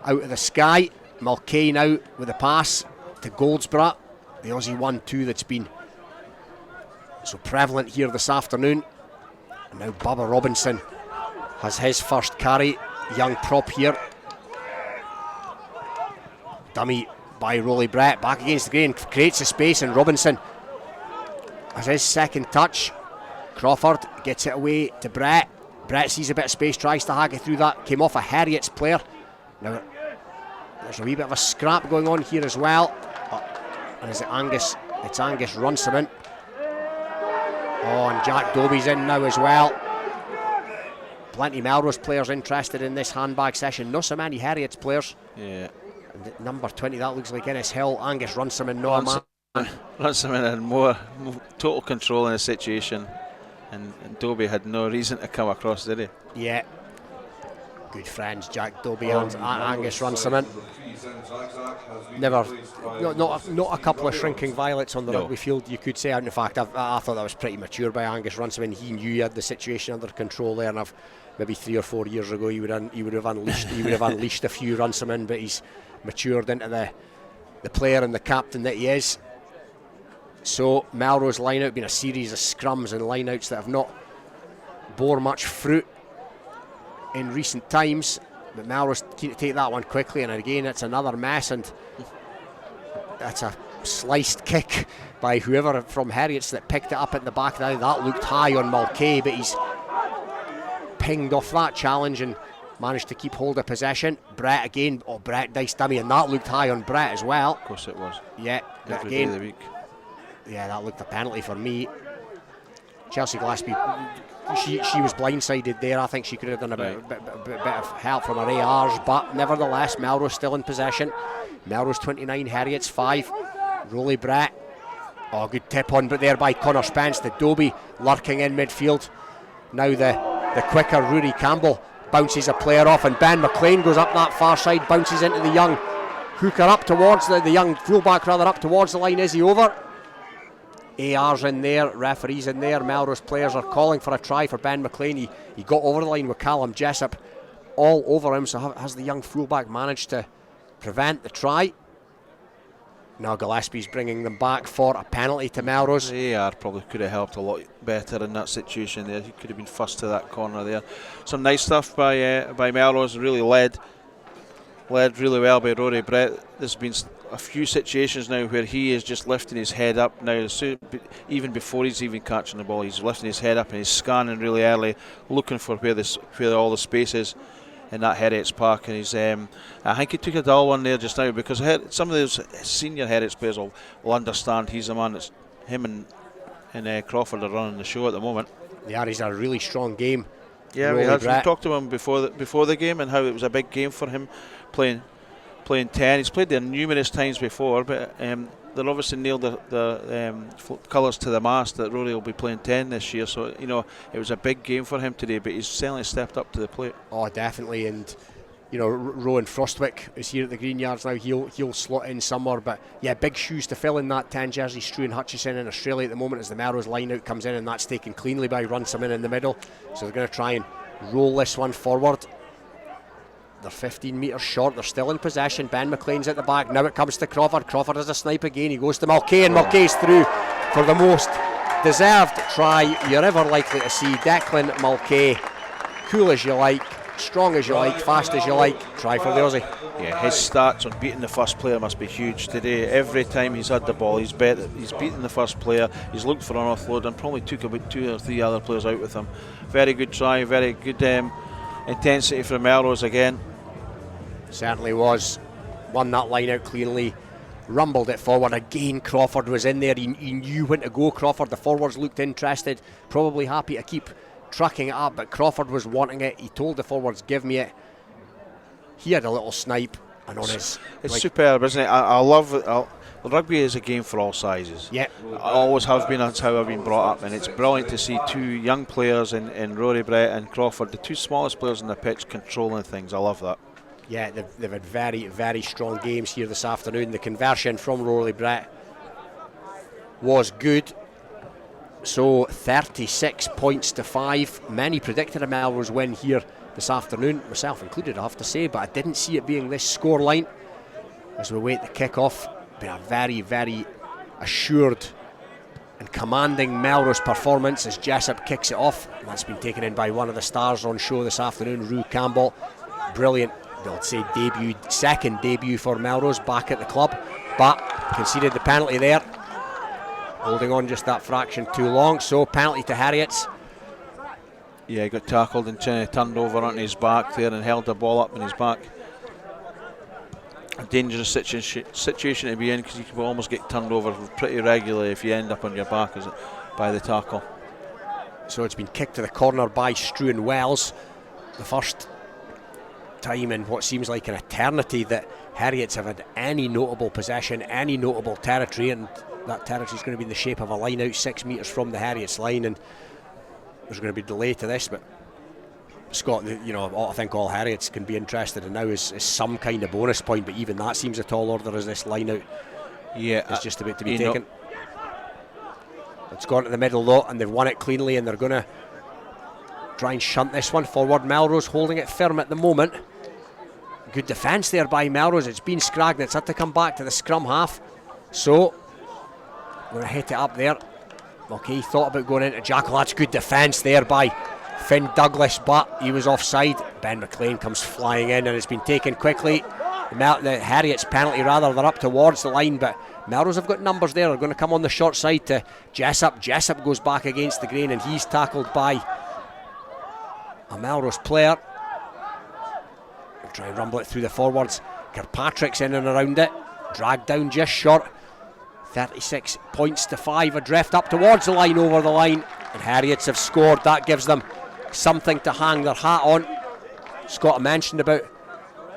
out of the sky. Mulcahy now with a pass to Goldsborough, the Aussie 1-2 that's been so prevalent here this afternoon. And now Bubba Robinson has his first carry, young prop here. Dummy by Rolly Brett, back against the grain, creates a space, and Robinson has his second touch. Crawford gets it away to Brett. Brett sees a bit of space, tries to hag it through that, came off a Heriot's player. Now there's a wee bit of a scrap going on here as well. And is it Angus? It's Angus Runciman. Oh, and Jack Dobie's in now as well. Plenty Melrose players interested in this handbag session, not so many Heriot's players. Yeah. And number 20, that looks like Ennis Hill. Angus Runciman, no man. Runciman had more total control in the situation, and Dobie had no reason to come across, did he? Yeah. Good friends, Jack Dobie and Angus Runciman. Never, not a couple of shrinking violets on the rugby field, you could say. And in fact, I thought that was pretty mature by Angus Runciman. He knew he had the situation under control there, and maybe 3 or 4 years ago he would have unleashed a few Runciman, but he's matured into the player and the captain that he is. So Melrose line-out been a series of scrums and line-outs that have not bore much fruit in recent times, but Melrose keen to take that one quickly, and again it's another mess, and that's a sliced kick by whoever from Heriot's that picked it up at the back. Now that looked high on Mulcahy, but he's pinged off that challenge and managed to keep hold of possession. Brett again, Brett dice dummy, and that looked high on Brett as well. Of course it was. Yeah, every again, day of the week. Yeah, that looked a penalty for me. Chelsea Gillespie, she was blindsided there. I think she could have done a bit of help from her ARs, but nevertheless Melrose still in possession. Melrose 29, Heriot's 5. Rolly Brett, good tip on, but there by Connor Spence. The Dobie lurking in midfield. Now the quicker Rory Campbell bounces a player off, and Ben McLean goes up that far side, bounces into the young hooker up towards the young fullback rather, up towards the line. Is he over? AR's in there, referees in there, Melrose players are calling for a try for Ben McLean. He got over the line with Callum Jessup all over him, so has the young fullback managed to prevent the try? Now Gillespie's bringing them back for a penalty to Melrose. AR probably could have helped a lot better in that situation there. He could have been first to that corner there. Some nice stuff by Melrose, really led really well by Rory Brett. There's been a few situations now where he is just lifting his head up now, even before he's even catching the ball, he's lifting his head up and he's scanning really early, looking for where all the space is in that Heriot's park. And he's I think he took a dull one there just now, because some of those senior Heriot's players will understand he's the man that's him and Crawford are running the show at the moment. Yeah, he's a really strong game. Yeah, we talked to him before the game, and how it was a big game for him playing 10. He's played there numerous times before, but they're obviously nailed the colours to the mast that Rory will be playing 10 this year. So it was a big game for him today, but he's certainly stepped up to the plate. Oh, definitely. And Rowan Frostwick is here at the Greenyards now. He'll slot in somewhere, but yeah, big shoes to fill in that 10 jersey. Struan Hutchison in Australia at the moment as the Melrose line out comes in, and that's taken cleanly by Runciman in the middle. So they're going to try and roll this one forward. They're 15 metres short, they're still in possession. Ben McLean's at the back, now it comes to Crawford. Crawford has a snipe again, he goes to Mulcahy, and Mulcahy's through for the most deserved try you're ever likely to see. Declan Mulcahy, cool as you like, strong as you like, fast as you like, try for the Aussie. Yeah, his stats on beating the first player must be huge today. Every time he's had the ball, he's beaten the first player, he's looked for an offload and probably took about 2 or 3 other players out with him. Very good try, very good intensity from Melrose again. Certainly was. Won that line out cleanly, rumbled it forward again. Crawford was in there, he knew when to go. Crawford, the forwards looked interested, probably happy to keep trucking it up, but Crawford was wanting it. He told the forwards, give me it. He had a little snipe, and on his... It's superb, isn't it? I love it. Rugby is a game for all sizes. Yeah. I always have been, that's how I've been brought up, and it's brilliant to see 2 young players in Rory Brett and Crawford, the 2 smallest players on the pitch, controlling things. I love that. Yeah, they've had very, very strong games here this afternoon. The conversion from Rory Brett was good. So 36 points to 5. Many predicted a Melrose win here this afternoon, myself included, I have to say, but I didn't see it being this scoreline. As we wait the kick-off, been a very, very assured and commanding Melrose performance as Jessup kicks it off. And that's been taken in by one of the stars on show this afternoon, Rue Campbell. Brilliant, I'll say second debut for Melrose back at the club, but conceded the penalty there, holding on just that fraction too long. So penalty to Heriot's. Yeah, he got tackled and turned over on his back there and held the ball up on his back. A dangerous situation to be in, because you can almost get turned over pretty regularly if you end up on your back by the tackle. So it's been kicked to the corner by Struan Wells. The first time in what seems like an eternity that Heriot's have had any notable possession, any notable territory, and that territory is going to be in the shape of a line out 6 metres from the Heriot's line, and there's going to be a delay to this, but Scott, I think all Heriot's can be interested in now is some kind of bonus point, but even that seems a tall order as this line out is just about to be taken. It's gone to the middle though, and they've won it cleanly, and they're going to try and shunt this one forward. Melrose holding it firm at the moment. Good defence there by Melrose. It's been Scragg, it's had to come back to the scrum half. So, going to hit it up there. Okay, thought about going into Jackal. That's good defence there by Finn Douglas, but he was offside. Ben McLean comes flying in, and it's been taken quickly. The Heriot's penalty rather, they're up towards the line, but Melrose have got numbers there. They're going to come on the short side to Jessup. Jessup goes back against the grain, and he's tackled by a Melrose player. They'll try and rumble it through the forwards. Kirkpatrick's in and around it, dragged down just short. 36 points to 5, adrift up towards the line, over the line, and Heriots have scored. That gives them something to hang their hat on. Scott mentioned about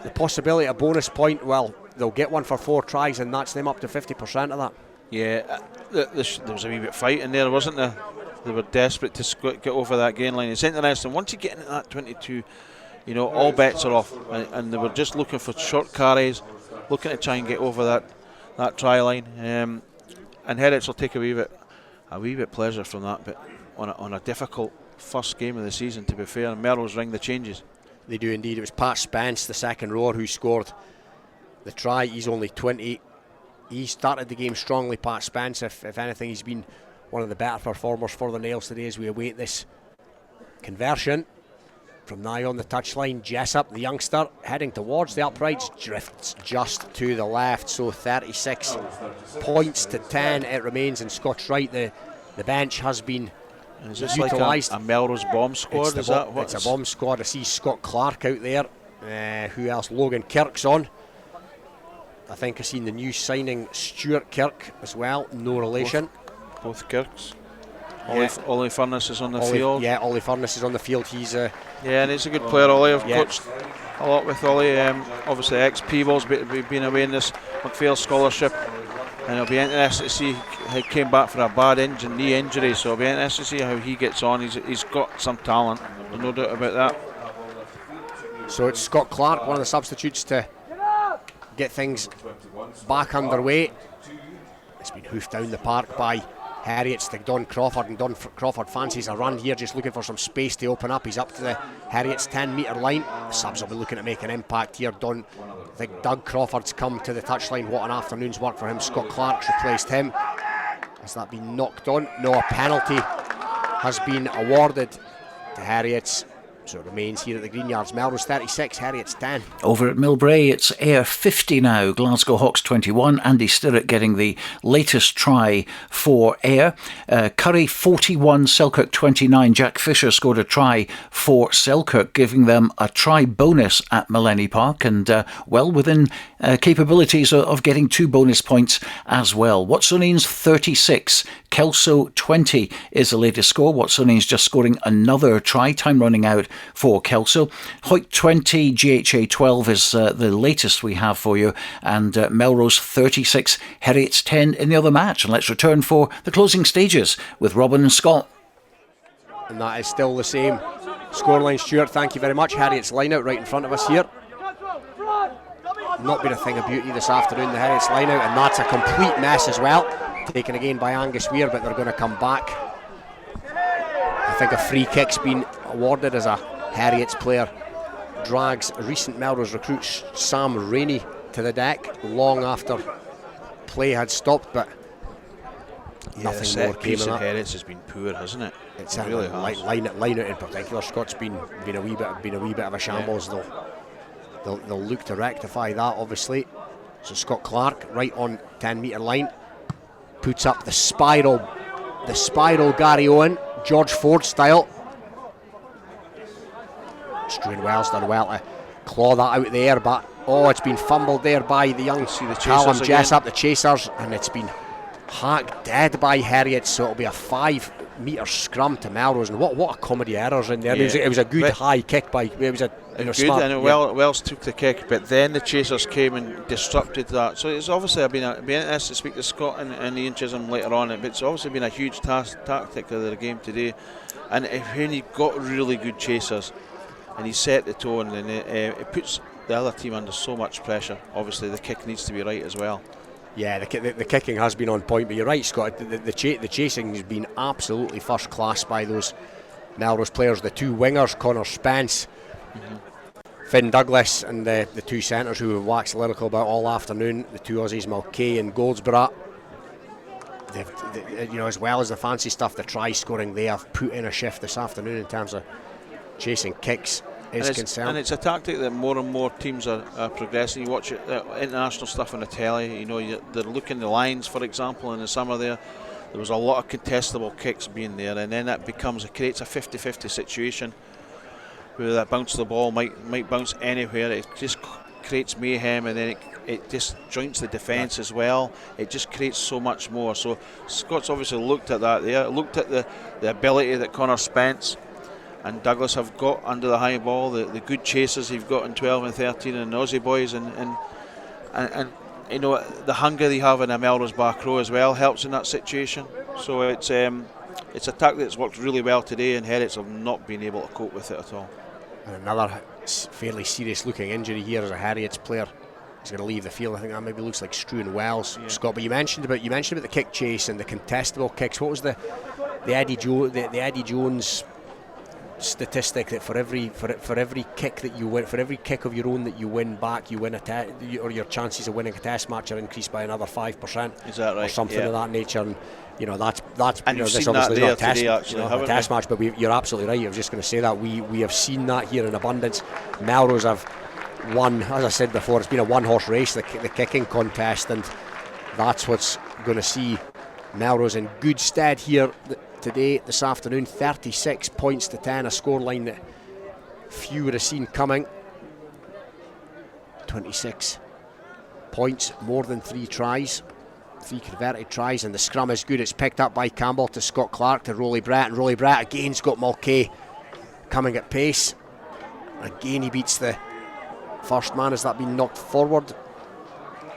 the possibility of bonus point. Well, they'll get one for 4 tries, and that's them up to 50% of that. Yeah, there was a wee bit of fight in there, wasn't there? They were desperate to get over that gain line. It's interesting, once you get into that 22, all bets are off, and they were just looking for short carries, looking to try and get over that try line. And Heriots will take a wee bit pleasure from that, but on a difficult first game of the season, to be fair, and Melrose ring the changes. They do indeed. It was Pat Spence, the second rower, who scored the try. He's only 20. He started the game strongly, Pat Spence. If anything, he's been one of the better performers for the Nails today as we await this conversion. From now on the touchline, Jessup, the youngster, heading towards the uprights, drifts just to the left. So 36 points to 10 it remains, and Scott's right, the bench has been utilised. Like a Melrose bomb squad? It's a bomb squad. I see Scott Clark out there. Who else? Logan Kirk's on. I think I've seen the new signing, Stuart Kirk, as well. No relation. Both Kirks. Ollie Furness is on the field. Yeah, Ollie Furness is on the field. He's and he's a good player, Ollie. I've coached a lot with Ollie. Obviously, ex-Peebles, been away in this McPhail scholarship, and it'll be interesting to see. He came back for a bad knee injury, so it'll be interesting to see how he gets on. He's got some talent, there's no doubt about that. So it's Scott Clark, one of the substitutes, to get things back underway. It's been hoofed down the park by Heriots to Don Crawford, and Don Crawford fancies a run here, just looking for some space to open up. He's up to the Heriots 10-metre line. The subs will be looking to make an impact here. I think Doug Crawford's come to the touchline. What an afternoon's work for him. Scott Clark's replaced him. Has that been knocked on? No, a penalty has been awarded to Heriot's. So it remains here at the Greenyards. Melrose 36, Heriot's 10. Over at Millbrae, it's Ayr 50 now, Glasgow Hawks 21. Andy Stirrett getting the latest try for Ayr. Curry 41, Selkirk 29. Jack Fisher scored a try for Selkirk, giving them a try bonus at Millennium Park, and well within capabilities of getting 2 bonus points as well. Watsonians 36, Kelso 20 is the latest score. Watsonians just scoring another try, time running out for Kelso. Hoyt 20, GHA 12 is the latest we have for you, and Melrose 36, Heriot's 10 in the other match. And let's return for the closing stages with Robin and Scott. And that is still the same scoreline, Stuart. Thank you very much. Heriot's line out right in front of us here. Not been a thing of beauty this afternoon, the Heriot's line out, and that's a complete mess as well. Taken again by Angus Weir, but they're going to come back. I think a free kick's been awarded as a Heriot's player drags recent Melrose recruit Sam Rainey to the deck long after play had stopped, but nothing more came of that. Heriot's has been poor, hasn't it? It's really line out in particular. Scott's been a wee bit of a shambles. They'll look to rectify that, obviously. So Scott Clark right on 10-metre line puts up the spiral Gary Owen, George Ford style. Struan Wells done well to claw that out there, but it's been fumbled there by the young Callum Jessup, the chasers, and it's been hacked dead by Heriot. So it'll be a 5-metre scrum to Melrose, and what a comedy errors in there. Yeah. It was a good high kick by it was a smart, and Wells took the kick, but then the chasers came and disrupted that. So it's obviously been interesting to speak to Scott and Ian Chisholm later on, but it's obviously been a huge tactic of the game today. And when you've got really good chasers and he set the tone, and it puts the other team under so much pressure. Obviously the kick needs to be right as well. Yeah, the kicking has been on point, but you're right, Scott. The chasing has been absolutely first class by those Melrose players. The 2 wingers, Connor Spence, Finn Douglas, and the 2 centres who we've waxed lyrical about all afternoon, the 2 Aussies, Mulcahy and Goldsborough. As well as the fancy stuff, the try scoring, they have put in a shift this afternoon in terms of chasing kicks is concerned. And it's a tactic that more and more teams are progressing. You watch international stuff on the telly, they're looking the lines, for example, in the summer there was a lot of contestable kicks being there, and then that creates a 50-50 situation where that bounce of the ball might bounce anywhere. It just creates mayhem, and then it just joints the defence as well. It just creates so much more. So Scott's obviously looked at that there, looked at the ability that Connor Spence and Douglas have got under the high ball, the good chasers you've got in 12 and 13 and the Aussie boys, and the hunger they have in a Melrose back row as well helps in that situation. So it's a tactic that's worked really well today, and Heriots have not been able to cope with it at all. And another fairly serious looking injury here as a Heriots player is going to leave the field. I think that maybe looks like Struan Wells, Scott. But you mentioned about the kick chase and the contestable kicks. What was the Eddie Jones statistic that for every kick that you win, for every kick of your own that you win back, you win or your chances of winning a test match are increased by another 5%. Is that right? Or something of that nature. And that's and this you've seen obviously that there not today, actually, a test match, but you're absolutely right. I was just going to say that we have seen that here in abundance. Melrose have won, as I said before, it's been a one-horse race, the kicking contest, and that's what's going to see Melrose in good stead here today, this afternoon. 36 points to 10, a scoreline that few would have seen coming. 26 points, more than 3 tries, 3 converted tries, and the scrum is good. It's picked up by Campbell to Scott Clark to Rolly Brett, and Rolly Brett again's got Mulcahy coming at pace. Again he beats the first man. Has that been knocked forward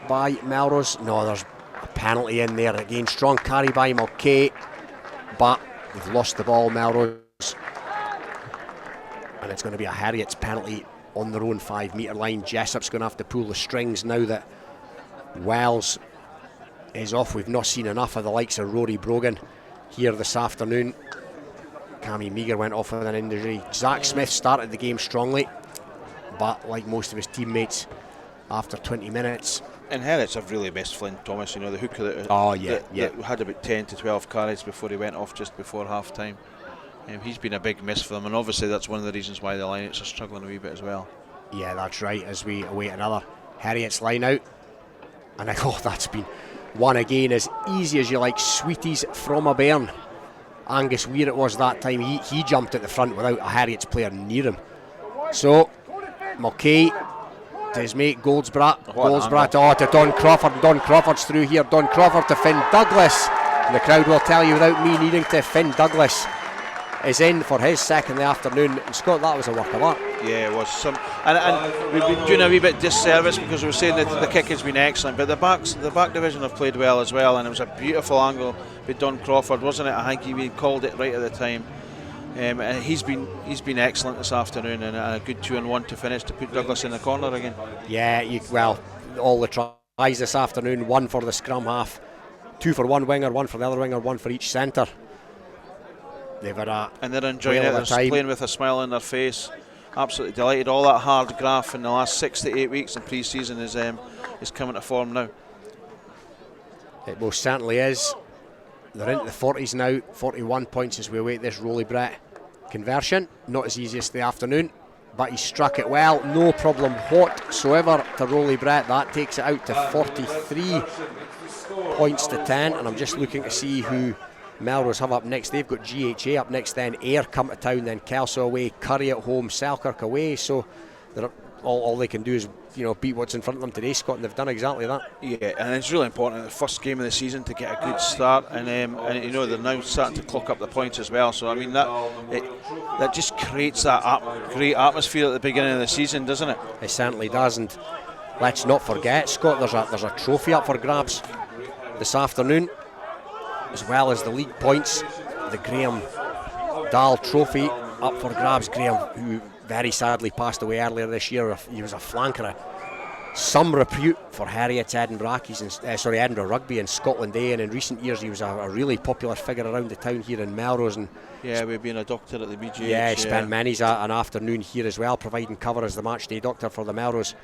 by Melrose? No, there's a penalty in there. Again, strong carry by Mulcahy, but they've lost the ball, Melrose, and it's going to be a Heriot's penalty on their own 5-metre line. Jessup's going to have to pull the strings now that Wells is off. We've not seen enough of the likes of Rory Brogan here this afternoon. Cammy Meagher went off with an injury. Zach Smith started the game strongly, but like most of his teammates, after 20 minutes And Heriot's have really best Flynn Thomas, the hooker that had about 10 to 12 carries before he went off just before half time. He's been a big miss for them, and obviously that's one of the reasons why the lineouts are struggling a wee bit as well. Yeah, that's right, as we await another Heriot's line out. And that's been one again as easy as you like. Sweeties from a bairn. Angus Weir it was that time. He jumped at the front without a Heriot's player near him. So Mulcahy to his mate Goldsbrat to Don Crawford. Don Crawford's through here. Don Crawford to Finn Douglas. And the crowd will tell you without me needing to, Finn Douglas is in for his second in the afternoon. And Scott, that was a work of art. Yeah, it was. And we've been doing a wee bit disservice because we were saying that the kick has been excellent, but the back division have played well as well, and it was a beautiful angle with Don Crawford, wasn't it? I think he called it right at the time. And he's been excellent this afternoon, and a good 2-1 to finish to put Douglas in the corner again. Yeah, all the tries this afternoon, one for the scrum half, two for one winger, one for the other winger, one for each centre. They've had and they're enjoying it. They're playing with a smile on their face. Absolutely delighted. All that hard graft in the last 6 to 8 weeks in pre-season is coming to form now. It most certainly is. They're into the 40s now, 41 points as we await this Rolly Brett conversion. Not as easy as the afternoon, but he struck it well. No problem whatsoever to Rolly Brett. That takes it out to 43 points to 10. And I'm just looking to see who Melrose have up next. They've got GHA up next, then Ayr come to town, then Kelso away, Currie at home, Selkirk away. So all they can do is beat what's in front of them today, Scott, and they've done exactly that. Yeah, and it's really important, the first game of the season, to get a good start, and they're now starting to clock up the points as well. So I mean that just creates that great atmosphere at the beginning of the season, doesn't it? It certainly does. And let's not forget, Scott, there's a trophy up for grabs this afternoon, as well as the league points. The Graham Dahl Trophy up for grabs. Graham, who very sadly passed away earlier this year, he was a flanker, some repute for Heriot's, Edinburgh Rugby and Scotland A, and in recent years he was a really popular figure around the town here in Melrose. And we've been a doctor at the BGH. Yeah, he spent many's an afternoon here as well, providing cover as the match day doctor for the Melrose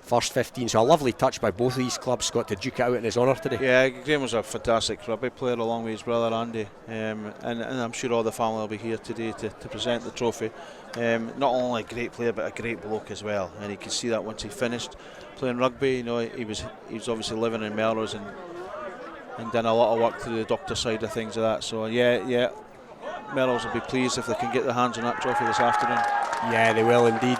first 15. So a lovely touch by both of these clubs, Scott, to duke it out in his honour today. Yeah, Graham was a fantastic rugby player along with his brother Andy, and I'm sure all the family will be here today to present the trophy. Not only a great player but a great bloke as well, and you can see that once he finished playing rugby. He was obviously living in Melrose and done a lot of work through the doctor side of things of that. So yeah, Melrose will be pleased if they can get their hands on that trophy this afternoon. Yeah, they will indeed.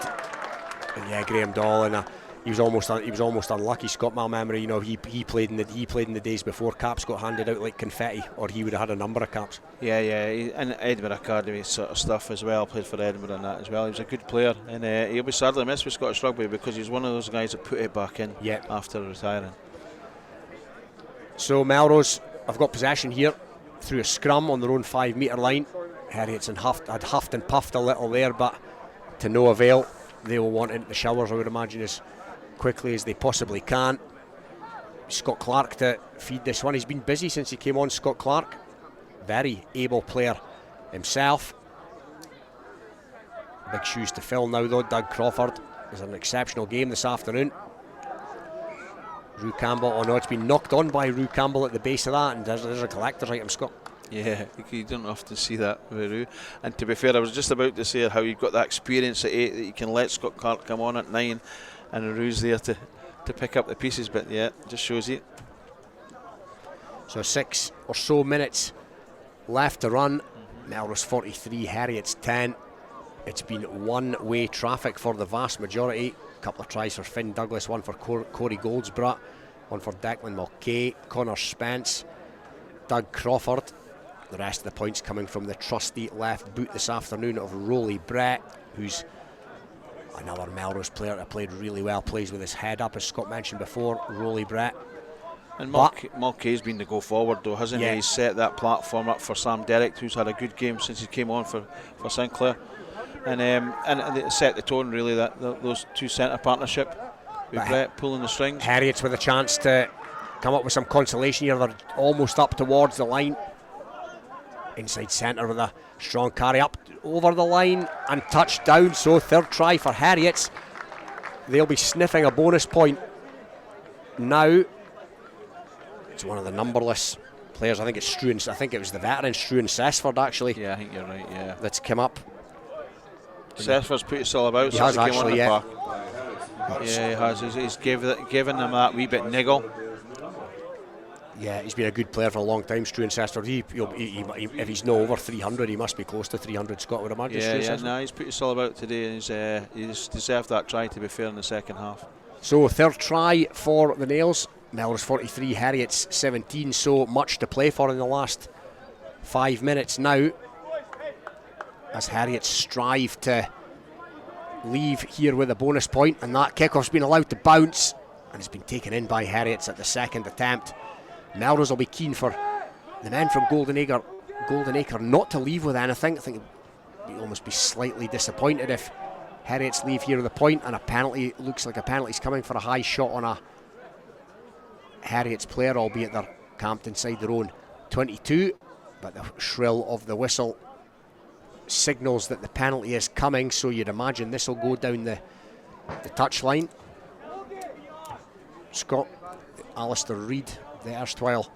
And yeah, Graham Dahl, and he was almost unlucky, Scott, my memory. He played in the days before caps got handed out like confetti, or he would have had a number of caps. Yeah, and Edinburgh Academy sort of stuff as well. Played for Edinburgh and that as well. He was a good player, and he'll be sadly missed with Scottish rugby because he's one of those guys that put it back in after retiring. So Melrose have got possession here through a scrum on their own 5 metre line. Heriot's had huffed and puffed a little there, but to no avail. They will want into the showers, I would imagine, as quickly as they possibly can. Scott Clark to feed this one. He's been busy since he came on, Scott Clark. Very able player himself. Big shoes to fill now though. Doug Crawford is an exceptional game this afternoon. Rue Campbell, it's been knocked on by Rue Campbell at the base of that, and there's a collector's item, Scott. Yeah, you don't often see that with Rue. And to be fair, I was just about to say how you've got that experience at 8 that you can let Scott Clark come on at 9, and Rue's there to pick up the pieces. But yeah, just shows you. So 6 or so minutes left to run. Melrose 43, Heriot's 10. It's been one-way traffic for the vast majority. A couple of tries for Finn Douglas, one for Corey Goldsbrat, one for Declan Mulcahy, Connor Spence, Doug Crawford. The rest of the points coming from the trusty left boot this afternoon of Rolly Brett, who's another Melrose player that played really well, plays with his head up, as Scott mentioned before, Rolly Brett. And Mulcahy's been the go forward though, hasn't he? He's set that platform up for Sam Derrick, who's had a good game since he came on for Sinclair. And it set the tone really, those two centre partnership with Brett pulling the strings. Heriot's with a chance to come up with some consolation here. They're almost up towards the line. Inside centre with a strong carry up over the line and touchdown. So third try for Heriot's. They'll be sniffing a bonus point now. It's one of the numberless players. I think it's Struan. I think it was the veteran Struan Sessford, actually. Yeah, I think you're right, yeah. That's come up. Sessford's put us all about. He has actually, yeah. Yeah, he has. He's given them that wee bit niggle. Yeah, he's been a good player for a long time, Struan Sessford. He, if he's no over 300, he must be close to 300, Scott, I would imagine. He's put us all about today, and he's deserved that try, to be fair, in the second half. So, third try for the Nails. Melrose 43, Heriot's 17, so much to play for in the last 5 minutes now, as Heriot strive to leave here with a bonus point, and that kickoff's been allowed to bounce, and it's been taken in by Heriot's at the second attempt. Melrose will be keen for the men from Golden Acre not to leave with anything. I think they'd almost be slightly disappointed if Heriot's leave here with a point, and a penalty. Looks like a penalty's coming for a high shot on a Heriot's player, albeit they're camped inside their own 22, but the shrill of the whistle signals that the penalty is coming, so you'd imagine this will go down the touchline. Scott, Alistair Reid, the erstwhile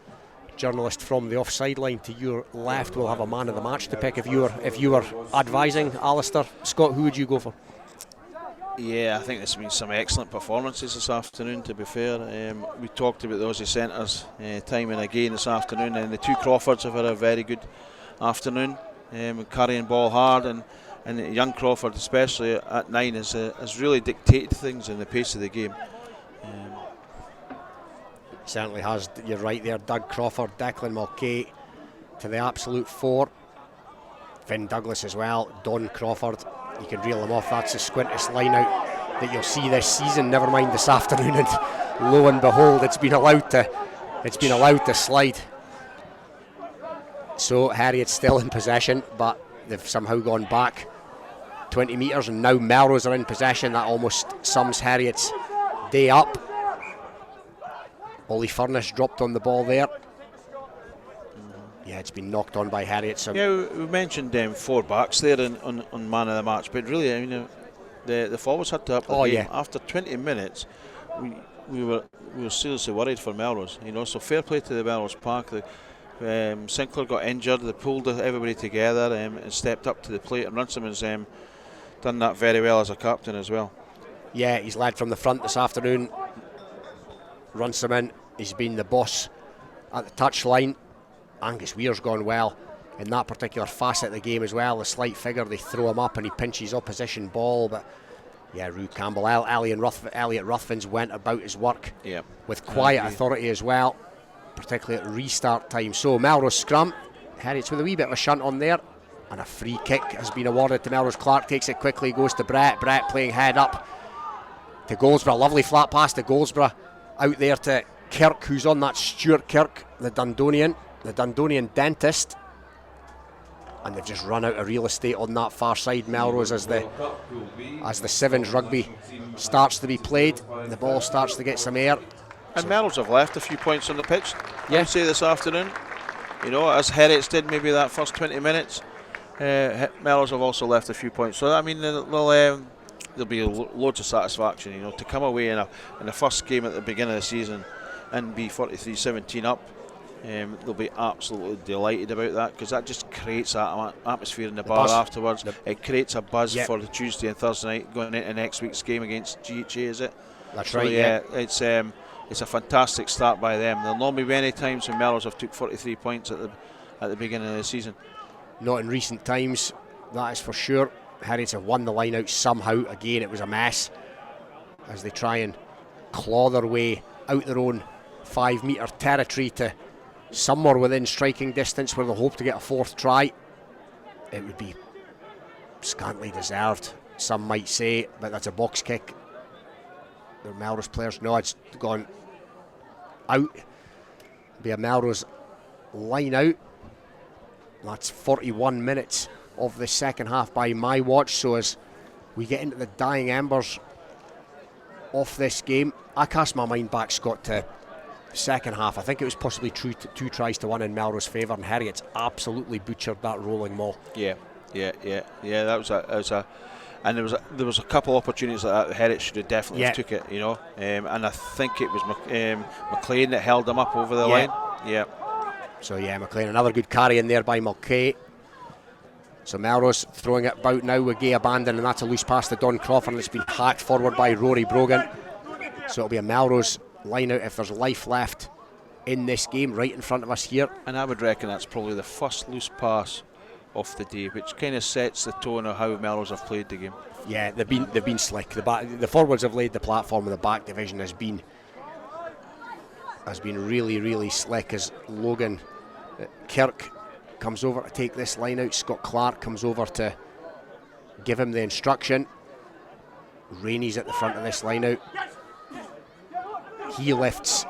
journalist from the offside line to your left, will have a man of the match to pick. If you were advising Alistair, Scott, who would you go for? Yeah, I think there's been some excellent performances this afternoon, to be fair. We talked about the Aussie centres time and again this afternoon, and the two Crawfords have had a very good afternoon, carrying ball hard, and young Crawford, especially at 9, has really dictated things in the pace of the game. Certainly has. You're right there. Doug Crawford, Declan Mulcahy to the absolute fore. Finn Douglas as well. Don Crawford. You can reel them off. That's the squintiest line out that you'll see this season. Never mind this afternoon. And lo and behold, it's been allowed to slide. So Heriot's still in possession, but they've somehow gone back 20 metres, and now Melrose are in possession. That almost sums Heriot's day up. Ollie Furniss dropped on the ball there. Yeah, it's been knocked on by Heriot. Yeah, we mentioned 4 backs there on man of the match, but really, I mean, the forwards had to up the game. Yeah. After 20 minutes, we were seriously worried for Melrose. So fair play to the Melrose Park. Sinclair got injured. They pulled everybody together and stepped up to the plate. And Runciman's done that very well as a captain as well. Yeah, he's led from the front this afternoon. Runciman, he's been the boss at the touchline. Angus Weir's gone well in that particular facet of the game as well. The slight figure, they throw him up and he pinches opposition ball, but yeah, Rue Campbell, Elliot Ruthven's went about his work with quiet authority as well, particularly at restart time. So Melrose scrum, Heriot's with a wee bit of a shunt on there, and a free kick has been awarded to Melrose. Clark takes it quickly, goes to Brett playing head up to Goldsborough. Lovely flat pass to Goldsborough, out there to Kirk, who's on that. Stuart Kirk, the Dundonian dentist, and they've just run out of real estate on that far side, Melrose, as the Sevens rugby starts to be played. The ball starts to get some air, and Melrose have left a few points on the pitch, I would say, this afternoon. As Heriot's did maybe that first 20 minutes, Melrose have also left a few points. So I mean, there'll be loads of satisfaction, to come away in the first game at the beginning of the season and be 43-17 up. They'll be absolutely delighted about that, because that just creates that atmosphere in the bar afterwards. It creates a buzz for the Tuesday and Thursday night going into next week's game against GHA, is it? That's right, yeah. It's a fantastic start by them. There'll not be many times when Melrose have took 43 points at the beginning of the season. Not in recent times, that is for sure. Heriots have won the line out somehow. Again, it was a mess as they try and claw their way out their own 5 metre territory to somewhere within striking distance where they'll hope to get a 4th try. It would be scantily deserved, some might say, but that's a box kick. The Melrose players, no, it's gone out. It'll be a Melrose line out. That's 41 minutes of the second half by my watch. So as we get into the dying embers of this game, I cast my mind back, Scott, to second half. I think it was possibly 2 tries to 1 in Melrose favour, and Heriot's absolutely butchered that rolling maul. Yeah. That was And there was a couple of opportunities that Heriot should have definitely took it, you know. And I think it was McLean that held them up over the line. Yeah. So McLean, another good carry in there by Mulcahy. So Melrose throwing it about now with Gay abandoned, and that's a loose pass to Don Crawford, and it's been hacked forward by Rory Brogan. So it'll be a Melrose line out if there's life left in this game, right in front of us here. And I would reckon that's probably the first loose pass of the day, which kind of sets the tone of how Melrose have played the game. Yeah, they've been slick. The forwards have laid the platform, and the back division has been really, really slick. As Logan Kirk comes over to take this line out, Scott Clark comes over to give him the instruction. Rainey's at the front of this line out. He lifts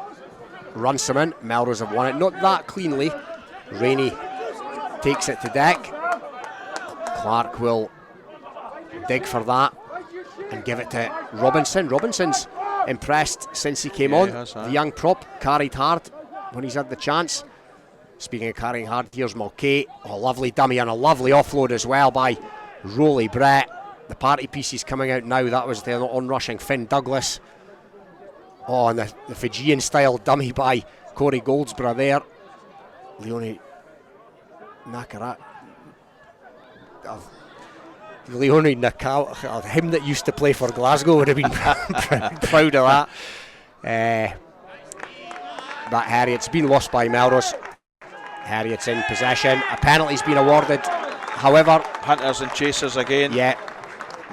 Runciman. Melrose have won it, not that cleanly. Rainey takes it to deck. Clark will dig for that and give it to Robinson. Robinson's impressed since he came on. The young prop carried hard when he's had the chance. Speaking of carrying hard, here's Mulcahy. Oh, lovely dummy and a lovely offload as well by Rolly Brett. The party piece is coming out now. That was the onrushing Finn Douglas. Oh, and the Fijian style dummy by Corey Goldsborough there. Leone Nakarat. Leone Nakao, him that used to play for Glasgow, would have been proud of that. That Heriot's been lost by Melrose. Heriot's in possession. A penalty's been awarded. However, Hunters and chasers again. Yeah.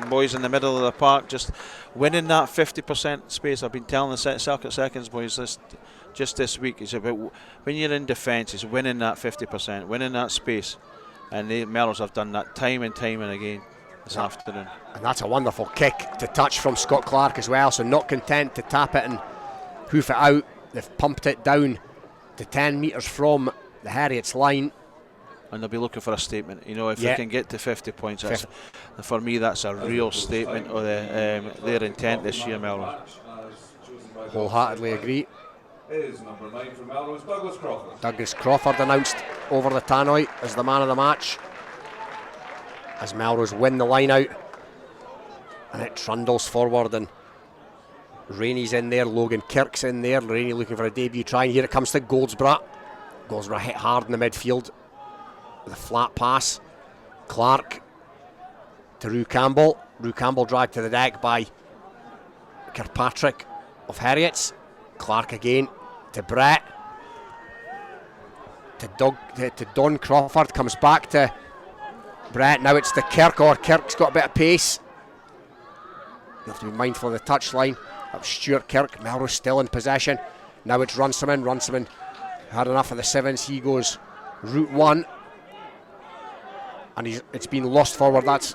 Boys in the middle of the park just winning that 50% space. I've been telling the Celtic Seconds boys this week. It's about when you're in defence, it's winning that 50%, winning that space. And the Melrose have done that time and time and again this afternoon. And that's a wonderful kick to touch from Scott Clark as well. So not content to tap it and hoof it out, they've pumped it down to 10 metres from the Heriot's line. And they'll be looking for a statement. You know, if they can get to 50 points, for me that's a real statement of their intent this year, Melrose. Wholeheartedly agree. Is number 9 for Melrose, Douglas Crawford. Douglas Crawford announced over the tannoy as the man of the match, as Melrose win the line out, and it trundles forward, and Rainey's in there, Logan Kirk's in there. Rainey looking for a debut try, and here it comes to Goldsborough. Goldsborough hit hard in the midfield with a flat pass. Clark to Rue Campbell. Rue Campbell dragged to the deck by Kirkpatrick of Heriot's. Clark again to Brett. To Don Crawford, comes back to Brett. Now it's to Kirk. Kirk's got a bit of pace. You have to be mindful of the touchline. That was Stuart Kirk. Melrose still in possession. Now it's Runciman. Runciman had enough of the sevens. He goes route one. And it's been lost forward. That's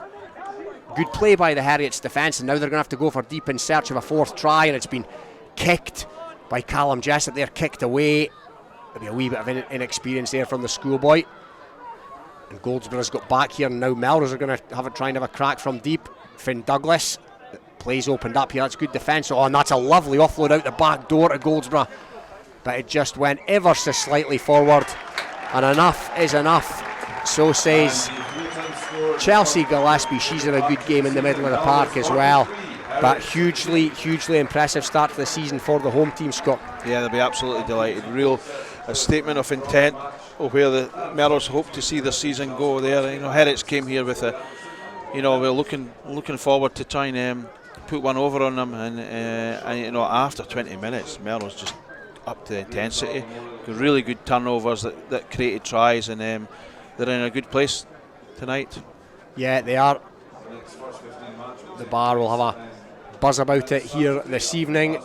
good play by the Heriot's defence. And now they're going to have to go for deep in search of a fourth try. And it's been kicked by Callum Jessup there, kicked away. There'll be a wee bit of inexperience there from the schoolboy. And Goldsborough's got back here, and now Melrose are going to try and have a crack from deep. Finn Douglas, the play's opened up here, that's good defence. Oh, and that's a lovely offload out the back door to Goldsborough. But it just went ever so slightly forward. And enough is enough. So says Chelsea Gillespie. She's in a good game in the middle of the park as well. But hugely impressive start to the season for the home team, Scott. Yeah, they'll be absolutely delighted. A statement of intent of where the Melrose hope to see the season go there. You know, Heriots came here with we're looking forward to try and put one over on them, and you know, after 20 minutes, Melrose just up to the intensity. Really good turnovers that created tries, and they're in a good place tonight. Yeah, they are. The Bar will have a buzz about it here this evening.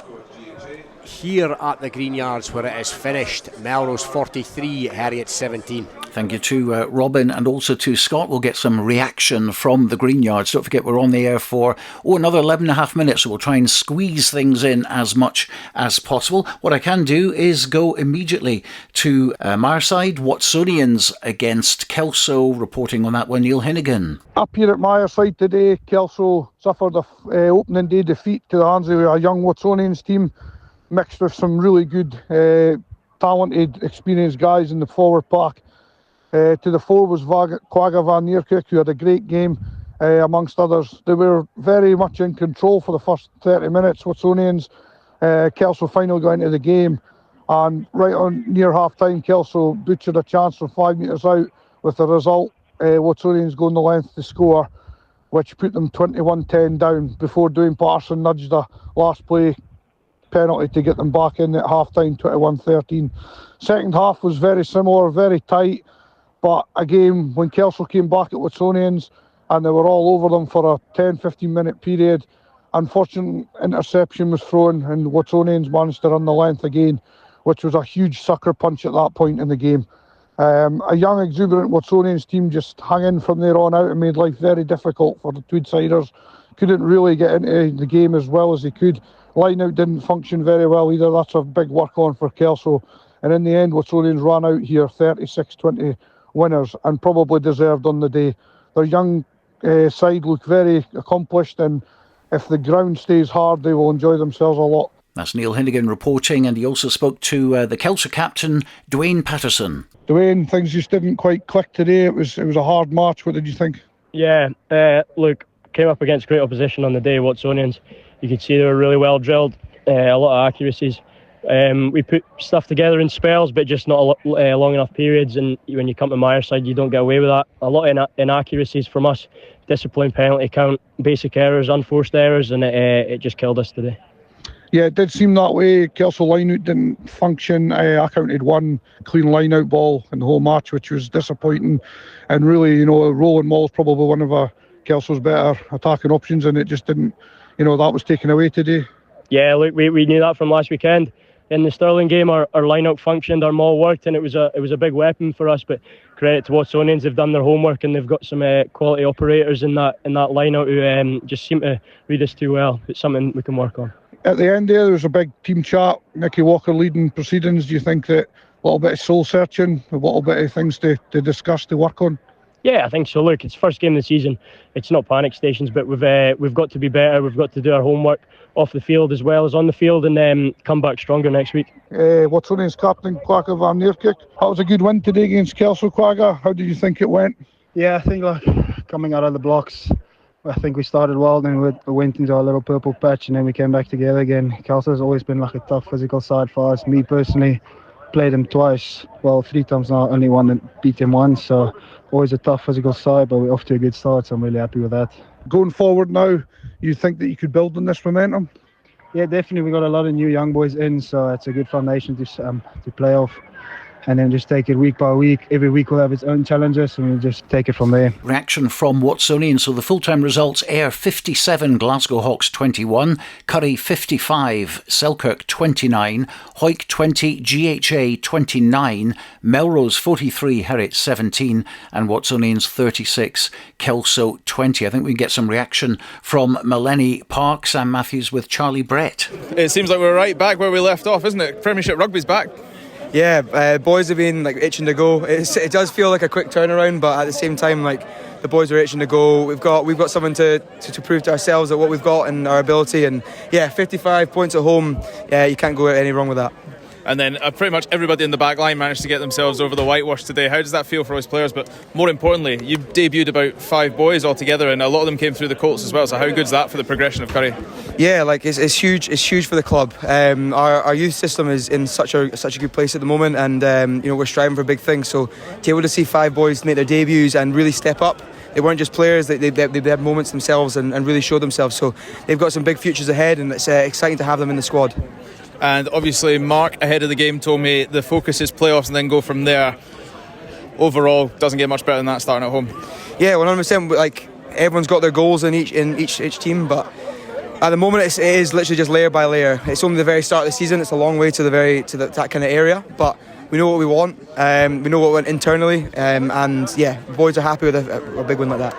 Here at the Greenyards, where it is finished, Melrose 43, Heriot 17. Thank you to Robin and also to Scott. We'll get some reaction from the Greenyards. Don't forget, we're on the air for another 11 and a half minutes, so we'll try and squeeze things in as much as possible. What I can do is go immediately to Mireside. Watsonians against Kelso. Reporting on that one, Neil Hinnigan. Up here at Mireside today, Kelso suffered a opening day defeat to the hands of a young Watsonians team, mixed with some really good, talented, experienced guys in the forward pack. To the fore was Quagga van Neerkerk, who had a great game, amongst others. They were very much in control for the first 30 minutes. Watsonians, Kelso finally got into the game, and right on near half-time, Kelso butchered a chance from 5 metres out, with the result, Watsonians going the length to score, which put them 21-10 down before Dwayne Patterson nudged the last play penalty to get them back in at half-time, 21-13. Second half was very similar, very tight, but again, when Kelso came back at Watsonians and they were all over them for a 10-15 minute period, unfortunate interception was thrown and Watsonians managed to run the length again, which was a huge sucker punch at that point in the game. A young, exuberant Watsonians team just hung in from there on out and made life very difficult for the Tweedsiders. Couldn't really get into the game as well as they could. Line-out didn't function very well either. That's a big work on for Kelso. And in the end, Watsonians ran out here 36-20 winners, and probably deserved on the day. Their young side look very accomplished, and if the ground stays hard, they will enjoy themselves a lot. That's Neil Hinnigan reporting, and he also spoke to the Kelso captain, Dwayne Patterson. Dwayne, things just didn't quite click today. It was a hard match. What did you think? Yeah, look, came up against great opposition on the day, Watsonians. You could see they were really well drilled, a lot of accuracies. We put stuff together in spells, but just not long enough periods, and when you come to Myers' side, you don't get away with that. A lot of inaccuracies from us, discipline, penalty count, basic errors, unforced errors, and it just killed us today. Yeah, it did seem that way. Kelso line-out didn't function. I counted one clean line-out ball in the whole match, which was disappointing. And really, Roland Mall's probably one of Kelso's better attacking options, and it just didn't, that was taken away today. Yeah, look, we knew that from last weekend. In the Stirling game, our line-out functioned, our maul worked, and it was a big weapon for us. But credit to Watsonians, they've done their homework and they've got some quality operators in that line-out who just seem to read us too well. It's something we can work on. At the end there was a big team chat. Nicky Walker leading proceedings. Do you think that a little bit of soul searching, a little bit of things to discuss, to work on? Yeah, I think so. Look, it's first game of the season. It's not panic stations, but we've got to be better. We've got to do our homework off the field as well as on the field, and come back stronger next week. Watsonians captain Quagga Van Neerkirk. That was a good win today against Kelso. Quagga, how did you think it went? Yeah, I think coming out of the blocks, I think we started well, then we went into our little purple patch, and then we came back together again. Kelso's always been a tough physical side for us. Me personally, played him twice, 3 times now, only one that beat him once, so always a tough physical side, but we're off to a good start, so I'm really happy with that. Going forward now, you think that you could build on this momentum? Yeah, definitely. We've got a lot of new young boys in, so it's a good foundation to play off. And then just take it week by week. Every week will have its own challenges, and we'll just take it from there. Reaction from Watsonians. So the full-time results: Ayr 57, Glasgow Hawks 21, Currie 55, Selkirk 29, Hawick 20, GHA 29, Melrose 43, Heriot 17, and Watsonians 36, Kelso 20. I think we can get some reaction from Maleny Park. Sam Matthews with Charlie Brett. It seems like we're right back where we left off, isn't it? Premiership rugby's back. Yeah, boys have been itching to go. It does feel like a quick turnaround, but at the same time, the boys are itching to go. We've got something to prove to ourselves at what we've got and our ability. And 55 points at home. Yeah, you can't go any wrong with that. And then pretty much everybody in the back line managed to get themselves over the whitewash today. How does that feel for us players? But more importantly, you debuted about 5 boys altogether, and a lot of them came through the Colts as well. So how good's that for the progression of Currie? Yeah, it's huge. It's huge for the club. Our youth system is in such a good place at the moment, and we're striving for big things. So to be able to see 5 boys make their debuts and really step up. They weren't just players, they had moments themselves and really showed themselves. So they've got some big futures ahead, and it's exciting to have them in the squad. And obviously Mark ahead of the game told me the focus is playoffs and then go from there. Overall, doesn't get much better than that starting at home. Yeah, 100%. Everyone's got their goals in each team, but at the moment it is literally just layer by layer. It's only the very start of the season. It's a long way to that kind of area, but we know what we want. We know what went internally, and the boys are happy with a big win like that.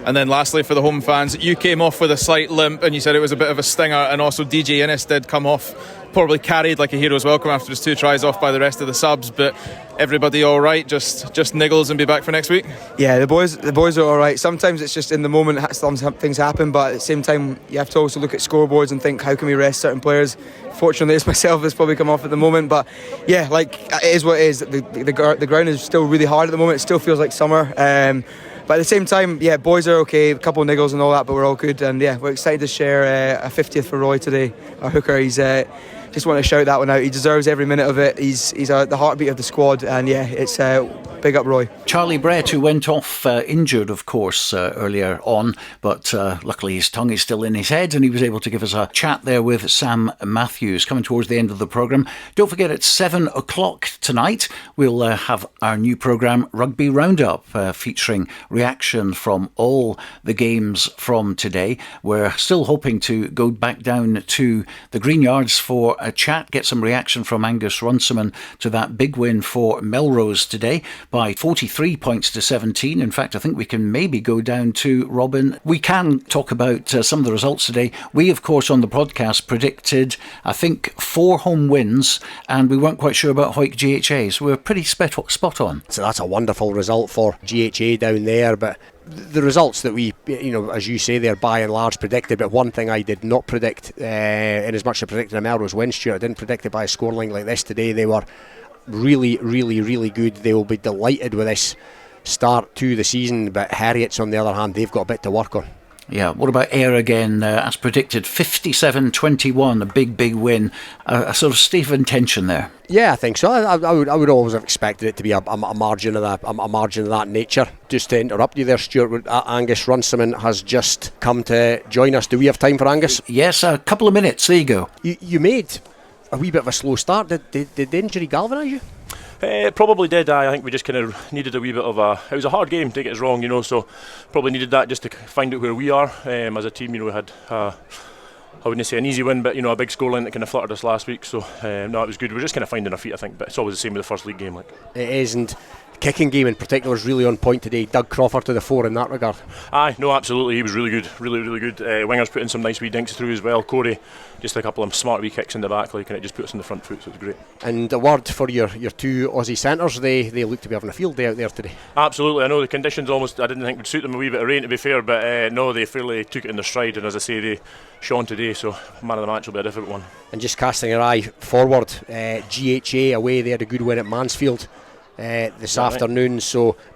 And then lastly, for the home fans, you came off with a slight limp and you said it was a bit of a stinger, and also DJ Innes did come off, probably carried like a hero's welcome after his 2 tries off by the rest of the subs. But everybody all right, just niggles and be back for next week? Yeah, the boys are all right. Sometimes it's just in the moment some things happen, but at the same time you have to also look at scoreboards and think, how can we rest certain players? Fortunately, it's myself that's probably come off at the moment, but yeah, it is what it is. The ground is still really hard at the moment. It still feels like summer. But at the same time, yeah, boys are okay, a couple of niggles and all that, but we're all good. And yeah, we're excited to share a 50th for Roy today, our hooker. He's just want to shout that one out. He deserves every minute of it. He's the heartbeat of the squad, and yeah, it's big up Roy. Charlie Brett, who went off injured, of course, earlier on, but luckily his tongue is still in his head, and he was able to give us a chat there with Sam Matthews. Coming towards the end of the programme, don't forget at 7 o'clock tonight we'll have our new programme Rugby Roundup, featuring reaction from all the games from today. We're still hoping to go back down to the Green Yards for a chat, get some reaction from Angus Runciman to that big win for Melrose today by 43 points to 17. In fact, I think we can maybe go down to Robin. We can talk about some of the results today. We, of course, on the podcast predicted, I think, 4 home wins, and we weren't quite sure about Hawick GHA, so we were pretty spot on. So that's a wonderful result for GHA down there, but the results that we, as you say, they're by and large predicted, but one thing I did not predict, in as much as I predicted a Melrose win, Stuart, I didn't predict it by a scoreline like this today. They were really, really, really good. They will be delighted with this start to the season, but Heriot's, on the other hand, they've got a bit to work on. Yeah, what about Ayr again? As predicted, 57-21, a big win, a sort of state of intention there. Yeah, I think so. I would always have expected it to be a margin of that nature. Just to interrupt you there, Stuart, Angus Runciman has just come to join us. Do we have time for Angus? Yes, a couple of minutes. There you go. You made a wee bit of a slow start. Did the injury galvanise you? It probably did. I think we just kind of needed a wee bit of it was a hard game, don't get us wrong, so probably needed that just to find out where we are as a team. We had I wouldn't say an easy win, but a big scoreline that kind of fluttered us last week, so no, it was good. We're just kind of finding our feet, I think, but it's always the same with the first league game. It is, and kicking game in particular is really on point today. Doug Crawford to the fore in that regard. Aye, no, absolutely, he was really good, really good. Wingers put in some nice wee dinks through as well. Corey, just a couple of smart wee kicks in the back, and it just put us in the front foot, so it was great. And a word for your 2 Aussie centres, they look to be having a field day out there today. Absolutely, I know the conditions I didn't think would suit them, a wee bit of rain to be fair, but no, they fairly took it in their stride, and as I say, they shone today, so man of the match will be a difficult one. And just casting your eye forward, GHA away, they had a good win at Mansfield this afternoon,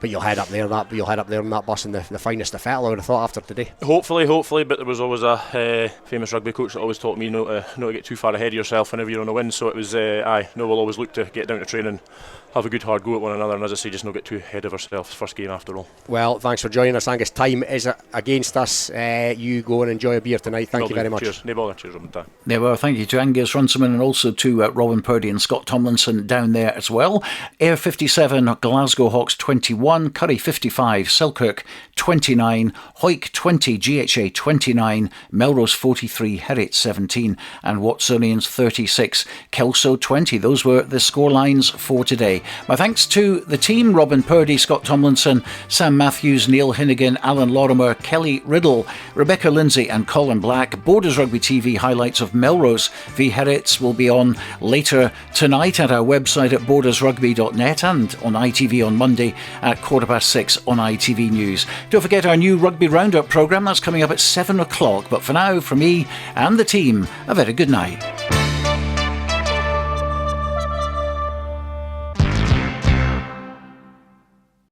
but you'll head up there on that bus in the finest of fettle, I would have thought, after today. Hopefully, but there was always a famous rugby coach that always taught me not to get too far ahead of yourself whenever you're on a win, so it was we'll always look to get down to training, have a good hard go at one another, and as I say, just not get too ahead of ourselves. First game after all. Well, thanks for joining us, Angus. Time is against us. You go and enjoy a beer tonight. Thank you very much. Cheers. No bother. Cheers, Robin. Yeah, well, thank you to Angus Runciman, and also to Robin Purdie and Scott Tomlinson down there as well. Ayr 57, Glasgow Hawks 21, Curry 55, Selkirk 29, Hawick 20, GHA 29, Melrose 43, Heriot 17, and Watsonians 36, Kelso 20. Those were the scorelines for today. My thanks to the team: Robin Purdie, Scott Tomlinson, Sam Matthews, Neil Hinnigan, Alan Lorimer, Kelly Riddle, Rebecca Lindsay and Colin Black. Borders Rugby TV highlights of Melrose v Heriots will be on later tonight at our website at bordersrugby.net and on ITV on Monday at 6:15 on ITV News. Don't forget our new Rugby Roundup programme, that's coming up at 7 o'clock. But for now, from me and the team, a very good night.